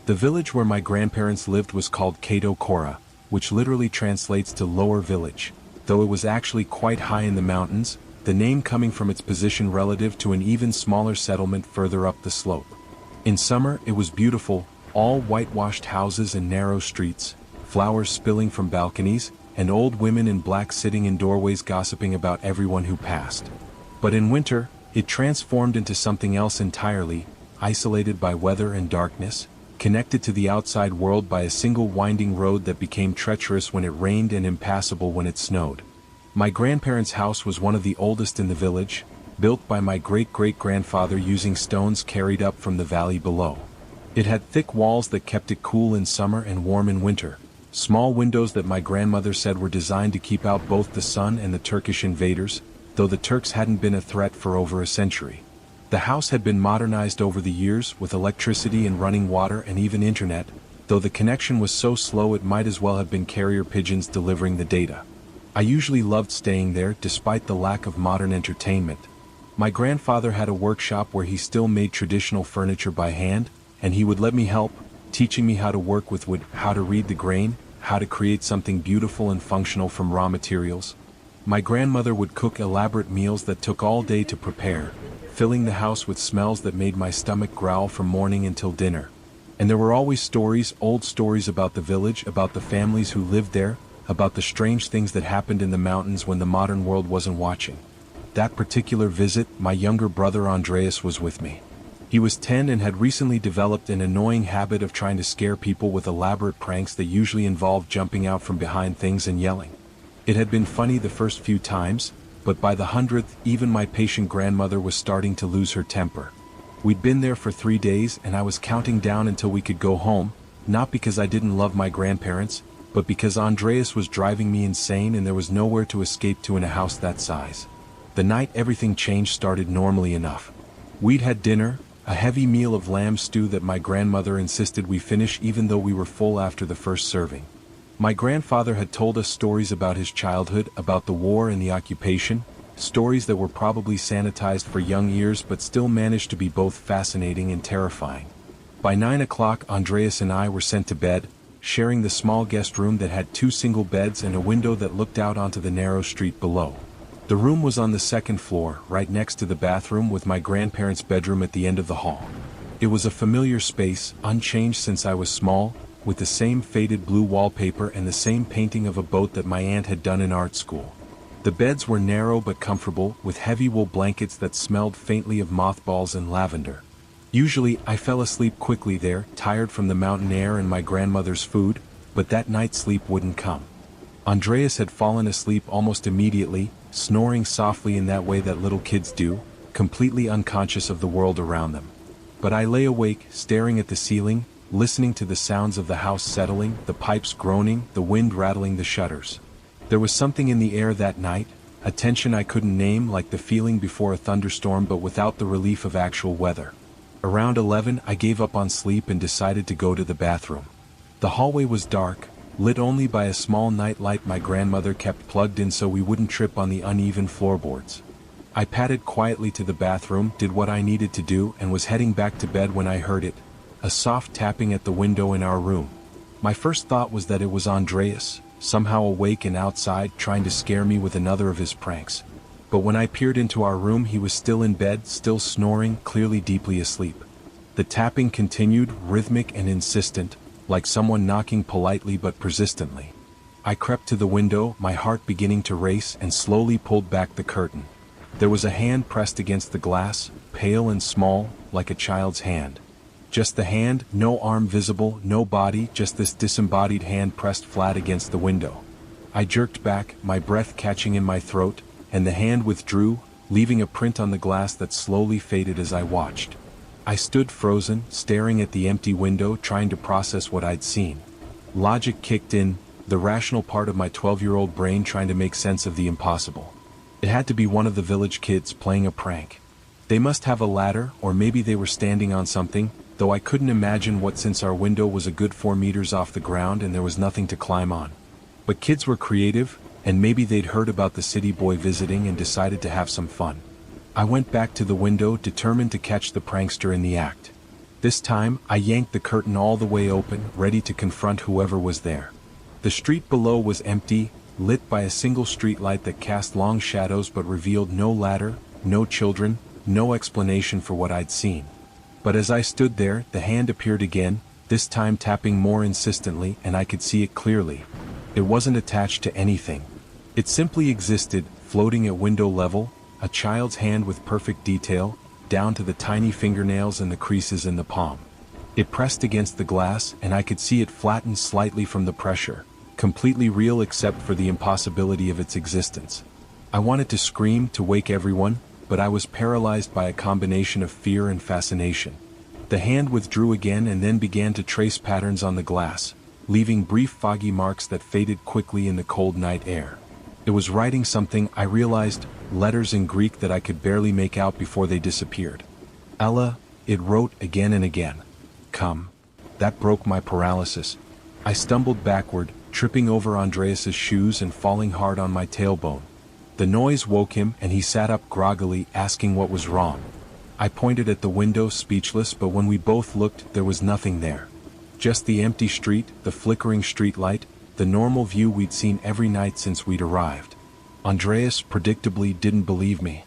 The village where my grandparents lived was called Kato Kora, which literally translates to lower village, though it was actually quite high in the mountains, the name coming from its position relative to an even smaller settlement further up the slope. In summer it was beautiful, all whitewashed houses and narrow streets, flowers spilling from balconies, and old women in black sitting in doorways gossiping about everyone who passed. But in winter, it transformed into something else entirely, isolated by weather and darkness, connected to the outside world by a single winding road that became treacherous when it rained and impassable when it snowed. My grandparents' house was one of the oldest in the village, built by my great-great-grandfather using stones carried up from the valley below. It had thick walls that kept it cool in summer and warm in winter, small windows that my grandmother said were designed to keep out both the sun and the Turkish invaders, though the Turks hadn't been a threat for over a century. The house had been modernized over the years with electricity and running water and even internet, though the connection was so slow it might as well have been carrier pigeons delivering the data. I usually loved staying there despite the lack of modern entertainment. My grandfather had a workshop where he still made traditional furniture by hand, and he would let me help, teaching me how to work with wood, how to read the grain, how to create something beautiful and functional from raw materials. My grandmother would cook elaborate meals that took all day to prepare, filling the house with smells that made my stomach growl from morning until dinner. And there were always stories, old stories about the village, about the families who lived there, about the strange things that happened in the mountains when the modern world wasn't watching. That particular visit, my younger brother Andreas was with me. He was 10 and had recently developed an annoying habit of trying to scare people with elaborate pranks that usually involved jumping out from behind things and yelling. It had been funny the first few times, but by the 100th, even my patient grandmother was starting to lose her temper. We'd been there for 3 days and I was counting down until we could go home, not because I didn't love my grandparents, but because Andreas was driving me insane and there was nowhere to escape to in a house that size. The night everything changed started normally enough. We'd had dinner, a heavy meal of lamb stew that my grandmother insisted we finish even though we were full after the first serving. My grandfather had told us stories about his childhood, about the war and the occupation, stories that were probably sanitized for young ears but still managed to be both fascinating and terrifying. By 9 o'clock Andreas and I were sent to bed, sharing the small guest room that had 2 single beds and a window that looked out onto the narrow street below. The room was on the 2nd floor, right next to the bathroom with my grandparents' bedroom at the end of the hall. It was a familiar space, unchanged since I was small, with the same faded blue wallpaper and the same painting of a boat that my aunt had done in art school. The beds were narrow but comfortable, with heavy wool blankets that smelled faintly of mothballs and lavender. Usually, I fell asleep quickly there, tired from the mountain air and my grandmother's food, but that night sleep wouldn't come. Andreas had fallen asleep almost immediately, snoring softly in that way that little kids do, completely unconscious of the world around them. But I lay awake, staring at the ceiling, listening to the sounds of the house settling, the pipes groaning, the wind rattling the shutters. There was something in the air that night, a tension I couldn't name, like the feeling before a thunderstorm but without the relief of actual weather. Around 11 I gave up on sleep and decided to go to the bathroom. The hallway was dark, lit only by a small night light my grandmother kept plugged in so we wouldn't trip on the uneven floorboards. I padded quietly to the bathroom, did what I needed to do, and was heading back to bed when I heard it. A soft tapping at the window in our room. My first thought was that it was Andreas, somehow awake and outside trying to scare me with another of his pranks. But when I peered into our room, he was still in bed, still snoring, clearly deeply asleep. The tapping continued, rhythmic and insistent, like someone knocking politely but persistently. I crept to the window, my heart beginning to race, and slowly pulled back the curtain. There was a hand pressed against the glass, pale and small, like a child's hand. Just the hand, no arm visible, no body, just this disembodied hand pressed flat against the window. I jerked back, my breath catching in my throat, and the hand withdrew, leaving a print on the glass that slowly faded as I watched. I stood frozen, staring at the empty window, trying to process what I'd seen. Logic kicked in, the rational part of my 12-year-old brain trying to make sense of the impossible. It had to be one of the village kids playing a prank. They must have a ladder, or maybe they were standing on something, though I couldn't imagine what since our window was a good 4 meters off the ground and there was nothing to climb on. But kids were creative, and maybe they'd heard about the city boy visiting and decided to have some fun. I went back to the window, determined to catch the prankster in the act. This time, I yanked the curtain all the way open, ready to confront whoever was there. The street below was empty, lit by a single street light that cast long shadows but revealed no ladder, no children, no explanation for what I'd seen. But as I stood there, the hand appeared again, this time tapping more insistently, and I could see it clearly. It wasn't attached to anything. It simply existed, floating at window level, a child's hand with perfect detail, down to the tiny fingernails and the creases in the palm. It pressed against the glass, and I could see it flatten slightly from the pressure, completely real except for the impossibility of its existence. I wanted to scream, to wake everyone, but I was paralyzed by a combination of fear and fascination. The hand withdrew again and then began to trace patterns on the glass, leaving brief foggy marks that faded quickly in the cold night air. It was writing something, I realized, letters in Greek that I could barely make out before they disappeared. Ella, it wrote again and again. Come. That broke my paralysis. I stumbled backward, tripping over Andreas's shoes and falling hard on my tailbone. The noise woke him and he sat up groggily, asking what was wrong. I pointed at the window, speechless, but when we both looked, there was nothing there. Just the empty street, the flickering street light, the normal view we'd seen every night since we'd arrived. Andreas predictably didn't believe me.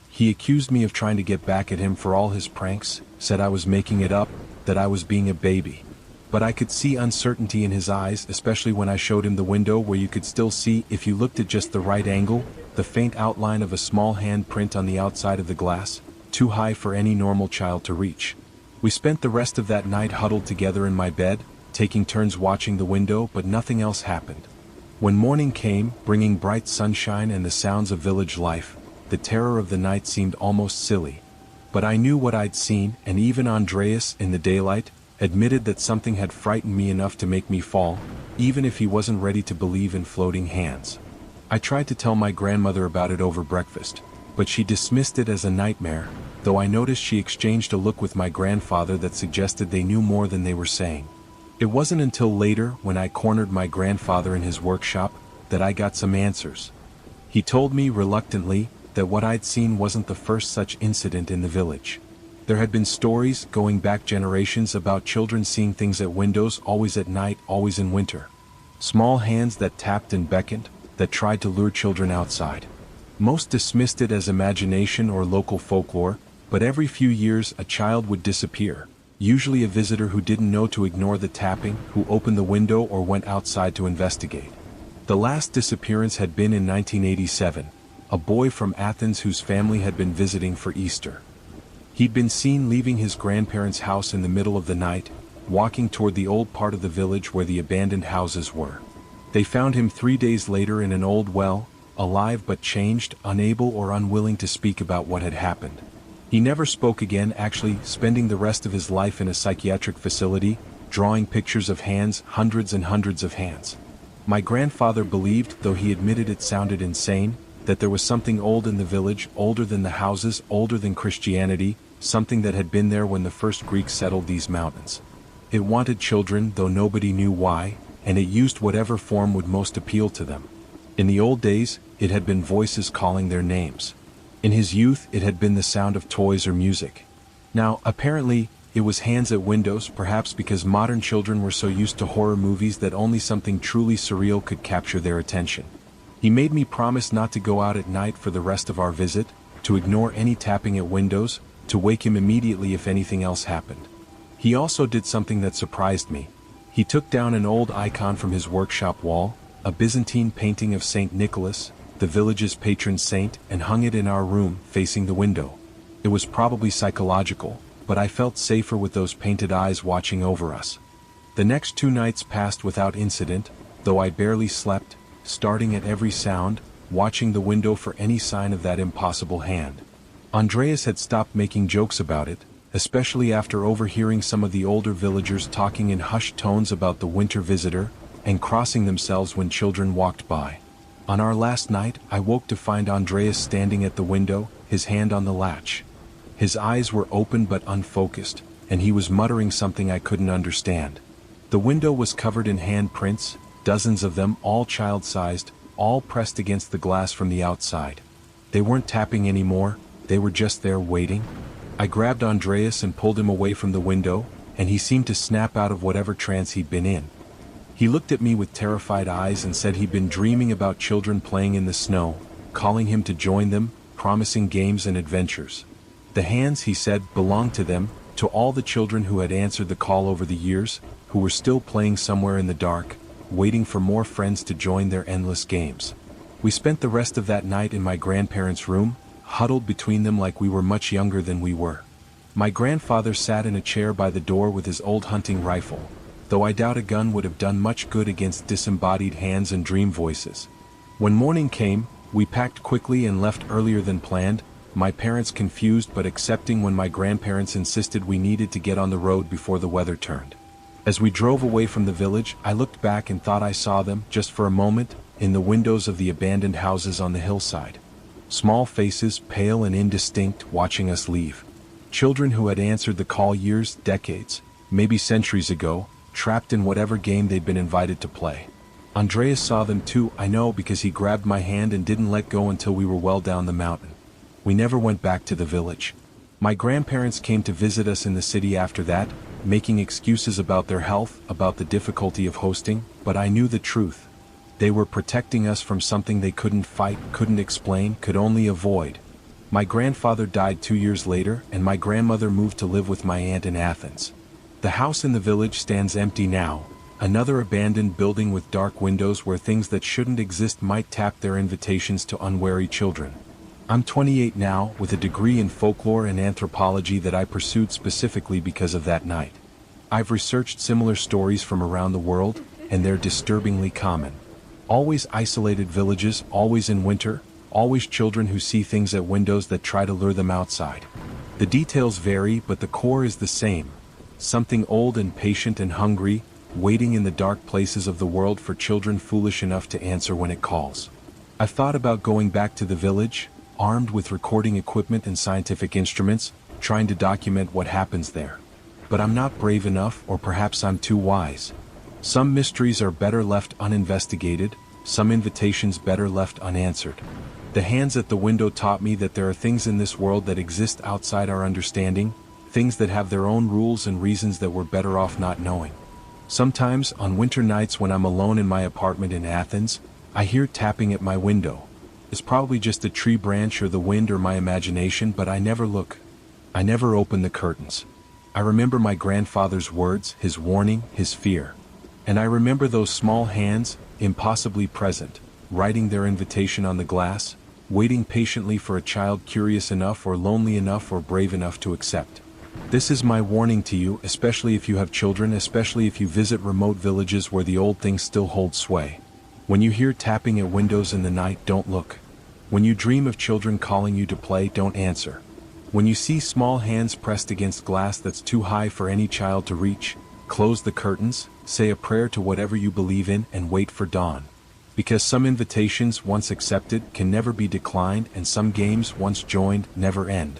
He accused me of trying to get back at him for all his pranks, said I was making it up, that I was being a baby. But I could see uncertainty in his eyes, especially when I showed him the window where you could still see, if you looked at just the right angle, the faint outline of a small hand print on the outside of the glass, too high for any normal child to reach. We spent the rest of that night huddled together in my bed, taking turns watching the window, but nothing else happened. When morning came, bringing bright sunshine and the sounds of village life, the terror of the night seemed almost silly. But I knew what I'd seen, and even Andreas, in the daylight, admitted that something had frightened me enough to make me fall, even if he wasn't ready to believe in floating hands. I tried to tell my grandmother about it over breakfast, but she dismissed it as a nightmare, though I noticed she exchanged a look with my grandfather that suggested they knew more than they were saying. It wasn't until later, when I cornered my grandfather in his workshop, that I got some answers. He told me reluctantly that what I'd seen wasn't the first such incident in the village. There had been stories, going back generations, about children seeing things at windows, always at night, always in winter. Small hands that tapped and beckoned, that tried to lure children outside. Most dismissed it as imagination or local folklore, but every few years a child would disappear, usually a visitor who didn't know to ignore the tapping, who opened the window or went outside to investigate. The last disappearance had been in 1987, a boy from Athens whose family had been visiting for Easter. He'd been seen leaving his grandparents' house in the middle of the night, walking toward the old part of the village where the abandoned houses were. They found him 3 days later in an old well, alive but changed, unable or unwilling to speak about what had happened. He never spoke again, actually spending the rest of his life in a psychiatric facility, drawing pictures of hands, hundreds and hundreds of hands. My grandfather believed, though he admitted it sounded insane, that there was something old in the village, older than the houses, older than Christianity, something that had been there when the first Greeks settled these mountains. It wanted children, though nobody knew why, and it used whatever form would most appeal to them. In the old days, it had been voices calling their names. In his youth, it had been the sound of toys or music. Now, apparently, it was hands at windows, perhaps because modern children were so used to horror movies that only something truly surreal could capture their attention. He made me promise not to go out at night for the rest of our visit, to ignore any tapping at windows, to wake him immediately if anything else happened. He also did something that surprised me. He took down an old icon from his workshop wall, a Byzantine painting of Saint Nicholas, the village's patron saint, and hung it in our room, facing the window. It was probably psychological, but I felt safer with those painted eyes watching over us. The next 2 nights passed without incident, though I barely slept, starting at every sound, watching the window for any sign of that impossible hand. Andreas had stopped making jokes about it, especially after overhearing some of the older villagers talking in hushed tones about the winter visitor, and crossing themselves when children walked by. On our last night, I woke to find Andreas standing at the window, his hand on the latch. His eyes were open but unfocused, and he was muttering something I couldn't understand. The window was covered in handprints, dozens of them, all child-sized, all pressed against the glass from the outside. They weren't tapping anymore, they were just there waiting. I grabbed Andreas and pulled him away from the window, and he seemed to snap out of whatever trance he'd been in. He looked at me with terrified eyes and said he'd been dreaming about children playing in the snow, calling him to join them, promising games and adventures. The hands, he said, belonged to them, to all the children who had answered the call over the years, who were still playing somewhere in the dark, waiting for more friends to join their endless games. We spent the rest of that night in my grandparents' room, huddled between them like we were much younger than we were. My grandfather sat in a chair by the door with his old hunting rifle, though I doubt a gun would have done much good against disembodied hands and dream voices. When morning came, we packed quickly and left earlier than planned, my parents confused but accepting when my grandparents insisted we needed to get on the road before the weather turned. As we drove away from the village, I looked back and thought I saw them, just for a moment, in the windows of the abandoned houses on the hillside. Small faces, pale and indistinct, watching us leave. Children who had answered the call years, decades, maybe centuries ago, trapped in whatever game they'd been invited to play. Andreas saw them too, I know, because he grabbed my hand and didn't let go until we were well down the mountain. We never went back to the village. My grandparents came to visit us in the city after that, making excuses about their health, about the difficulty of hosting, but I knew the truth. They were protecting us from something they couldn't fight, couldn't explain, could only avoid. My grandfather died 2 years later, and my grandmother moved to live with my aunt in Athens. The house in the village stands empty now, another abandoned building with dark windows where things that shouldn't exist might tap their invitations to unwary children. I'm 28 now, with a degree in folklore and anthropology that I pursued specifically because of that night. I've researched similar stories from around the world, and they're disturbingly common. Always isolated villages, always in winter, always children who see things at windows that try to lure them outside. The details vary, but the core is the same. Something old and patient and hungry, waiting in the dark places of the world for children foolish enough to answer when it calls. I've thought about going back to the village, armed with recording equipment and scientific instruments, trying to document what happens there. But I'm not brave enough, or perhaps I'm too wise. Some mysteries are better left uninvestigated, some invitations better left unanswered. The hands at the window taught me that there are things in this world that exist outside our understanding, things that have their own rules and reasons that we're better off not knowing. Sometimes, on winter nights when I'm alone in my apartment in Athens, I hear tapping at my window. It's probably just a tree branch or the wind or my imagination, but I never look. I never open the curtains. I remember my grandfather's words, his warning, his fear. And I remember those small hands, impossibly present, writing their invitation on the glass, waiting patiently for a child curious enough or lonely enough or brave enough to accept. This is my warning to you, especially if you have children, especially if you visit remote villages where the old things still hold sway. When you hear tapping at windows in the night, don't look. When you dream of children calling you to play, don't answer. When you see small hands pressed against glass that's too high for any child to reach, close the curtains, say a prayer to whatever you believe in, and wait for dawn. Because some invitations, once accepted, can never be declined, and some games, once joined, never end.